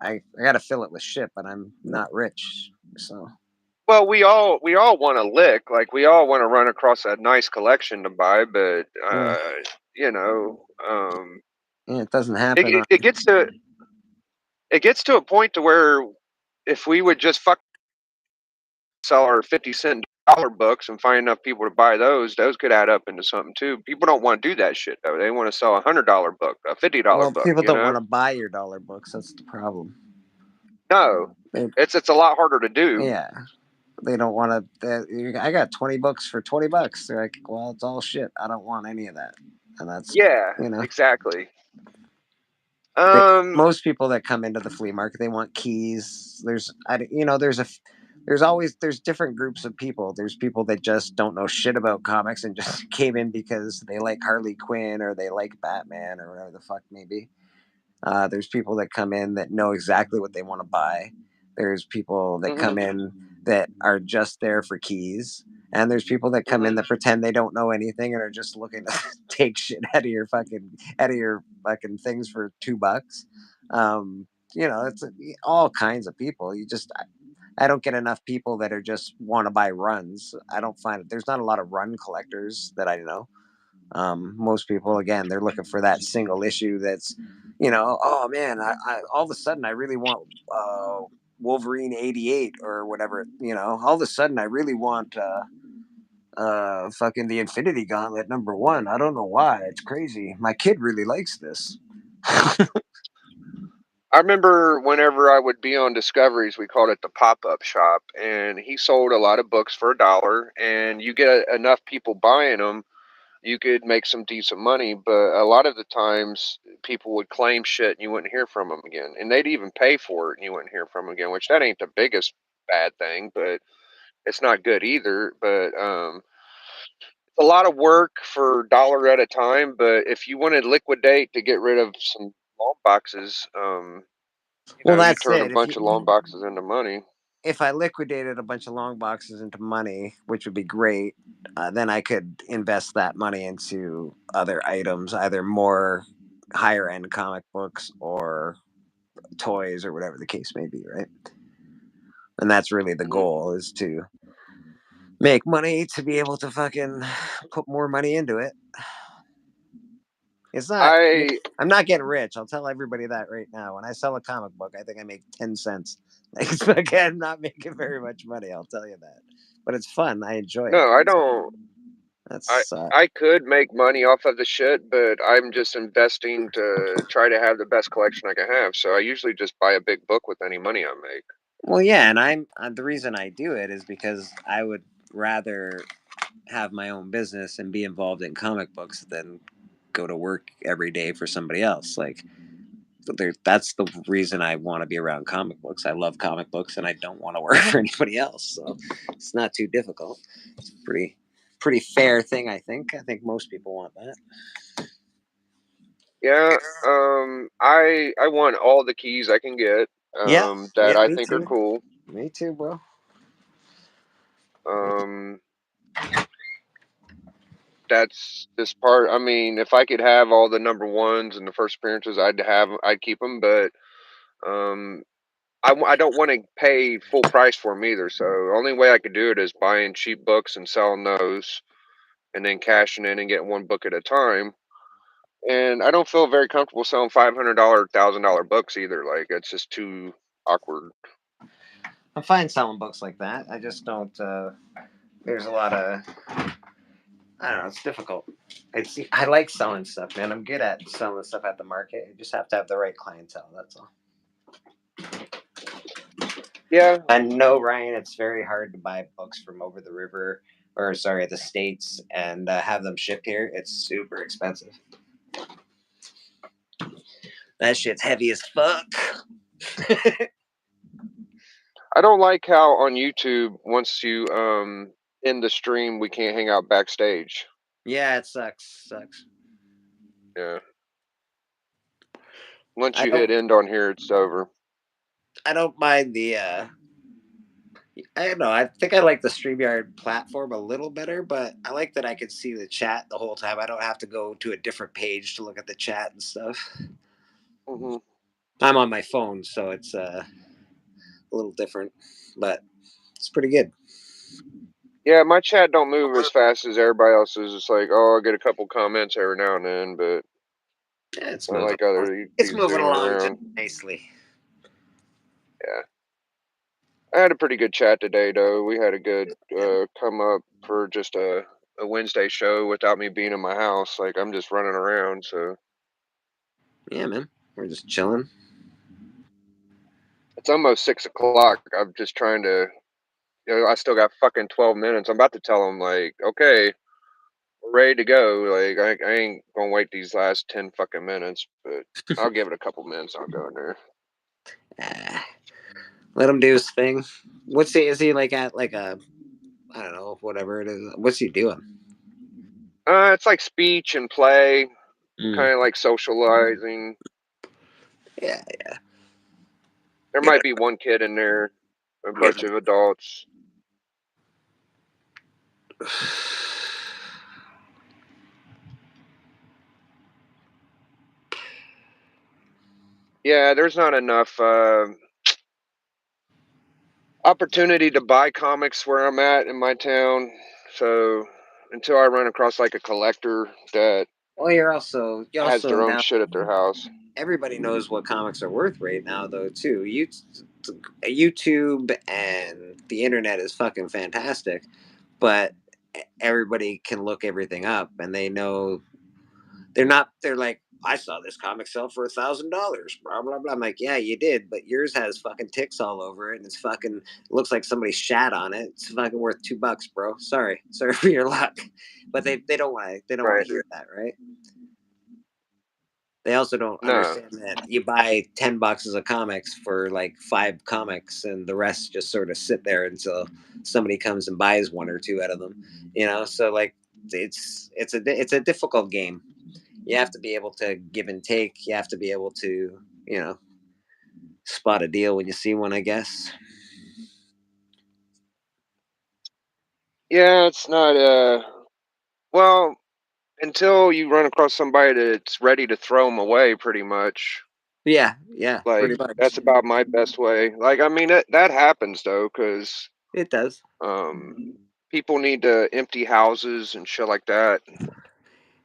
I gotta fill it with shit, but I'm not rich, so Well, we all want to lick, like we all want to run across a nice collection to buy, but yeah, you know, yeah. It doesn't it, happen it, on. it gets to it gets to a point to where if we would just fuck sell our 50 cent dollar books and find enough people to buy those could add up into something too. People don't want to do that shit though. They want to sell $100 book, a $50 Well, book. people don't want to buy your dollar books. That's the problem. No, They, it's a lot harder to do. yeah, they don't want to. I got 20 books for $20. They're like, well, it's all shit. I don't want any of that, and that's Yeah, you know. exactly. They, Um, most people that come into the flea market, they want keys. There's different groups of people. There's people that just don't know shit about comics and just came in because they like Harley Quinn or they like Batman or whatever the fuck maybe. There's people that come in that know exactly what they want to buy. There's people that come mhm, in that are just there for keys. And there's people that come in mhm. that pretend they don't know anything and are just looking to take shit out of your fucking things for $2. It's all kinds of people. I don't get enough people that are just want to buy runs. I don't find it. There's not a lot of run collectors that I know. Most people, again, they're looking for that single issue that's, oh man, I all of a sudden I really want Wolverine 88 or whatever, all of a sudden I really want fucking the Infinity Gauntlet #1. I don't know why. It's crazy. My kid really likes this. I remember whenever I would be on Discoveries, we called it the pop up shop, and he sold a lot of books for $1, and you get enough people buying them, you could make some decent money. But a lot of the times, people would claim shit, and you wouldn't hear from them again, and they'd even pay for it, and you wouldn't hear from them again. Which that ain't the biggest bad thing, but it's not good either. But a lot of work for $1 at a time. But if you wanted to liquidate to get rid of some long boxes, Well, you that's turn a it. bunch of long boxes into money. If I liquidated a bunch of long boxes into money, which would be great, then I could invest that money into other items, either more higher end comic books or toys or whatever the case may be, right? And that's really the Mhm. goal, is to make money to be able to fucking put more money into it. It's not. I I'm not getting rich. I'll tell everybody that right now. When I sell a comic book, I think I make 10 cents. Like, it's again, I'm not making very much money. I'll tell you that. But it's fun. I enjoy it. no, I don't. I That's I could make money off of the shit, but I'm just investing to try to have the best collection I can have. So I usually just buy a big book with any money I make. well, yeah. And the reason I do it is because I would rather have my own business and be involved in comic books than go to work every day for somebody else. Like, that's the reason I want to be around comic books. I love comic books and I don't want to work for anybody else. So it's not too difficult. It's a pretty fair thing, I think. I think most people want that. Yeah, I want all the keys I can get. Yeah, That yeah, I me think are too. cool. Me too, bro. Um, that's this part. I mean, if I could have all the #1s and the first appearances, I'd keep them. But um, I don't want to pay full price for them either. So the only way I could do it is buying cheap books and selling those, and then cashing in and getting one book at a time. And I don't feel very comfortable selling $500, $1,000 books either. Like it's just too awkward. I'm fine selling books like that. I just don't. There's a lot of. I don't know. It's difficult. I like selling stuff, man. I'm good at selling stuff at the market. You just have to have the right clientele. That's all. Yeah, I know, Ryan. It's very hard to buy books from over the river. or sorry, the states, and have them shipped here, it's super expensive. That shit's heavy as fuck. I don't like how on YouTube once you end the stream we can't hang out backstage. Yeah, it sucks. Yeah. Once I you hit don't end on here, it's over. I don't mind the I don't know. I think I like the StreamYard platform a little better, but I like that I can see the chat the whole time. I don't have to go to a different page to look at the chat and stuff. Hmm. I'm on my phone, so it's a little different, but it's pretty good. Yeah, my chat don't move as fast as everybody else's. It's like, oh, I get a couple comments every now and then, but Yeah, it's not moving. like other It's YouTubes moving zooming along just around. nicely. Yeah. I had a pretty good chat today, though. We had a good come up for just a Wednesday show without me being in my house. Like, I'm just running around, so Yeah, man. We're just chilling. it's almost 6 o'clock. I'm just trying to, I still got fucking 12 minutes. I'm about to tell them, like, okay, we're ready to go. Like, I ain't gonna wait these last 10 fucking minutes, but I'll give it a couple minutes. I'll go in there. Ah, let him do his thing. What's he? Is he like at like a? I don't know, whatever it is. What's he doing? It's like speech and play, Mm. kind of like socializing. Yeah, There yeah. might be one kid in there, a Get bunch of adults. Yeah, there's not enough opportunity to buy comics where I'm at in my town. So until I run across like a collector that Well, you has also their own now shit at their house. everybody knows what comics are worth right now, though. Too YouTube and the internet is fucking fantastic, but everybody can look everything up, and they know they're not. They're like, I saw this comic sell for $1,000. Blah blah blah. I'm like, yeah, you did, but yours has fucking ticks all over it, and it's fucking it looks like somebody shat on it. It's fucking worth $2, bro. Sorry for your luck. But they don't want to Right. hear that, right? They also don't No. understand that you buy 10 boxes of comics for like 5 comics, and the rest just sort of sit there until somebody comes and buys one or two out of them. So like it's a difficult game. You have to be able to give and take. You have to be able to spot a deal when you see one, I guess. Yeah, it's not well, until you run across somebody that's ready to throw them away pretty much. Yeah, Like pretty much. that's about my best way. Like I mean that happens though cuz It does. um people need to empty houses and shit like that.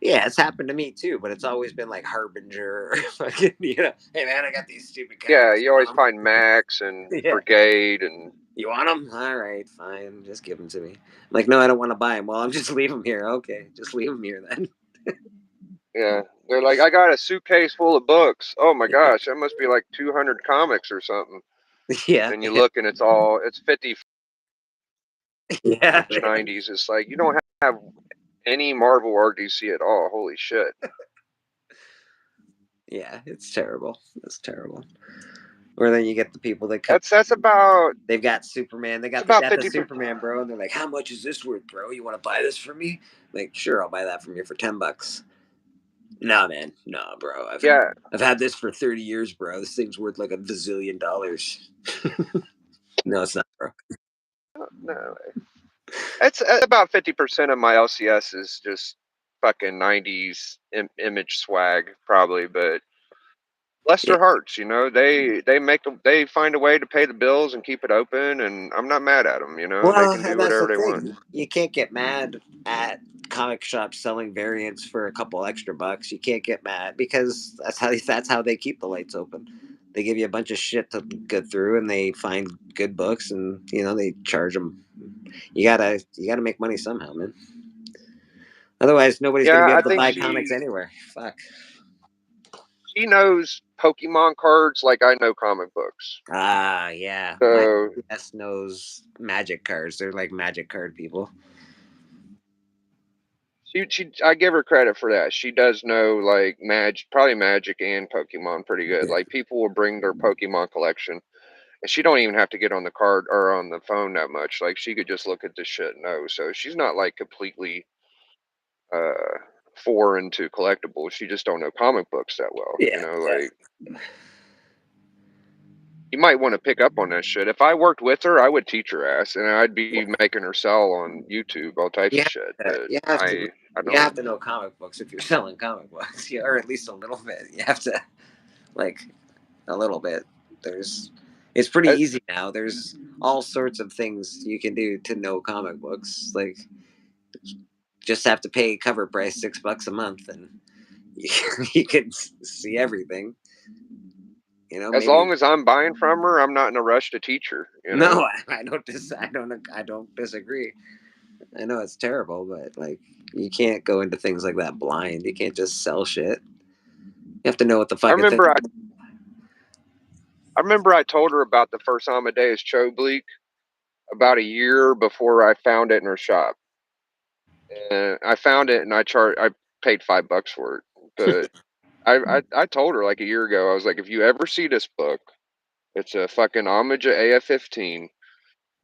Yeah, it's happened to me too, but it's always been like Harbinger, or fucking, hey man, I got these stupid Yeah, cards. you You always want find Max and them? Yeah. Brigade and You want them? All right, fine. Just give them to me. I'm like, no, I don't want to buy them. Well, I'm just leave them here. Okay, just leave them here then. yeah, they're like, I got a suitcase full of books. Oh my gosh, that must be like 200 comics or something. Yeah, And you look and it's 50 yeah, 90s. It's like you don't have any Marvel or DC at all. Holy shit. yeah. It's terrible. It's terrible. Or then you get the people that come. That's about They've got Superman. it's They about got the 50. Superman, bro, and they're like, "How much is this worth, bro? You want to buy this from me?" Like, sure, I'll buy that from you for $10. Nah, man, nah, bro. Yeah, I've had this for 30 years, bro. This thing's worth like $1 bazillion. No, it's not, bro. no. It's about 50% of my LCS is just fucking 90s image swag probably, but bless Yeah. their hearts, they find a way to pay the bills and keep it open, and I'm not mad at them. They Well, can and do that's the whatever they want. thing. You can't get mad at comic shops selling variants for a couple extra bucks. You can't get mad because that's how they keep the lights open. They give you a bunch of shit to get through, and they find good books, and they charge them. You gotta make money somehow, man. Otherwise, nobody's gonna Yeah, be I able to think buy comics she anywhere. Fuck. she knows Pokemon cards like I know comic books. Ah, yeah. My So S knows magic cards. They're like magic card people. I give her credit for that. She does know like probably Magic and Pokemon pretty good. Like people will bring their Pokemon collection, and she don't even have to get on the card or on the phone that much. Like she could just look at this shit and know. So she's not like completely uh foreign to collectibles. She just don't know comic books that well. You Yeah, know, yeah. like you might want to pick up on that shit. If I worked with her, I would teach her ass, and I'd be making her sell on YouTube all types of You shit. But you have to I you don't. have to know comic books if you're selling comic books, yeah, or at least a little bit. You have to like a little bit. There's it's pretty I, easy now. There's all sorts of things you can do to know comic books. Like just have to pay cover price $6 a month, and you, you can see everything. You know, as maybe long as I'm buying from her, I'm not in a rush to teach her. You know. no, I don't disagree. I know it's terrible, but like you can't go into things like that blind. You can't just sell shit. You have to know what the I fucking thing. remember I, I remember I told her about the first Amadeus Cho Bleak about a year before I found it in her shop. And I found it and I paid $5 for it. But I told her like a year ago, I was like, if you ever see this book, it's a fucking homage of AF-15.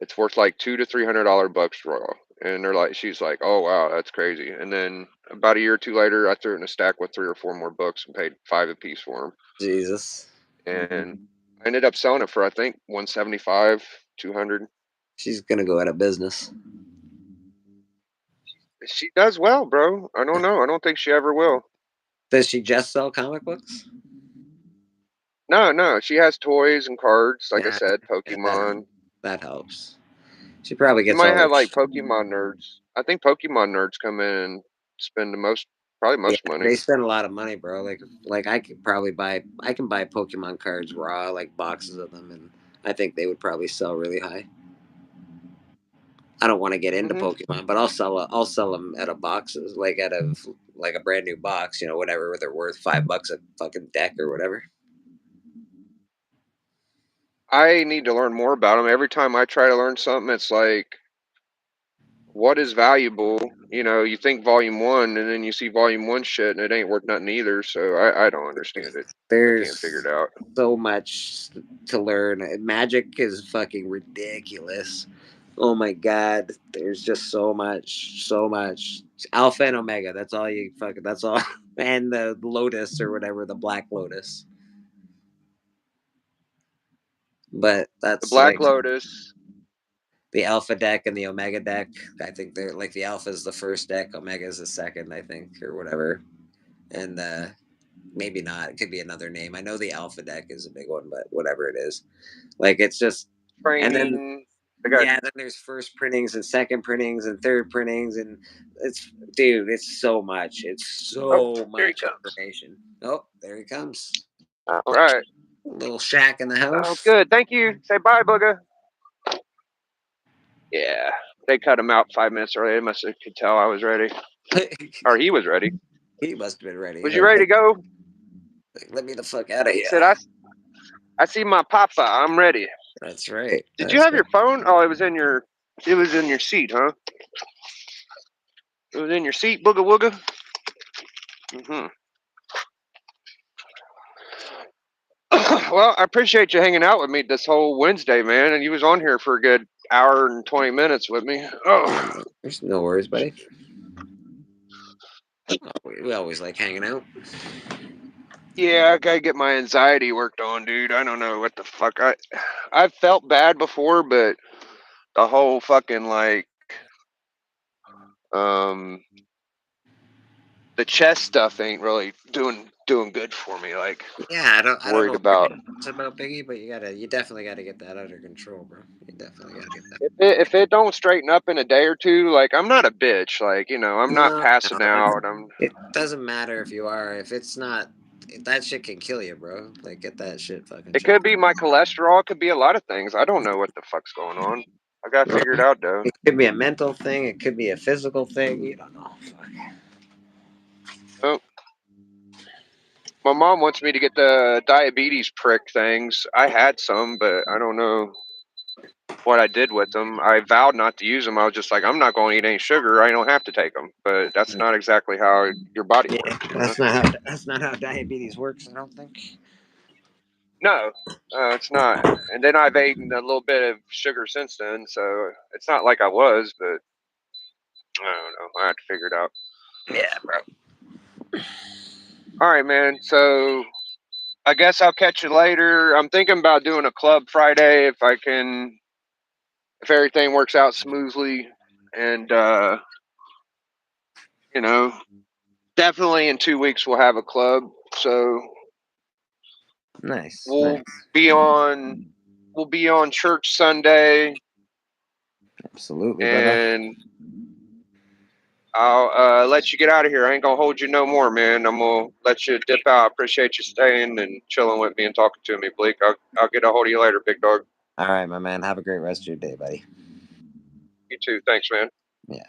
It's worth like $200 to $300 bucks raw. And she's like, oh wow, that's crazy. And then about a year or two later, I threw it in a stack with 3 or 4 more books and paid five a piece for them. Jesus, And I ended up selling it for I think 175, 200. she's gonna go out of business. She does well, bro. I don't know. I don't think she ever will. Does she just sell comic books? No, no. She has toys and cards. Like I Yeah, said, that Pokemon. that helps. She probably She gets might all her. have like Pokemon nerds. I think Pokemon nerds come in and spend probably Yeah, most money. they spend a lot of money, bro. Like I can buy Pokemon cards raw, like boxes of them, and I think they would probably sell really high. I don't want to get into Hmm. Pokemon, but I'll sell them at a boxes, like out of like a brand new box, whatever they're worth, $5 a fucking deck or whatever. I need to learn more about them. Every time I try to learn something, it's like, what is valuable? You know, you think volume one, and then you see volume one shit, and it ain't worth nothing either. So I don't understand it. I can't figure There's it out. so much to learn. Magic is fucking ridiculous. Oh my god, there's just so much, so much. Alpha and Omega. That's all you fucking. That's all. And the Lotus or whatever, the Black Lotus. But The that's Black like Lotus. the Alpha deck and the Omega deck. I think they're like the Alpha is the first deck, Omega is the second, I think, or whatever. And maybe not. It could be another name. I know the Alpha deck is a big one, but whatever it is, like it's just. And then Training. They got yeah, then there's first printings and second printings and third printings, and it's dude, it's so much. It's oh, so here he much comes. information. Oh, there he comes. All right. Little shack in the Oh, house. good. Thank you. Say bye, Booga. Yeah. They cut him out 5 minutes early. They must have could tell I was ready. Or he was ready. He must have been ready. Was you ready to go? Let me the fuck out of He here. said, I see my papa. I'm ready. That's right. Did you That's have right. your phone? Oh, it was in your seat, huh? It was in your seat, Booga Wooga? Hmm. Well, I appreciate you hanging out with me this whole Wednesday, man. And you was on here for a good hour and 20 minutes with me. Yeah, Oh, there's no worries, buddy. We always like hanging out. yeah, I gotta get my anxiety worked on, dude. I don't know what the fuck. I've felt bad before, but the whole fucking like um the chest stuff ain't really doing good for me. Like Yeah, I don't worried know what about it's about, Biggie, but you definitely gotta get that under control, bro. You definitely gotta get that. if it don't straighten up in a day or two. Like I'm not a bitch. Like I'm not No, passing no, that's out. I'm. it. Doesn't matter if you are. If it's not, that shit can kill you, bro. Like get that shit fucking It could checked. be my cholesterol. It could be a lot of things. I don't know what the fuck's going on. I gotta Well, figure it out though. it could be a mental thing. It could be a physical thing. You don't know. Fuck. Oh, my mom wants me to get the diabetes prick things. I had some, but I don't know. what I did with them. I vowed not to use them. I was just like, I'm not going to eat any sugar. I don't have to take them. But that's not exactly how your body works. You know? That's not how diabetes works. I don't think. No, it's not. And then I've eaten a little bit of sugar since then, so it's not like I was. But I don't know. I have to figure it out. Yeah, bro. All right, man. So I guess I'll catch you later. I'm thinking about doing a club Friday if I can, if everything works out smoothly, and you know, definitely in 2 weeks we'll have a club. So Nice, we'll nice. be on we'll be on church Sunday, Absolutely, brother. and I'll let you get out of here. I ain't gonna hold you no more, man. I'm gonna let you dip out. I appreciate you staying and chilling with me and talking to me, Bleak. I'll get a hold of you later, big dog. All right, my man. Have a great rest of your day, buddy. You too. Thanks, man. Yeah.